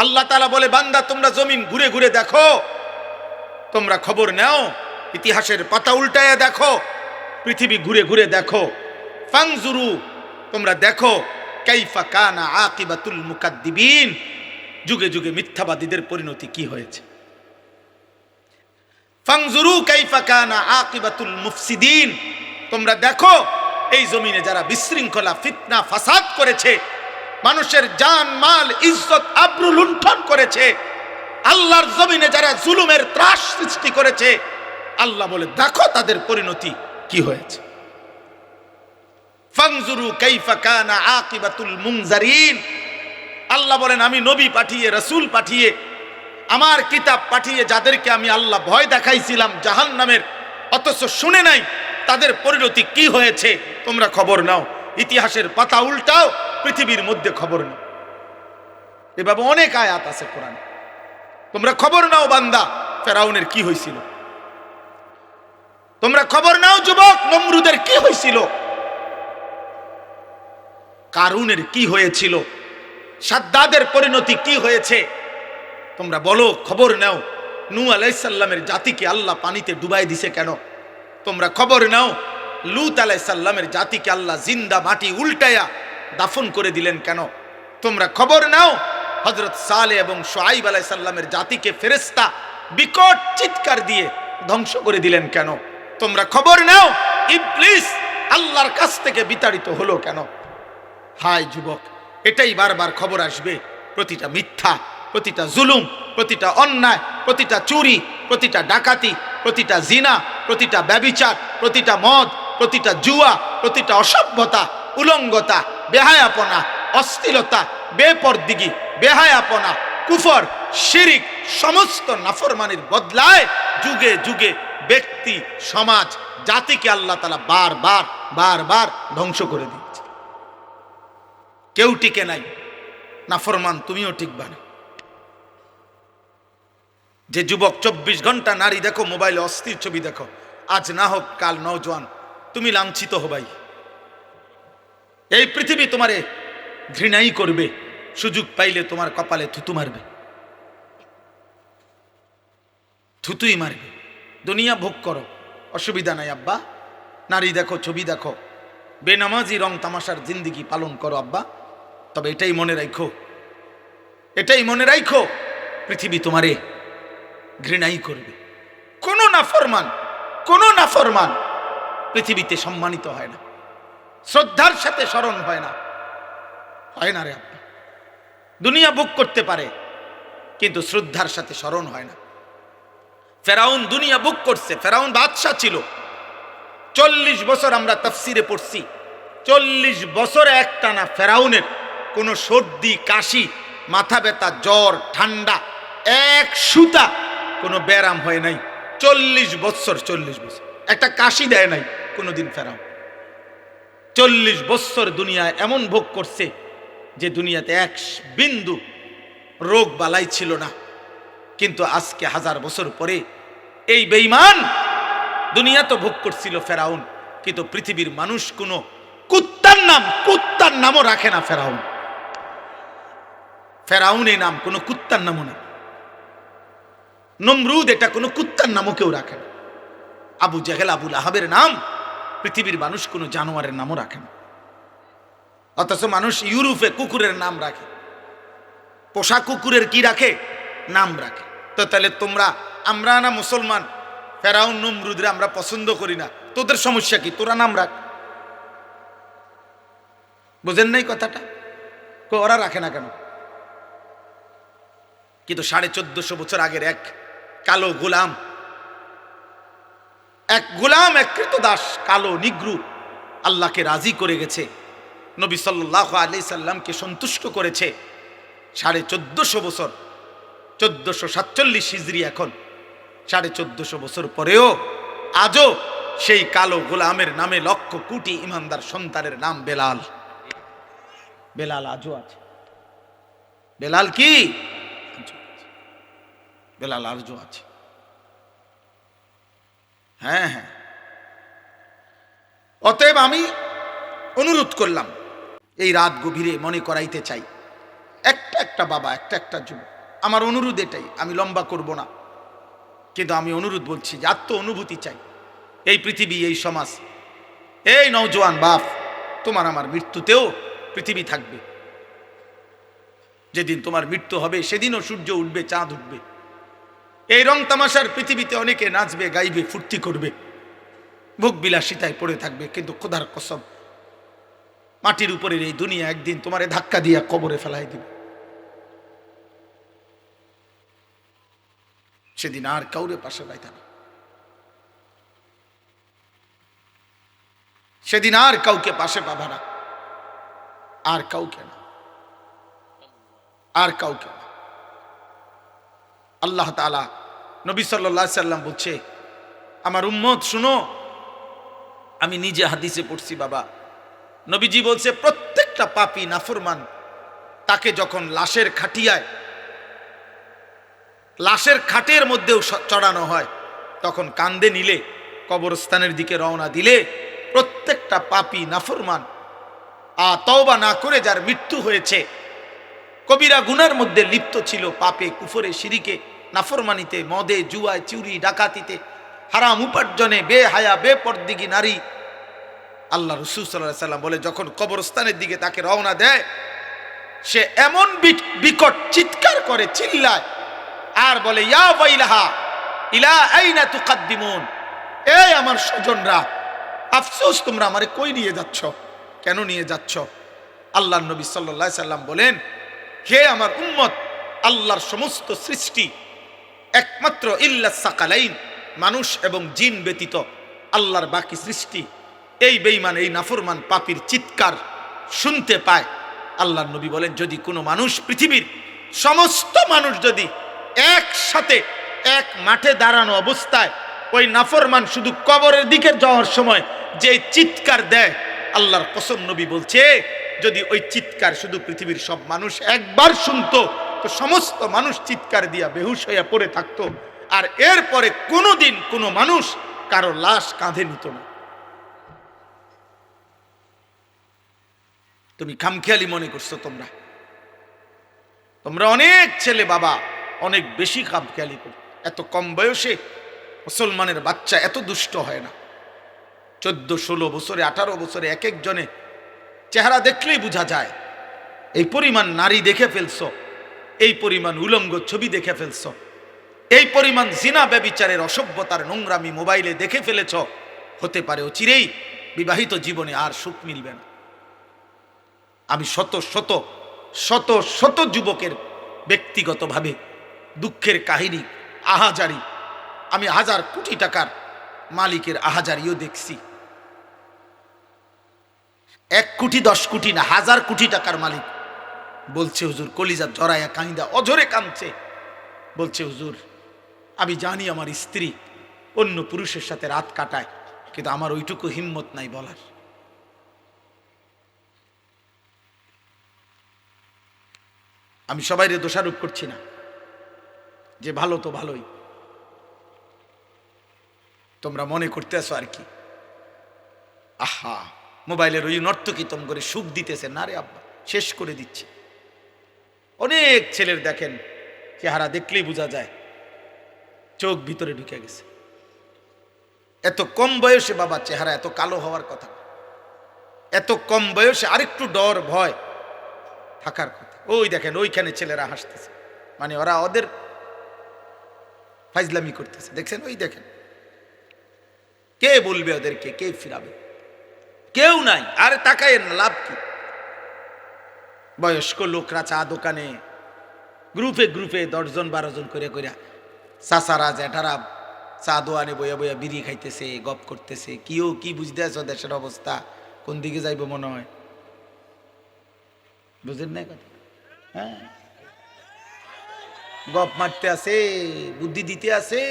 আল্লাহ তাআলা বলে, বান্দা তোমরা জমিন ঘুরে ঘুরে দেখো, তোমরা খবর নাও, ইতিহাসের পাতা উল্টায়া দেখো, পৃথিবী ঘুরে ঘুরে দেখো, ফাংজুরু, তোমরা দেখো, কাইফা কানা আকিবাতুল মুকাদ্দিবিন, যুগে যুগে মিথ্যাবাদীদের পরিণতি কি হয়েছে। ফাংজুরু কাইফা কানা আকিবাতুল মুফসিদিন, তোমরা দেখো এই জমিনে যারা বিশৃঙ্খলা, ফিতনা, ফাসাদ করেছে, মানুষের জান মাল ইজ্জত আবরু লুণ্ঠন করেছে, আল্লাহর জমিনে যারা জুলুমের ত্রাস সৃষ্টি করেছে, আল্লাহ বলে দেখো তাদের পরিণতি কি হয়েছে। ফাংজুরু কাইফা কানা আকিবাতুল মুনজারিন, আল্লাহ বলেন আমি নবী পাঠিয়ে, রাসূল পাঠিয়ে, আমার কিতাব পাঠিয়ে যাদেরকে আমি আল্লাহ ভয় দেখাইছিলাম জাহান্নামের, অথচ শুনে নাই তাদের পরিণতি কি হয়েছে তোমরা খবর নাও। ইতিহাসের পাতা উল্টাও, পৃথিবীর মধ্যে খবর নাও। এভাবে অনেক আয়াত আছে কোরআনে, তোমরা খবর নাও বান্দা ফেরাউনের কি হয়েছিল, তোমরা খবর নাও যুবক নমরুদের কি হয়েছিল, কারুনের কি হয়েছিল, সাদ্দাদের পরিণতি কি হয়েছে, তোমরা বলো, খবর নাও। নূহ আলাইহিস সালামের জাতিকে আল্লাহ পানিতে ডুবাই দিছে কেন, তোমরা খবর নাও। লূত আলাইহিস সালামের জাতিকে আল্লাহ জিন্দা মাটি উল্টায়া দাফন করে দিলেন কেন, তোমরা খবর নাও। হযরত সালেহ এবং শুআয়ব আলাইহিস সালামের জাতিকে ফেরেশতা বিকট চিৎকার দিয়ে ধ্বংস করে দিলেন কেন, তোমরা খবর নাও। ইবলিস আল্লাহর কাছ থেকে বিতাড়িত হলো কেন। হায় যুবক, এটাই বারবার খবর আসবে। প্রতিটা মিথ্যা, প্রতিটা জুলুম, প্রতিটা অন্যায়, প্রতিটা চুরি, প্রতিটা ডাকাতি, প্রতিটা জিনা, প্রতিটা ব্যভিচার, প্রতিটা মদ, প্রতিটা জুয়া, প্রতিটা অসভ্যতা, উলঙ্গতা, বেহায়াপনা, অশ্লীলতা, বেপরদিগি, বেহায়াপনা, কুফর, শিরিক, সমস্ত নাফরমানির বদলায় যুগে যুগে ব্যক্তি, সমাজ, জাতিকে আল্লাহ তাআলা বারবার বারবার ধ্বংস করে দিচ্ছে। কেউ টিকে নাই, নাফরমান তুমিও টিকবা না। যে যুবক 24 ঘন্টা নারী দেখো, মোবাইলে অস্থির ছবি দেখো, আজ না হোক কাল নওজোয়ান, তুমি লাঞ্ছিত হবাই। এই পৃথিবী তোমারে ঘৃণাই করবে, সুযোগ পাইলে তোমার কপালে থুতু মারবে, থুতুই মারবে। দুনিয়া ভোগ করো, অসুবিধা নাই আব্বা, নারী দেখো, ছবি দেখো, বেনামাজি রং তামাশার জিন্দিগি পালন করো আব্বা, তবে এটাই মনে রাখো, এটাই মনে রাখো, পৃথিবী তোমারে ঘৃণাই করবে। কোন নাফরমান পৃথিবীতে সম্মানিত হয় না, শ্রদ্ধার সাথে স্মরণ হয় না, হয় না রে আব্বা। দুনিয়া ভোগ করতে পারে কিন্তু শ্রদ্ধার সাথে স্মরণ হয় না। ফেরাউন দুনিয়া ভোগ করছে, ফেরাউন বাদশা ছিল। 40 বছর আমরা তাফসিরে পড়ছি, 40 বছর একটানা ফেরাউনের কোনো সর্দি, কাশি, মাথা ব্যথা, জ্বর, ঠান্ডা, এক সুতা কোনো ব্যারাম হয় নাই। 40 বছর একটা কাশি দেয় নাই কোনোদিন ফেরাউন। 40 বছর দুনিয়ায় এমন ভোগ করছে যে দুনিয়াতে এক বিন্দু রোগ বালাই ছিল না। কিন্তু আজকে 1000 বছর পরে এই বেঈমান দুনিয়া তো ভোগ করছিল ফেরাউন, কিন্তু পৃথিবীর মানুষ কোনো কুত্তার নামও রাখে না। ফেরাউন এই নাম কোনো কুত্তার নামও না। নমরুদ এটা কোনো কুত্তার নামও কেউ রাখে না। আবু জেহেল, আবু লাহাবের নাম পৃথিবীর মানুষ কোনো জানোয়ারের নামও রাখে না। অথচ মানুষ ইউরোপে কুকুরের নাম রাখে, পোষা কুকুরের কি রাখে, নাম রাখে। তো তাহলে আমরা না মুসলমান, ফেরাউন নমরুদরে আমরা পছন্দ করি না, তোদের সমস্যা কি, তোরা নাম রাখ। বুঝেন নাই কথাটা? ওরা রাখে না কেন? কিন্তু 1450 বছর আগের এক কালো গোলাম, এক কৃতদাস, কালো নিগ্রু আল্লাহকে রাজি করে গেছে, নবী সাল্লাল্লাহু আলাইহি সাল্লামকে সন্তুষ্ট করেছে। 1450 বছর, 1447 হিজরি, এখন 1450 বছর পরেও আজও সেই কালো গোলামের নামে লক্ষ কোটি ইমানদার সন্তানের নাম বেলাল। বেলাল আজও আছে। বেলাল কি? বেলাল আজও আছে। হ্যাঁ, অতএব আমি অনুরোধ করলাম, এই রাত গভীরে মনে করাইতে চাই, একটা বাবা, একটা যুবক, আমার অনুরোধ এটাই, আমি লম্বা করব না, কিন্তু আমি অনুরোধ বলছি যে আত্ম অনুভূতি চাই। এই পৃথিবী, এই সমাজ এই নওজোয়ান বাপ, তোমার আমার মৃত্যুতেও পৃথিবী থাকবে। যেদিন তোমার মৃত্যু হবে সেদিনও সূর্য উঠবে, চাঁদ উঠবে। এই রং তামাশার পৃথিবীতে অনেকে নাচবে, গাইবে, ফুর্তি করবে, ভোগ বিলাসিতায় পড়ে থাকবে, কিন্তু খোদার কসম মাটির উপরের এই দুনিয়া একদিন তোমারে ধাক্কা দিয়া কবরে ফেলাই দিবে। সেদিন আর কাউরে পাশে পাইতা না, সেদিন আর কাউকে পাশে পাবা না, আর কাউকে না, আর কাউকে না। আল্লাহ তাআলা নবী সাল্লাল্লাহু আলাইহি সাল্লাম বলছে, আমার উম্মত শুনো, আমি নিজে হাদিসে পড়ছি বাবা, নবীজি বলছে প্রত্যেকটা পাপী নাফরমান তাকে যখন লাশের খাটিয়ায়, লাশের খাটের মধ্যেও চড়ানো হয়, তখন কান্দে নিলে, কবরস্থানের দিকে রওনা দিলে, প্রত্যেকটা পাপী নাফরমান তওবা না করে যার মৃত্যু হয়েছে, কবিরা গুনার মধ্যে লিপ্ত ছিল, পাপে, কুফরে, শিরিকে, নাফরমানিতে, মদে, জুয়ায়, চুরি, ডাকাতিতে, হারাম উপার্জনে, বেহায়া, বেপরদিগি নারী, আল্লাহ রাসূল সাল্লাল্লাহু আলাইহি সাল্লাম বলে যখন কবরস্থানের দিকে তাকে রওনা দেয়, সে এমন বিকট চিৎকার করে, চিল্লায়, আর বলে, ইয়া ওয়াইলাহা ইলা আইনা তুকাদ্দিমুন, এই আমার স্বজনরা, আফসোস, তোমরা আমারে কই নিয়ে যাচ্ছ, কেন নিয়ে যাচ্ছ? আল্লাহর নবী সাল্লাল্লাহু আলাইহি সাল্লাম বলেন, হে আমার উম্মত, আল্লাহর সমস্ত সৃষ্টি একমাত্র ইল্লাস সাকালাইন, মানুষ এবং জিন ব্যতীত আল্লাহর বাকি সৃষ্টি এই বেঈমান, এই নাফরমান পাপীর চিৎকার শুনতে পায়। আল্লাহর নবী বলেন, যদি কোনো মানুষ, পৃথিবীর সমস্ত মানুষ যদি একসাথে এক মাঠে দাঁড়ানো অবস্থায় ওই নাফরমান শুধু কবরের দিকে যাওয়ার সময় যে চিৎকার দেয়, আল্লাহর কসম নবী বলছে, যদি ওই চিৎকার শুধু পৃথিবীর সব মানুষ একবার শুনতো, তো সমস্ত মানুষ চিৎকার দিয়া বেহুশ হইয়া পড়ে থাকতো, আর এরপরে কোনোদিন কোনো মানুষ কারো লাশ কাঁধে নিত না। তুমি খামখেয়ালি মনে করছো, তোমরা অনেক ছেলে বাবা অনেক বেশি খামখেয়ালি করো। এত কম বয়সে মুসলমানের বাচ্চা এত দুষ্ট হয় না। 14-16 বছরে, 18 বছরে এক একজনে চেহারা দেখলেই বোঝা যায়। এই পরিমাণ নারী দেখে ফেলছো, এই পরিমাণ উলঙ্গ ছবি দেখে ফেলছো, এই পরিমাণ জিনা ব্যভিচারের অসভ্যতার নোংরামি মোবাইলে দেখে ফেলেছ, হতে পারে অচিরেই বিবাহিত জীবনে আর সুখ মিলবে না। আমি শত শত শত শত যুবকের ব্যক্তিগতভাবে দুঃখের কাহিনী, আহাজারি, আমি 1000 কোটি টাকার মালিকের আহাজারিও দেখছি। 1 কোটি 10 কোটি না, 1000 কোটি টাকার মালিক বলছে, হুজুর, কলিজা জড়াইয়া কাঁদা অঝরে কাঁদছে, বলছে, হুজুর, আমি জানি আমার স্ত্রী অন্য পুরুষের সাথে রাত কাটায়, কিন্তু আমার ওইটুকু হিম্মত নাই বলার। আমি সবাইরে দোষারোপ করছি না, যে ভালো তো ভালোই, তোমরা মনে করতে আসো আর কি, আহা মোবাইলের ওই নর্তকীতম করে সুখ দিতেছে না রে আব্বা, শেষ করে দিচ্ছে। অনেক ছেলের দেখেন চেহারা দেখলেই বোঝা যায় চোখ ভিতরে ঢুকে গেছে। এত কম বয়সে বাবা চেহারা এত কালো হওয়ার কথা, এত কম বয়সে আরেকটু ডর ভয় থাকার কথা। ওই দেখেন ওইখানে ছেলেরা হাসতেছে, মানে ওরা ওদের ফাইজলামি করতেছে, দেখছেন? ওই দেখেন, কে বলবে ওদেরকে, কে ফিরাবে? কেউ নাই। আরে তাকায় না, লাভ কি? বয়স্ক লোকরা চা দোকানে গ্রুপে গ্রুপে 10 জন 12 জন করে করে, চাচারা জ্যাঠারা চা দোয়ানে বইয়া বইয়া বিড়ি খাইতেছে, গপ করতেছে। কিও কি বুঝতে আছো দেশের অবস্থা কোন দিকে যাইব মনে হয়? বুঝেন না কথা? হ্যাঁ, গপ মারতে আছে, বুদ্ধি দিতে আছে,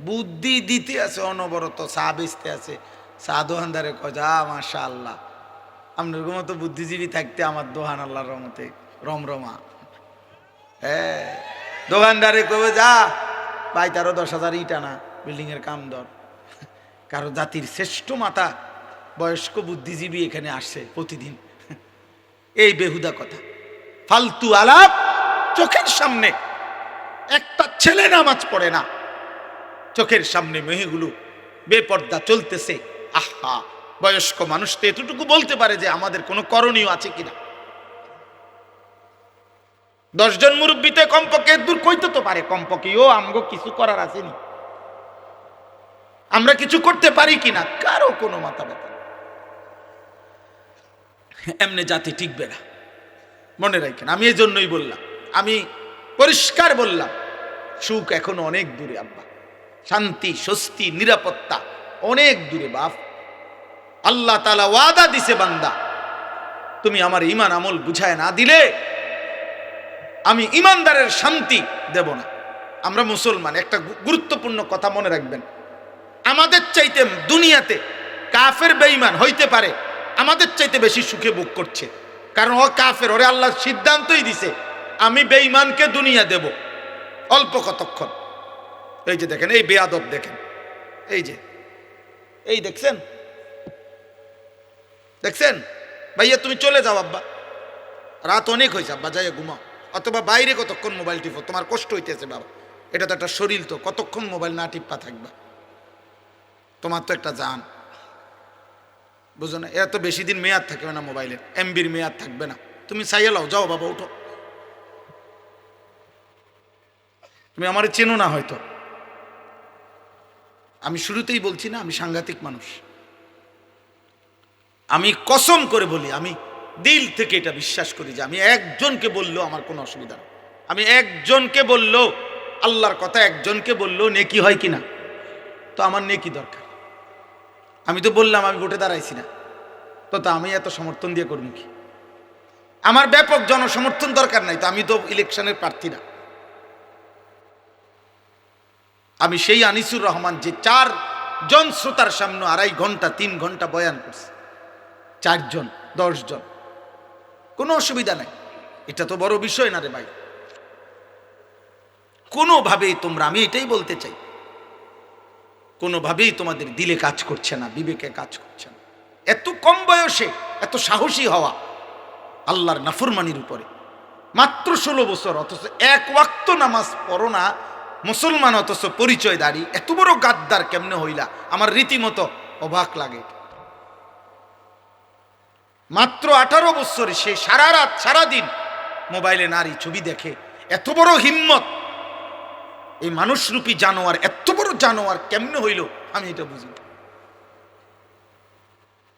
বুদ্ধি দিতে আছে, অনবরত চা বেচতে আছে। চা দোকানদারে কয়, যা মাশাআল্লাহ, আপনার মতো বুদ্ধিজীবী থাকতে আমার দোহান আল্লাহর রহমতে রমরমা। হ্যাঁ, দোকানদারে কবে, যা ভাই, তারও 10,000 ইট আনা, বিল্ডিং এর কাম ধর। কারো জাতির শ্রেষ্ঠ মাতা বয়স্ক বুদ্ধিজীবী এখানে আসছে প্রতিদিন। এই বেহুদা কথা, ফালতু আলাপ। চোখের সামনে একটা ছেলে নামাজ পড়ে না, চোখের সামনে মেয়েগুলো বেপর্দা চলতেছে, আহা, বয়স্ক মানুষ তো এতটুকু বলতে পারে যে আমাদের কোনো করণীয় আছে কিনা। 10 জন মুরব্বীতে কমপক্ষে দূর কইতে তো পারে, কমপক্ষে ও আমগো কিছু করার আসেনি, আমরা কিছু করতে পারি কিনা, কারো কোনো মাথা ব্যথা। এমনি জাতি টিকবে না, মনে রাখেন। আমি এই জন্যই বললাম, আমি পরিষ্কার বললাম, সুখ এখনো অনেক দূরে আব্বা, শান্তি স্বস্তি নিরাপত্তা অনেক দূরে বাপ। আল্লাহ তাআলা ওয়াদা দিছে, বান্দা তুমি আমার ঈমান আমল বুঝায় না দিলে আমি ঈমানদারের শান্তি দেব না। আমরা মুসলমান, একটা গুরুত্বপূর্ণ কথা মনে রাখবেন, আমাদের চাইতে দুনিয়াতে কাফের বেঈমান হইতে পারে আমাদের চাইতে বেশি সুখে ভোগ করছে, কারণ ও কাফের, ওরে আল্লাহ সিদ্ধান্তই দিছে আমি বেঈমানকে দুনিয়া দেব অল্প কতক্ষণ। এই যে দেখেন, এই বেয়াদব দেখেন, এই যে এই দেখছেন, দেখছেন ভাইয়া, তুমি চলে যাও আব্বা, রাত অনেক হয়েছে আব্বা, যাই ঘুমাও, অথবা বাইরে কতক্ষণ মোবাইল টিপো, তোমার কষ্ট হইতেছে বাবা, এটা তো একটা শরীর, তো কতক্ষণ মোবাইল না টিপা থাকবা, তোমার তো একটা জান, বুঝো না? এরা তো বেশি দিন মেয়াদ থাকবে না, মোবাইলের এমবির মেয়াদ থাকবে না, তুমি চাইয়ে লাও, যাও বাবা উঠো। তুমি আমার চেনো না হয়তো, আমি শুরুতেই বলছি না আমি সাংঘাতিক মানুষ, আমি কসম করে বলি, আমি দিল থেকে এটা বিশ্বাস করি যে আমি একজনকে বললেও আমার কোনো অসুবিধা নেই, আমি একজনকে বললেও আল্লাহর কথা, একজনকে বললেও নেকি হয় কিনা, তো আমার নেকি দরকার। আমি তো বললাম আমি ভোটে দাঁড়াইছি না, তো আমি এত সমর্থন দিয়ে করবো কি? আমার ব্যাপক জনসমর্থন দরকার নাই, তো আমি তো ইলেকশনের প্রার্থী না। আমি সেই আনিসুর রহমান যে 4 জন শ্রোতার সামনে 2.5 ঘন্টা 3 ঘন্টা বয়ান করছে, 4 জন 10 জন, কোনো অসুবিধা নাই, এটা তো বড় বিষয় না রে ভাই। কোনোভাবেই তোমরা, আমি এটাই বলতে চাই, কোনোভাবেই তোমাদের দিলে কাজ করছে না, বিবেকে কাজ করছে না। এত কম বয়সে এত সাহসী হওয়া আল্লাহর নাফরমানির উপরে, মাত্র 16 বছর, অথচ 1 ওয়াক্ত নামাজ পড়ো না, মুসলমান অথচ পরিচয় দাঁড়ি, এত বড় গাদ্দার কেমনে হইলা? আমার রীতিমতো অবাক লাগে। মাত্র 18 বছরে সে সারা রাত সারাদিন মোবাইলে নারী ছবি দেখে, এত বড় হিম্মত! এই মানুষরূপী জানোয়ার, এত বড় জানোয়ার কেমনে হইল আমি এটা বুঝি।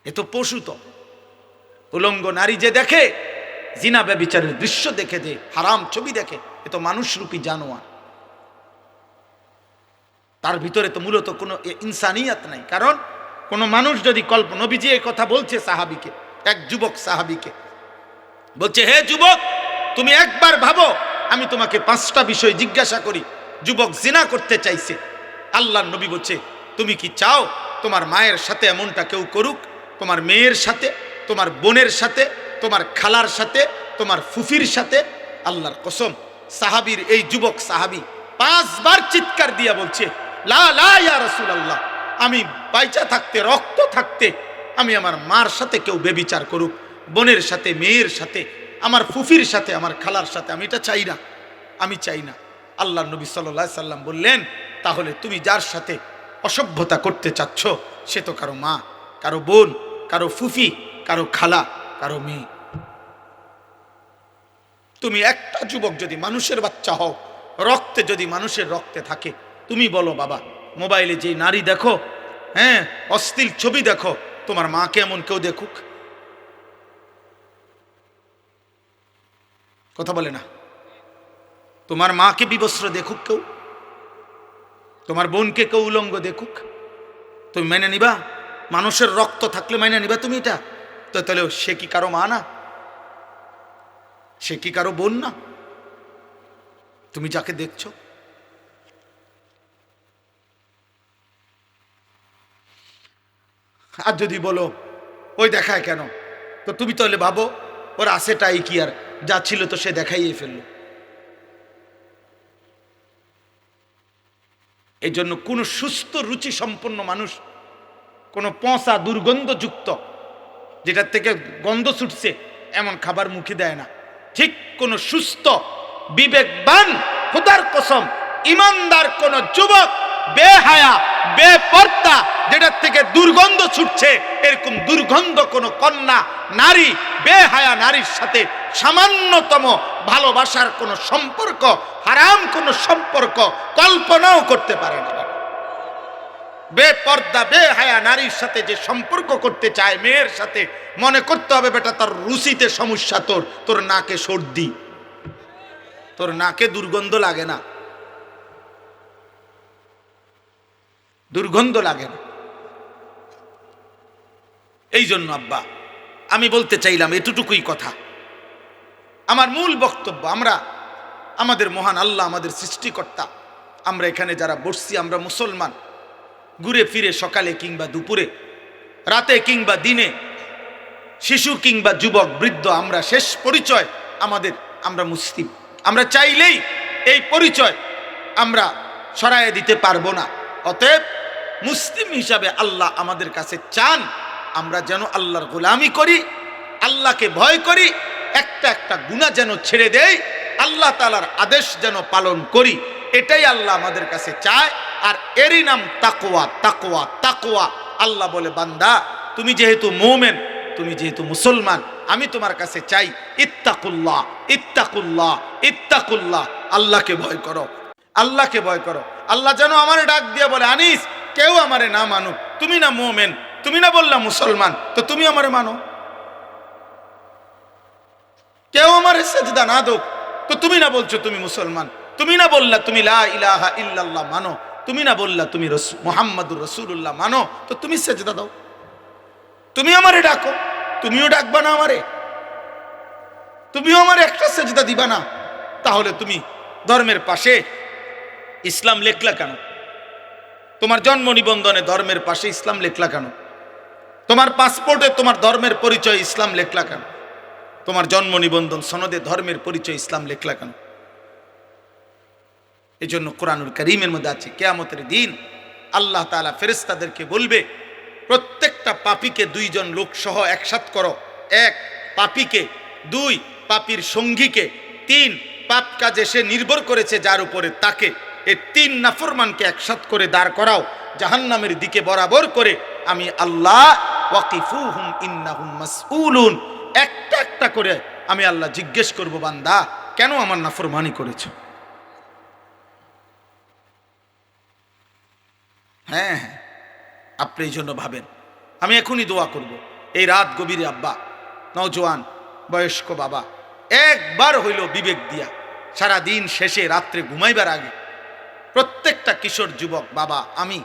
এ তো পশু, তো উলঙ্গ নারী যে দেখে, জিনা ব্যভিচারের দৃশ্য দেখে, যে হারাম ছবি দেখে, এ তো মানুষরূপী জানোয়ার। তার ভিতরে তো মূলত কোনো ইনসানিয়াত নাই। কারণ কোন মানুষ যদি নবীজি এই কথা বলছে সাহাবীকে, এক যুবক সাহাবীকে বলছে, হে যুবক, তুমি একবার ভাবো, আমি তোমাকে 5টা বিষয় জিজ্ঞাসা করি। যুবক জিনা করতে চাইছে, আল্লাহর নবী বলছে, তুমি কি চাও তোমার মায়ের সাথে এমনটা কেউ করুক? তোমার মেয়ের সাথে, তোমার বোনের সাথে, তোমার খালার সাথে, তোমার ফুফির সাথে? আল্লাহর কসম, সাহাবীর এই যুবক সাহাবী 5 বার চিৎকার দিয়া বলছে, লা লা ইয়া রাসূলুল্লাহ, আমি বাইচা থাকতে, রক্ত থাকতে আমি আমার মার সাথে কেউ বেবিচার করুক, বোনের সাথে, মেয়ের সাথে, আমার ফুফির সাথে, আমার খালার সাথে, আমি এটা চাই না, আমি চাই না। আল্লাহর নবী সাল্লাল্লাহু আলাইহি সাল্লাম বললেন, তাহলে তুমি যার সাথে অসভ্যতা করতে চাচ্ছ সে তো কারো মা, কারো বোন, কারো ফুফি, কারো খালা, কারো মেয়ে। তুমি একটা যুবক যদি মানুষের বাচ্চা হও, রক্তে যদি মানুষের রক্তে থাকে, তুমি বলো বাবা, মোবাইলে যে নারী দেখো, হ্যাঁ, অশ্লীল ছবি দেখো, তোমার মাকে এমন কেউ দেখুক? কথা বলে না। তোমার মাকে বিবস্ত্র দেখুক কেউ? তোমার বোনকে কেউ উলঙ্গ দেখুক? তুমি মেনে নিবা? মানুষের রক্ত থাকলে মেনে নিবা তুমি এটা? তো তাহলে সে কি কারো মা না? সে কি কারো বোন না? তুমি যাকে দেখছো, আর যদি বলো ওই দেখায় কেন, তো তুমি তাহলে ভাবো ওর আছেটাই কি, আর যা ছিল তো সে দেখাইয়ে ফেললো। এই জন্য কোন সুস্থ রুচি সম্পন্ন মানুষ কোন পচা দুর্গন্ধযুক্ত, যেটার থেকে গন্ধ ছুটছে এমন খাবার মুখে দেয় না। ঠিক কোন সুস্থ বিবেকবান, খোদার কসম ইমানদার কোন যুবক বেহায়া বেপর্দা, যেটার থেকে দুর্গন্ধ ছুটছে, এরকম দুর্গন্ধ কোনো কন্যা নারী, বেহায়া নারীর সাথে সামান্যতম ভালোবাসার কোনো সম্পর্ক, হারাম কোনো সম্পর্ক কল্পনাও করতে পারে না। বেপর্দা বেহায়া নারীর সাথে যে সম্পর্ক করতে চায় মেয়ের সাথে, মনে করতে হবে বেটা তোর রুচিতে সমস্যা, তোর নাকে সর্দি, তোর নাকে দুর্গন্ধ লাগে না, দুর্গন্ধ লাগে না। এই জন্য আব্বা আমি বলতে চাইলাম এতটুকুই কথা। আমার মূল বক্তব্য, আমরা আমাদের মহান আল্লাহ, আমাদের সৃষ্টিকর্তা, আমরা এখানে যারা বসছি আমরা মুসলমান। ঘুরে ফিরে সকালে কিংবা দুপুরে, রাতে কিংবা দিনে, শিশু কিংবা যুবক বৃদ্ধ, আমরা শেষ পরিচয় আমাদের, আমরা মুসলিম। আমরা চাইলেই এই পরিচয় আমরা সরাইয়ে দিতে পারবো না। অতএব মুসলিম হিসাবে আল্লাহ আমাদের কাছে চান আমরা যেন আল্লাহর গোলামি করি, আল্লাহকে ভয় করি, একটা একটা গুনাহ যেন ছেড়ে দেই, আল্লাহ তাআলার আদেশ যেন পালন করি, এটাই আল্লাহ আমাদের কাছে চায়। আর এরই নাম তাকওয়া। তাকওয়া তাকওয়া। আল্লাহ বলে, বান্দা তুমি যেহেতু মুমিন, তুমি যেহেতু মুসলমান, আমি তোমার কাছে চাই ইত্তাকুল্লাহ ইত্তাকুল্লাহ ইত্তাকুল্লাহ, আল্লাহকে ভয় করো, আল্লাহকে ভয় করো। আল্লাহ যেন আমারে ডাক দিয়ে বলে, আনিস কেউ আমারে না মানুক, তুমি না মুমিন, তুমি না বললা মুসলমান, তো তুমি আমারে মানো। কেউ আমারে সিজদা না দাও, তো তুমি না বলছো তুমি মুসলমান, তুমি না বললা তুমি লা ইলাহা ইল্লাল্লাহ মানো, তুমি না বললা তুমি মুহাম্মাদুর রাসূলুল্লাহ মানো, তো তুমি সিজদা দাও। তুমি আমারে ডাকো, তুমিও ডাকবা না আমারে, তুমিও আমারে একটা সিজদা দিবা না, তাহলে তুমি ধর্মের পাশে ইসলাম লেখলা কেন? তোমার জন্ম নিবন্ধনে ধর্মের পাশে ইসলাম লেখলা কেন? তোমার পাসপোর্টে তোমার ধর্মের পরিচয় ইসলাম লেখলা কেন? তোমার জন্ম নিবন্ধন সনদে ধর্মের পরিচয় ইসলাম লেখলা কেন? এই জন্য কোরআনুল কারীমের মধ্যে আছে, কিয়ামতের দিন আল্লাহ তাআলা ফেরেশতাদেরকে বলবে, প্রত্যেকটা পাপীকে দুইজন লোক সহ একসাথ করো। এক, পাপীকে; দুই, পাপীর সঙ্গীকে; তিন, পাপ কাজে সে নির্ভর করেছে যার উপরে তাকে। এই তিন নাফরমানকে একসাথ করে দাঁড় করাও জাহান্নামের দিকে বরাবর করে। আমি আল্লাহ ওয়াকিফুহুম ইন্নাহুম মাসউলুন, একটা একটা করে আমি আল্লাহ জিজ্ঞেস করব, বান্দা কেন আমার নাফরমানি করেছো? হ্যাঁ, আপনি এই জন্য ভাবেন। আমি এখনই দোয়া করব, এই রাত গভীরে আব্বা, নওজোয়ান বয়স্ক বাবা, একবার হইল বিবেক দিয়া সারা দিন শেষে রাত্রে ঘুমাইবার আগে প্রত্যেকটা কিশোর যুবক বাবা, আমি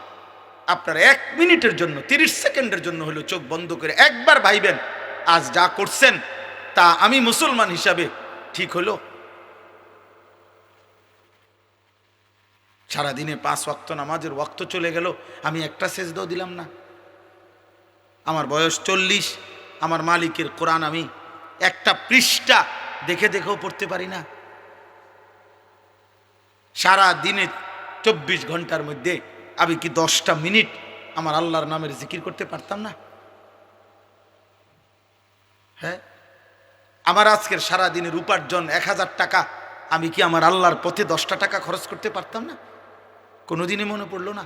আপনার 1 মিনিটের জন্য 30 সেকেন্ডের জন্য হলো চোখ বন্ধ করে একবার ভাইবেন, আজ যা করছেন তা আমি মুসলমান হিসাবে ঠিক হলো? সারাদিনে 5 ওয়াক্ত নামাজের ওয়াক্ত চলে গেল, আমি একটা সেজদাও দিলাম না। আমার বয়স 40, আমার মালিকের কোরআন আমি একটা পৃষ্ঠা দেখে দেখেও পড়তে পারি না। সারা দিনে 24 ঘন্টার মধ্যে আমি কি 10টা মিনিট আমার আল্লাহর নামের জিকির করতে পারতাম না? হ্যাঁ, আমার আজকের সারা দিনের উপার্জন 1000 টাকা, আমি কি আমার আল্লাহর পথে 10টা টাকা খরচ করতে পারতাম না? কোনোদিনই মনে পড়লো না।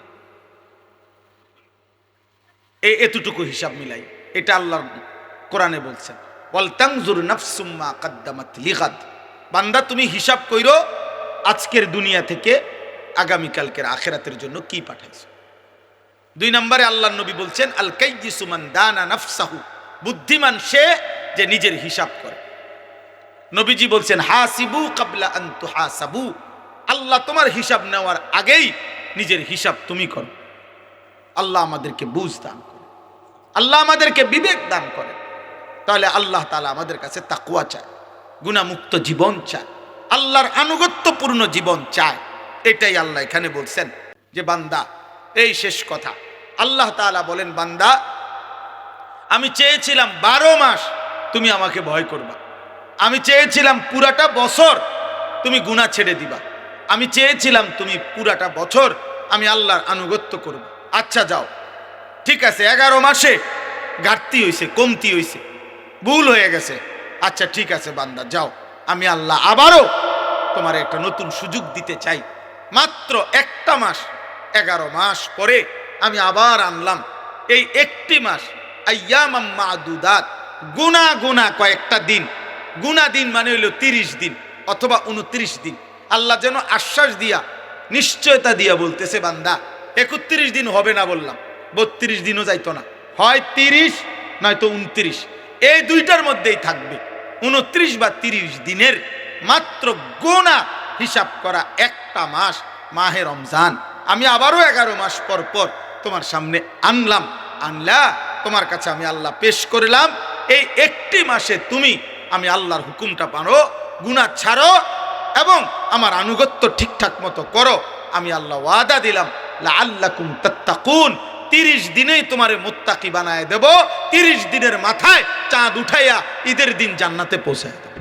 এতটুকু হিসাব মিলাই, এটা আল্লাহর কোরআনে বলছেন, ওয়াল তানজুর নাফসুম মা কদ্দামাত লিগাদ। বান্দা তুমি হিসাব কইরো আজকের দুনিয়া থেকে আগামীকালকের আখিরাতের জন্য কি পাঠাইছো। 2 নম্বরে আল্লাহর নবী বলছেন, আল কাইয়িসু মান দানা নাফসাহু, বুদ্ধিমান সে যে নিজের হিসাব করে। নবীজি বলছেন, হাসিবু ক্বাবলা আন তুহাসাবু, আল্লাহ তোমার হিসাব নেওয়ার আগেই নিজের হিসাব তুমি করো। আল্লাহ আমাদেরকে বুঝ দান করে, আল্লাহ আমাদেরকে বিবেক দান করে। তাহলে আল্লাহ তাআলা আমাদের কাছে তাকওয়া চায়, গুনাহমুক্ত জীবন চায়, আল্লাহর আনুগত্যপূর্ণ জীবন চায়। এটাই আল্লাহ এখানে বলছেন যে বান্দা, এই শেষ কথা, আল্লাহ তাআলা বলেন, বান্দা আমি চেয়েছিলাম 12 মাস তুমি আমাকে ভয় করবা, আমি চেয়েছিলাম পুরাটা বছর তুমি গুনাহ ছেড়ে দিবা, আমি চেয়েছিলাম তুমি পুরাটা বছর আমি আল্লাহর আনুগত্য করব। আচ্ছা যাও, ঠিক আছে, 11 মাসে ঘাটতি হয়েছে, কমতি হয়েছে, ভুল হয়ে গেছে, আচ্ছা ঠিক আছে বান্দা যাও, আমি আল্লাহ আবারও তোমার একটা নতুন সুযোগ দিতে চাই। মাত্র একটা মাস, 11 মাস পরে আমি আবার আনলাম এই একটি মাস, আইয়ামাম মাদুদাত, গুনা গুনা কয়েকটা দিন, গুনা দিন মানে হইল 30 দিন অথবা 29 দিন। আল্লাহ যেন আশ্বাস দিয়া, নিশ্চয়তা দিয়া বলতেছে, বান্দা 31 দিন হবে না বললাম, 32 দিনও যাইতো না, হয় 30 নয়তো 29, এই দুইটার মধ্যেই থাকবে। 29 বা 30 দিনের মাত্র গোনা হিসাব করা একটা মাস মাহে রমজান আমি আবারও 11 মাস পর পর তোমার সামনে আনলাম। আনলা তোমার কাছে আমি আল্লাহ পেশ করলাম, এই একটি মাসে তুমি আমি আল্লাহর হুকুমটা পানো, গুনাহ ছাড়ো এবং আমার আনুগত্য ঠিকঠাক মতো করো। আমি আল্লাহ ওয়াদা দিলাম, লাআল্লাকুম তাত্তাকুন, 30 দিনেই তোমারে মুত্তাকি বানায় দেব, 30 দিনের মাথায় চাঁদ উঠাইয়া ঈদের দিন জান্নাতে পৌঁছায় দেব।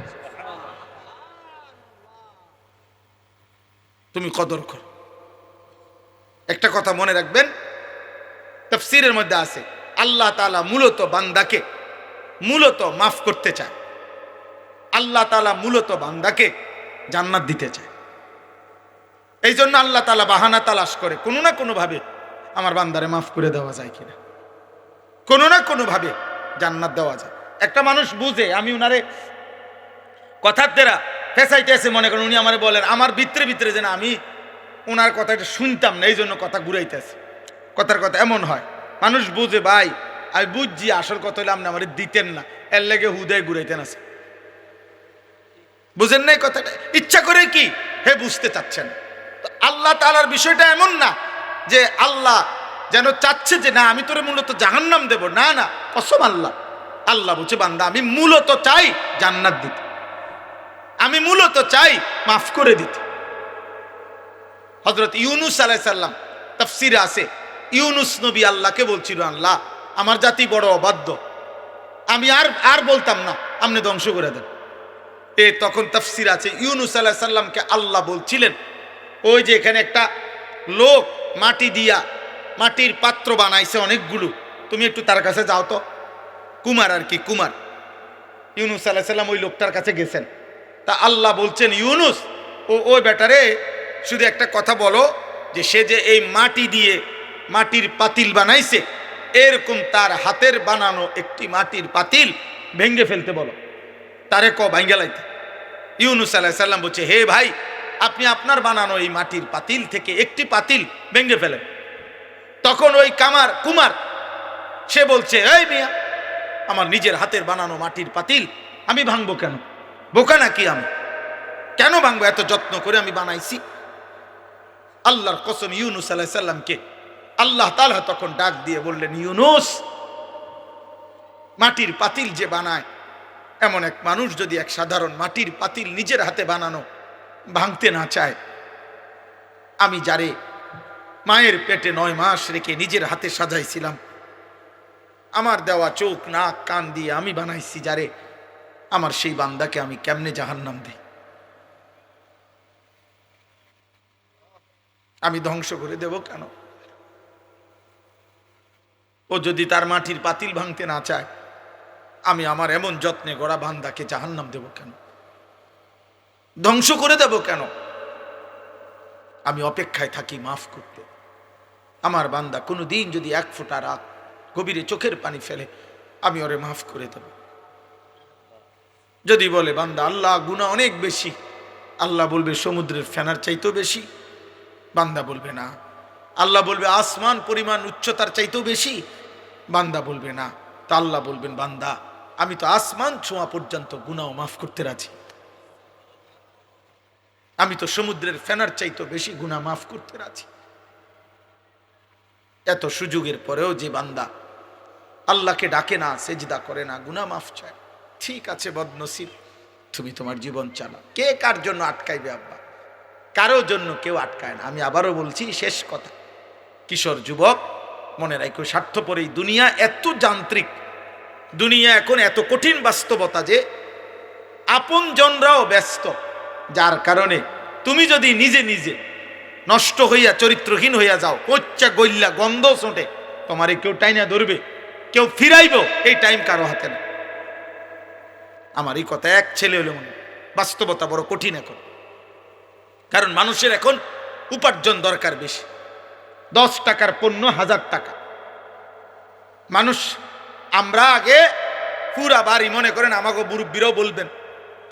তুমি কদর করো। একটা কথা মনে রাখবেন, তাফসীরের মধ্যে আছে আল্লাহ তাআলা মূলত বান্দাকে মূলত মাফ করতে চায়, আল্লাহ তাআলা মূলত বান্দাকে জান্নাত দিতে চায়। এই জন্য আল্লাহ তাআলা বাহানা তালাশ করে কোনো না কোনো ভাবে আমার বান্দারে মাফ করে দেওয়া যায় কিনা, কোনো না কোনো ভাবে জান্নাত দেওয়া যায়। একটা মানুষ বুঝে আমি উনারে কথার দ্বারা ফেসাইতেছে, মনে করেন উনি আমারে বলেন, আমার ভিতরে ভিতরে যেন আমি ওনার কথাটা শুনতাম না, এই জন্য কথা ঘুরাইতেছে। কথার কথা এমন হয়, মানুষ বুঝে ভাই আমি বুঝছি, আসল কথা হলে আপনি আমার দিতেন না, এর লেগে হুদায় ঘুরাইতেন আছে। বুঝেন নাই কথাটা? ইচ্ছা করে কি হে বুঝতে চাচ্ছেন। তো আল্লাহ তাআলার বিষয়টা এমন না যে আল্লাহ যেন চাচ্ছে যে না আমি তোরে মূলত জাহান্নাম দেব, না না, কসম আল্লাহ। আল্লাহ বলছে বান্দা আমি মূলত চাই জান্নাত দিতে, আমি মূলত চাই মাফ করে দিতে। হযরত ইউনূস আলাইহিস সালাম তাফসীরে আছে, ইউনূস নবী আল্লাহকে বলছিল, আল্লাহ আমার জাতি বড় অবাধ্য, আমি আর বলতাম না, আপনি ধ্বংস করে দেন। তখন তাফসীর আছে ইউনূস আলাইহিস সালামকে আল্লাহ বলছিলেন, ওই যে এখানে একটা লোক মাটি দিয়া মাটির পাত্র বানাইছে অনেকগুলো, তুমি একটু তার কাছে যাও তো, কুমার আর কি, কুমার। ইউনূস আলাইহিস সালাম ওই লোকটার কাছে গেছেন। তা আল্লাহ বলছেন, ইউনূস ওই বেটারে শুধু একটা কথা বলো যে সে যে এই মাটি দিয়ে মাটির পাতিল বানাইছে, এরকম তার হাতের বানানো একটি মাটির পাতিল ভেঙ্গে ফেলতে বলো, তারে ভাঙ্গে লাইতে। ইউনূস আলাইহিস সালাম বলছে, হে ভাই, আপনি আপনার বানানো এই মাটির পাতিল থেকে একটি পাতিল ভেঙ্গে ফেলেন। তখন ওই কুমার সে বলছে, এই মিয়া, আমার নিজের হাতের বানানো মাটির পাতিল আমি ভাঙবো কেন? বোকা নাকি আমি? কেন ভাঙবো? এত যত্ন করে আমি বানাইছি। আল্লাহর কসম, ইউনূস আলাইহিস সালামকে আল্লাহ তাআলা তখন ডাক দিয়ে বললেন, ইউনূস, মাটির পাতিল যে বানায়, এমন এক মানুষ যদি এক সাধারণ মাটির পাতিল নিজের হাতে বানানো ভাঙতে না চায়, আমি যারে মায়ের পেটে 9 মাস রেখে নিজের হাতে সাজাইছিলাম, আমার দেওয়া চোখ নাক কান দিয়ে আমি বানাইছি যারে, আমার সেই বান্দাকে আমি কেমনে জাহান্নাম দিই? আমি ধ্বংস করে দেব কেন? ও যদি তার মাটির পাতিল ভাঙতে না চায়, আমি আমার এমন যত্নে গড়া বান্দাকে জাহান্নাম দেব কেন? ধ্বংস করে দেব কেন? আমি অপেক্ষায় থাকি মাফ করতে। আমার বান্দা কোনো দিন যদি 1 ফোঁটা রাত গভীরে চোখের পানি ফেলে, আমি ওরে মাফ করে দেব। যদি বলে বান্দা আল্লাহ গুনাহ অনেক বেশি, আল্লাহ বলবে সমুদ্রের ফেনার চাইতেও বেশি। বান্দা বলবে না। আল্লাহ বলবে আসমান পরিমাণ উচ্চতার চাইতেও বেশি। বান্দা বলবে না। তা আল্লাহ বলবেন, বান্দা আমি তো আসমান ছোঁয়া পর্যন্ত গুনাহ মাফ করতে রাজি, আমি তো সমুদ্রের ফেনার চাইতেও বেশি গুনাহ মাফ করতে রাজি। এত সুযোগের পরেও যে বান্দা আল্লাহকে ডাকে না, সেজদা করে না, গুনাহ মাফ চায়, ঠিক আছে বদনসিব, তুমি তোমার জীবন চালাও। কে কার জন্য আটকাইবে আব্বা? কারো জন্য কেউ আটকায় না। আমি আবারও বলছি, শেষ কথা, কিশোর যুবক মনে রাখো, স্বার্থপর এই দুনিয়া এত যান্ত্রিক, দুনিয়া এখন এত কঠিন বাস্তবতা যে আপনজনরাও ব্যস্ত, যার কারণে তুমি যদি নিজে নিজে নষ্ট হইয়া চরিত্রহীন হইয়া যাও, কোচ্চা গইল্লা গন্ধ ছোটে, তোমারে কেউ টাইনা ধরবে, কেউ ফিরাইব, এই টাইম কারো হাতে না। আমার এই কথা এক ছেলে হলে মনে, বাস্তবতা বড় কঠিন এখন। কারণ মানুষের এখন উপার্জন দরকার বেশি, 10 টাকার পণ্য 1000 টাকা। মানুষ আমরা আগে পুরা বাড়ি, মনে করেন আমাকে মুরব্বীরাও বলবেন,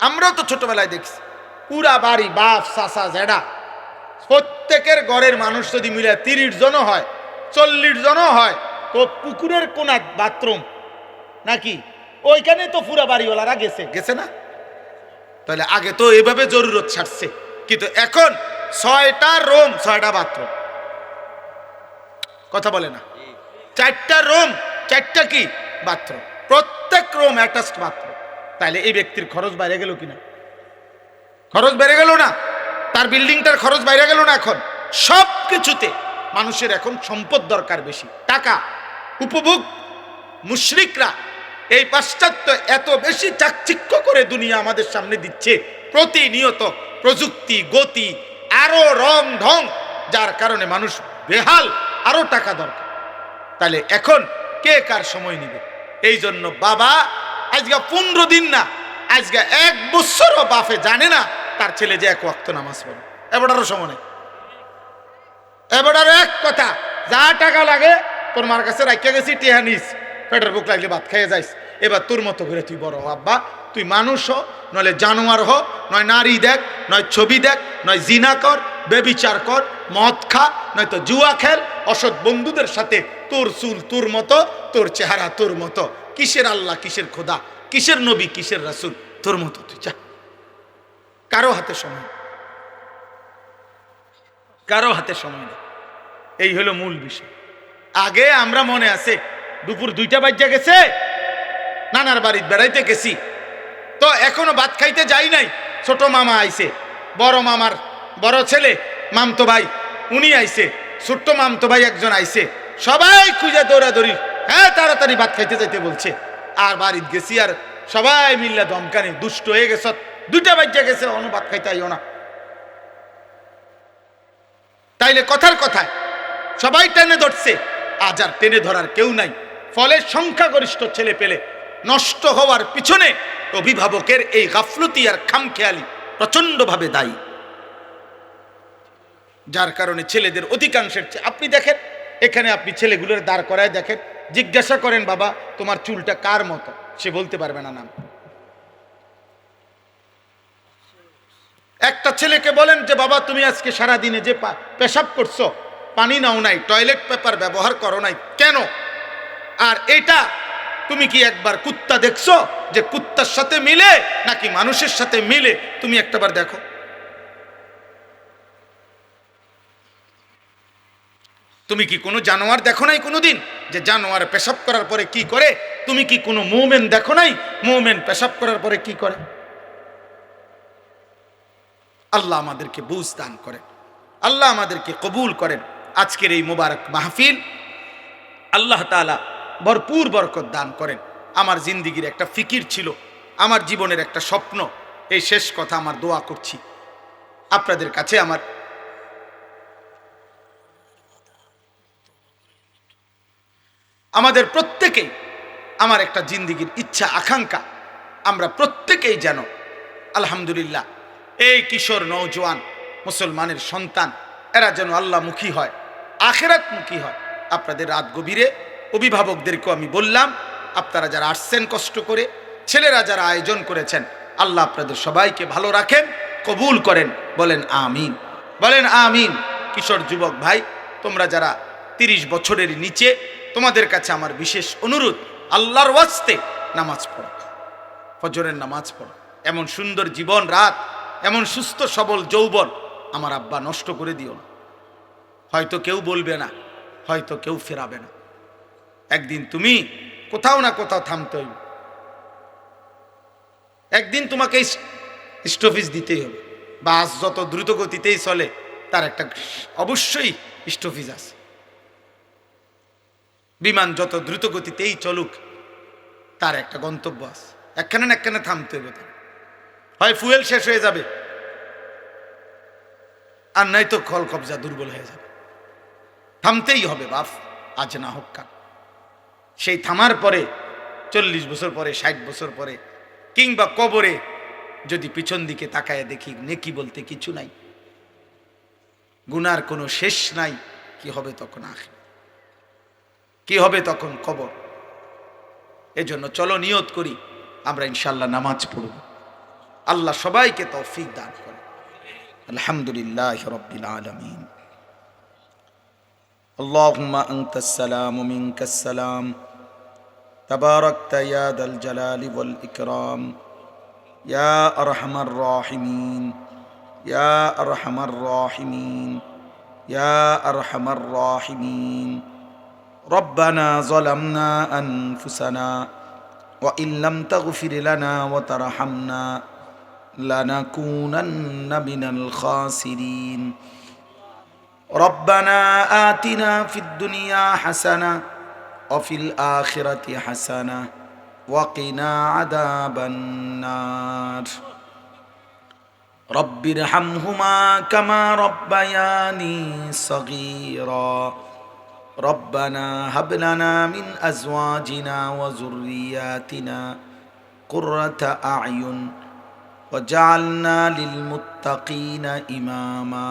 আমরাও তো ছোটবেলায় দেখছি পুরা বাড়ি, বাপ চাচা জেডা প্রত্যেকের ঘরের মানুষ যদি মিলে 30 জনও হয়, 40 জনও হয়, তো পুকুরের কোনা বাথরুম নাকি ওইখানে তো পুরা বাড়িওয়ালারা গেছে না? তাহলে আগে তো এইভাবে জরুরত ছাড়ছে, কিন্তু এখন 6টা রুম 6টা বাথরুম। কথা বলে না? 4টা রুম 4টা কি বাথরুম, প্রত্যেক রুম অ্যাটাচড বাথরুম। তাহলে এই ব্যক্তির খরচ বাইরে গেল কিনা? খরচ বেড়ে গেল না? তার বিল্ডিংটার খরচ বাইরে গেল না? এখন সব কিছুতে মানুষের এখন সম্পদ দরকার বেশি, টাকা, উপভোগ। মুশরিকরা এই পাশ্চাত্য এত বেশি চাকচিক্য করে দুনিয়া আমাদের সামনে দিচ্ছে, প্রতিনিয়ত প্রযুক্তি, গতি, আরো রং ঢং, যার কারণে মানুষ বেহাল, আরো টাকা দরকার। তাহলে এখন কে কার সময় নিবে? এই জন্য বাবা আজকে 15 দিন না, আজকে 1 বছরও বাপে জানে না তার ছেলে যে 1 ওয়াক্ত নামাজ পড়ে। এবারও সময় নেই। এবার এক কথা, যা টাকা লাগে তোর মার কাছে রাখিয়া গেছি, টিহা নিস, পেটের বুক লাগলে ভাত খাইয়ে যাইস। এবার তোর মতো করে তুই বড় হ আব্বা, তুই মানুষ হ, নইলে জানোয়ার হ, নয় নারী দেখ, নয় ছবি দেখ, নয় জিনা কর, বেবিচার কর, মদ খা, নয়তো জুয়া খেল, অসৎ বন্ধুদের সাথে, তোর চুল তোর মতো, তোর চেহারা তোর মতো, কিসের আল্লাহ, কিসের খোদা, কিসের নবী, কিসের রাসূল, তোর মতো তুই যা। কারো হাতে সময়, কারো হাতে সময় নেই। এই হলো মূল বিষয়। আগে আমরা মনে আছে দুপুর 2টা বাজে গেছে, নানার বাড়িতে বেড়াইতে গেছি, তো এখনো ভাত খাইতে যাই নাই, ছোট মামা আইছে, বড় মামার বড় ছেলে মামতো ভাই উনি আইছে, ছোট্ট মামতো ভাই একজন আইছে, সবাই খুঁজে দৌড়াদৌড়ি, হ্যাঁ তাড়াতাড়ি ভাত খাইতে যাইতে বলছে। আর বাড়িতে গেছি, আর সবাই মিল্লা ধমকানি, দুষ্ট হয়ে গেছ, 2টা বাজে গেছে, অন্য ভাত খাইতে আইও না। তাইলে কথার কথায় সবাই টেনে ধরছে, আজ আর টেনে ধরার কেউ নাই। ফলে সংখ্যাগরিষ্ঠ ছেলে পেলে নষ্ট হওয়ার পিছনে অভিভাবকের এই গাফলতি আর খামখেয়ালি প্রচন্ডভাবে দায়ী, যার কারণে ছেলেদের অধিকাংশের আপনি দেখেন, এখানে আপনি ছেলেগুলোর দাঁড় করায় দেখেন, জিজ্ঞাসা করেন বাবা তোমার চুলটা কার মতো, সে বলতে পারবে না নাম। একটা ছেলেকে বলেন যে বাবা তুমি আজকে সারা দিনে যে পেশাব করছো, পানি নাও নাই, টয়লেট পেপার ব্যবহার করো নাই কেন? আর এটা তুমি কি একবার কুত্তা দেখছো যে কুত্তার সাথে মিলে নাকি মানুষের সাথে মিলে? তুমি একটাবার দেখো। তুমি কি কোনো জানোয়ার দেখো নাই কোনোদিন যে জানোয়ার পেশাব করার পরে কি করে? তুমি কি কোনো মুমিন দেখো নাই মুমিন পেশাব করার পরে কি করে? আল্লাহ আমাদেরকে বুঝ দান করেন, আল্লাহ আমাদেরকে কবুল করেন। আজকের এই মোবারক মাহফিল আল্লাহ তাআলা ভরপুর বরকত দান করেন। আমার জিন্দিগির একটা ফিকির ছিল, আমার জীবনের একটা স্বপ্ন, এই শেষ কথা আমার দোয়া করছি আপনাদের কাছে। আমাদের প্রত্যেকেই, আমার একটা জিন্দিগির ইচ্ছা আকাঙ্ক্ষা, আমরা প্রত্যেকেই যেন আলহামদুলিল্লাহ এই কিশোর নওজোয়ান মুসলমানের সন্তান, এরা যেন আল্লাহমুখী হয়, আখিরাতমুখী হয়। আপনাদের রাত গভীরে অভিভাবকদেরকেও আমি বললাম, আপনারা যারা আসছেন কষ্ট করে, ছেলেরা যারা আয়োজন করেছেন, আল্লাহ আপনাদের সবাইকে ভালো রাখেন, কবুল করেন, বলেন আমিন, বলেন আমিন। কিশোর যুবক ভাই, তোমরা যারা 30 বছরের নিচে, তোমাদের কাছে আমার বিশেষ অনুরোধ, আল্লাহর ওয়াস্তে নামাজ পড়ো, ফজরের নামাজ পড়ো। এমন সুন্দর জীবন রাত, এমন সুস্থ সবল যৌবন আমার আব্বা নষ্ট করে দিও না। হয়তো কেউ বলবে না, হয়তো কেউ ফেরাবে না, একদিন তুমি কোথাও না কোথাও থামতে হইবে, একদিন তোমাকে স্টপেজ দিতেই হবে। বাস যত দ্রুত গতিতেই চলে, তার একটা অবশ্যই স্টপেজ আছে। বিমান যত দ্রুত গতিতেই চলুক, তার একটা গন্তব্য আছে, একখানে না একখানে থামতে হবে। হয় ফুয়েল শেষ হয়ে যাবে, আর নাই তো কল কবজা দুর্বল হয়ে যাবে। থামতেই হবে বাপ, আজ না হোক কাল। সেই থামার পরে 40 বছর পরে, 60 বছর পরে, কিংবা কবরে যদি পিছন দিকে তাকায় দেখি নেকি বলতে কিছু নাই, গুনার কোনো শেষ নাই, কি হবে তখন আখিরাত, কি হবে তখন কবর। এজন্য চলো নিয়ত করি আমরা ইনশাআল্লাহ নামাজ পড়ব। আল্লাহ সবাইকে তৌফিক দান করে। আলহামদুলিল্লাহ রাব্বিল আলামিন। আল্লাহুম্মা আনতাস সালাম ওয়া মিনকাস সালাম, তাবারাকতা ইয়া দাল জালালি ওয়াল ইকরাম, ইয়া আরহামার রাহিমিন, ইয়া আরহামার রাহিমিন, ইয়া আরহামার রাহিমিন। রব্বানা যালামনা আনফুসানা ওয়া ইল্লাম তাগফির লানা ওয়া তারহামনা লানাকুনান্না মিনাল খাসিরিন। রব্বানা আতিনা ফিদ দুনিয়া হাসানা ওয়া ফিল আখিরাতি হাসানা ওয়া কিনা আযাবান নার। রব্বিরহামহুমা কামা রব্বায়ানি সগীরা। রব্বানা হাব লানা মিন আজওয়াজিনা ওয়া যুররিয়াতিনা কুররাতা আ'য়ুন ওয়াজআলনা লিল মুত্তাকিনা ইমামা।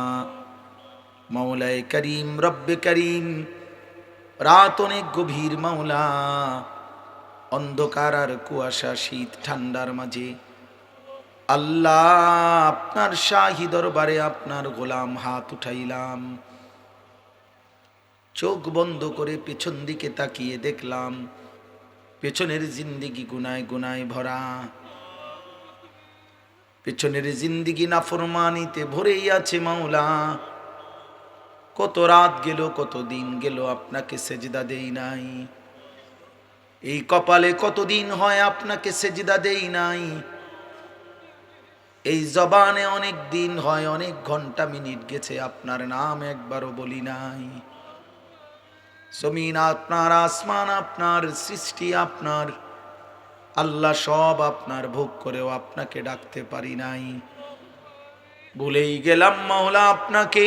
মাওলায়ে করিম, রব্বে করিম, রাত অনেক গভীর মাওলা, অন্ধকার আর কুয়াশা, শীত ঠান্ডার মাঝে আল্লাহ আপনার শাহী দরবারে আপনার গোলাম হাত উঠাইলাম। চোখ বন্ধ করে পেছন দিকে তাকিয়ে দেখলাম পেছনের জিন্দিগি গুনায় গুনায় ভরা, পেছনের জিন্দিগি নাফরমানিতে ভরেই আছে মাওলা। কত রাত গেল, কত দিন গেল আপনাকে সেজদা দেই নাই। এই কপালে কতদিন হয় আপনাকে সেজদা দেই নাই। এই জবানে অনেক দিন হয়, অনেক ঘন্টা মিনিট গেছে আপনার নাম একবারও বলি নাই। জমিন আপনার, আসমান আপনার, সৃষ্টি আপনার আল্লাহ, সব আপনার, ভোগ করেও আপনাকে ডাকতে পারি নাই। ভুলেই গেলাম মাওলা আপনাকে।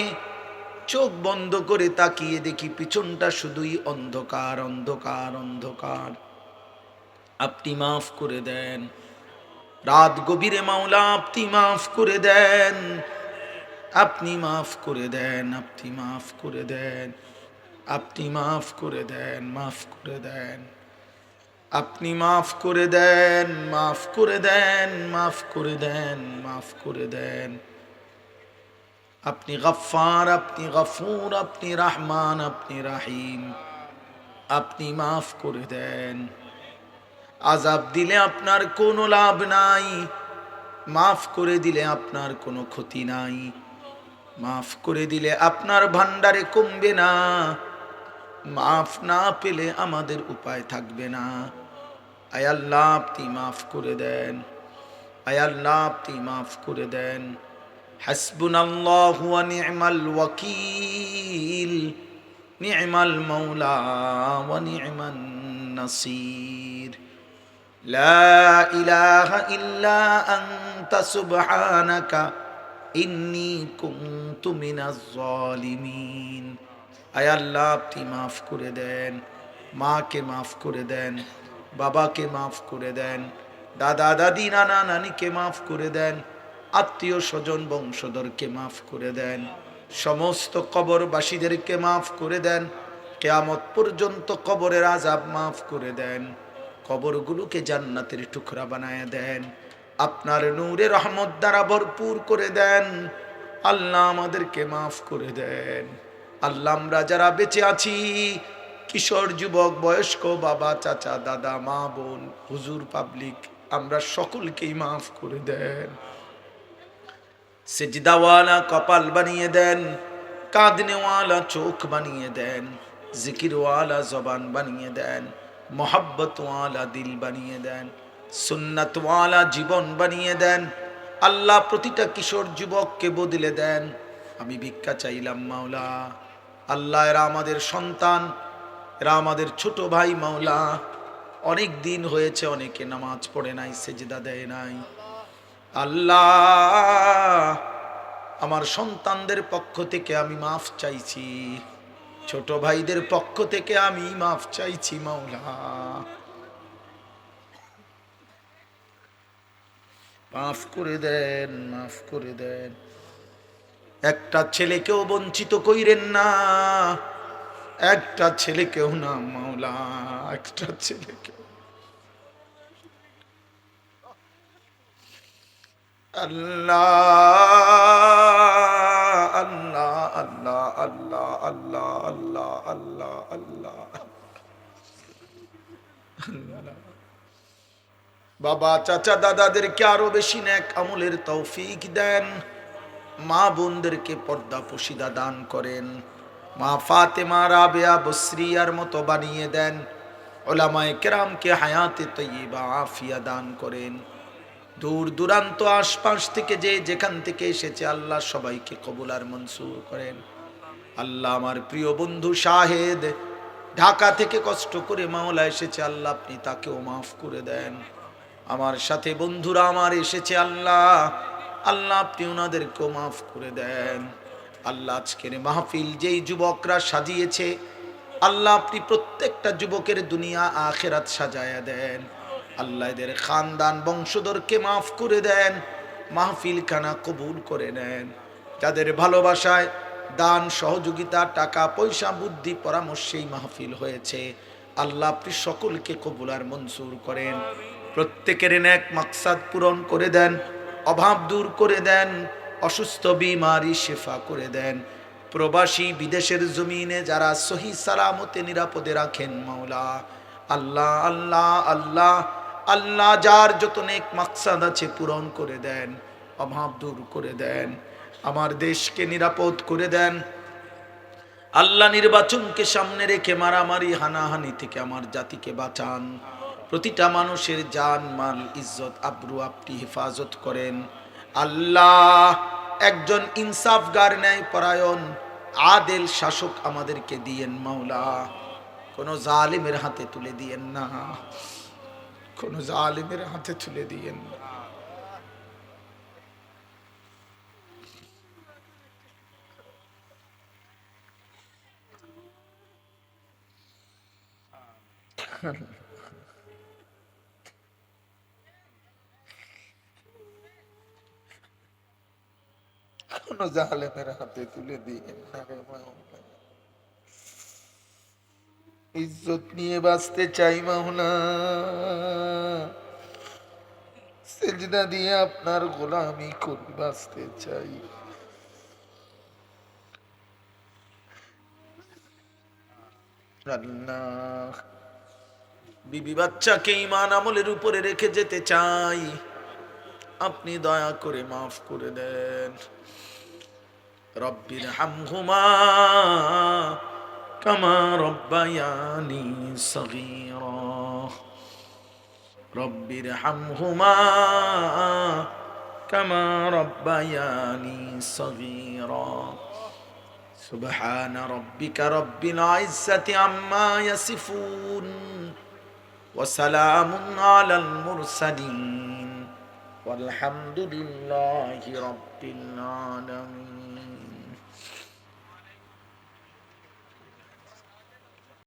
চোখ বন্ধ করে তাকিয়ে দেখি পিছনটা শুধুই অন্ধকার, অন্ধকার, অন্ধকার। আপনি মাফ করে দেন। রাত গভীরে মাওলা আপনি মাফ করে দেন, আপনি মাফ করে দেন, আপনি মাফ করে দেন, আপনি মাফ করে দেন, মাফ করে দেন, আপনি মাফ করে দেন, মাফ করে দেন, মাফ করে দেন, মাফ করে দেন। আপনি গফফার, আপনি গফুর, আপনি রহমান, আপনি রাহিম, আপনি মাফ করে দেন। আযাব দিলে আপনার কোনো লাভ নাই, মাফ করে দিলে আপনার কোনো ক্ষতি নাই। মাফ করে দিলে আপনার ভান্ডারে কমবে না, মাফ না পেলে আমাদের উপায় থাকবে না। আয় আল্লাহ আপনি মাফ করে দেন, আয় আল্লাহ আপনি মাফ করে দেন। হাসবুনাল্লাহু ওয়া নি'মাল ওয়াকিল, নি'মাল মাওলা ওয়া নি'মান নাসির। লা ইলাহা ইল্লা আনতা সুবহানাকা ইন্নী কুনতু মিনাজ জালিমিন। আয় আল্লাহ আপনি মাফ করে দেন। মাকে মাফ করে দেন, বাবাকে মাফ করে দেন, দাদা দাদি নানা নানিকে মাফ করে দেন, আত্মীয় স্বজন বংশধরকে মাফ করে দেন, সমস্ত কবরবাসীদেরকে মাফ করে দেন। কিয়ামত পর্যন্ত কবরের আযাব মাফ করে দেন। কবরগুলোকে জান্নাতের টুকরা বানায় দেন, আপনার নূরে রহমত দ্বারা ভরপুর করে দেন। আল্লাহ আমাদেরকে মাফ করে দেন। আল্লাহ আমরা যারা বেঁচে আছি, কিশোর, যুবক, বয়স্ক, বাবা, চাচা, দাদা, মা, বোন, হুজুর, পাবলিক, আমরা সকলকেই মাফ করে দেন। সেজদাওয়ালা কপাল বানিয়ে দেন, কাঁদনেওয়ালা চোখ বানিয়ে দেন, জিকিরওয়ালা জবান বানিয়ে দেন, মোহাব্বতওয়ালা দিল বানিয়ে দেন, সুন্নাতওয়ালা জীবন বানিয়ে দেন। আল্লাহ প্রতিটা কিশোর যুবককে বদলে দেন। আমি ভিক্ষা চাইলাম মাওলা। আল্লাহ এরা আমাদের সন্তান, এরা আমাদের ছোট ভাই মাওলা। অনেক দিন হয়েছে অনেকে নামাজ পড়ে নাই, সেজদা দেয় নাই। আল্লাহ আমার সন্তানদের পক্ষ থেকে আমি মাফ চাইছি, ছোট ভাইদের পক্ষ থেকে আমি মাফ চাইছি মাওলা। মাফ করে দেন, মাফ করে দেন। একটা ছেলেকেও বঞ্চিত কইরেন না, একটা ছেলেকেও না মাওলা, একটা ছেলেকেও। আল্লাহ আল্লাহ আল্লাহ আল্লাহ আল্লাহ আল্লাহ আল্লাহ আল্লাহ। বাবা চাচা দাদাদেরকে আরো বেশি নেক আমলের তৌফিক দেন, মা বোনদেরকে পর্দা পশিদা দান করেন, মা ফাতেমা রাবেয়া বসরিয়ার মতো বানিয়ে দেন, উলামায়ে কেরামকে হায়াতে তৈয়বা আফিয়া দান করেন। দূর দূরান্ত আশপাশ থেকে যে যেখান থেকে এসেছে আল্লাহ সবাইকে কবুল আর মনসুর করেন। আল্লাহ আমার প্রিয় বন্ধু শাহেদ ঢাকা থেকে কষ্ট করে মাওলা এসেছে, আল্লাহ আপনি তাকেও মাফ করে দেন। আমার সাথে বন্ধুরা আমার এসেছে আল্লাহ, আল্লাহ আপনি ওনাদেরকেও মাফ করে দেন। আল্লাহ আজকের মাহফিল যেই যুবকরা সাজিয়েছে আল্লাহ আপনি প্রত্যেকটা যুবকের দুনিয়া আখেরাত সাজায়া দেন। আল্লাহ এদের খানদান বংশধরকে মাফ করে দেন, মাহফিল খানা কবুল করে নেন। যাদের ভালোবাসায় দান সহযোগিতা টাকা পয়সা বুদ্ধি পরামর্শেই মাহফিল হয়েছে আল্লাহ আপনি সকলকে কবুল আর মনসুর করেন। প্রত্যেকের নেক মাকসাদ পূরণ করে দেন, অভাব দূর করে দেন, অসুস্থ বিমারি শেফা করে দেন। প্রবাসী বিদেশের জমিনে যারা সহি সালামতে নিরাপদে রাখেন মাওলা, আল্লাহ আল্লাহ আল্লাহ আল্লাহ যার যত নেক মাকসাদ আছে পূরণ করে দেন, অভাব দূর করে দেন, আমার দেশকে নিরাপদ করে দেন। আল্লাহ নির্বাচনকে সামনে রেখে মারামারি হানাহানি থেকে আমার জাতিকে বাঁচান। প্রতিটা মানুষের জান মাল ইজ্জত আবরু আপনি হেফাজত করেন। আল্লাহ একজন ইনসাফগার ন্যায় পরায়ণ আদেল শাসক আমাদেরকে দিয়েন মাওলা, কোন জালিমের হাতে তুলে দিয়েন না, কোন জালিমের হাতে তুলে দিয়েন না। কোন জালেমের হাতে তুলে দিয়েন না রে মাওলা। ইজ্জত নিয়ে বাঁচতে চাই মাওলা, সেজদা দিয়ে আপনার গোলামি করে বাঁচতে চাই। আল্লাহ বিবি বাচ্চাকে ঈমান আমলের উপরে রেখে যেতে চাই, আপনি দয়া করে মাফ করে দেন। রব্বির হামহুমা কামা রব্বায়ানি সগীরা, রব্বির হামহুমা কামা রব্বায়ানি সগীরা। সুবহান রব্বিকা রব্বিল ইজ্জাতি আম্মা ইয়াসিফুন ওয়া সালামুন আলাল মুরসালিন ওয়ালহামদুলিল্লাহি রাব্বিল আলামিন।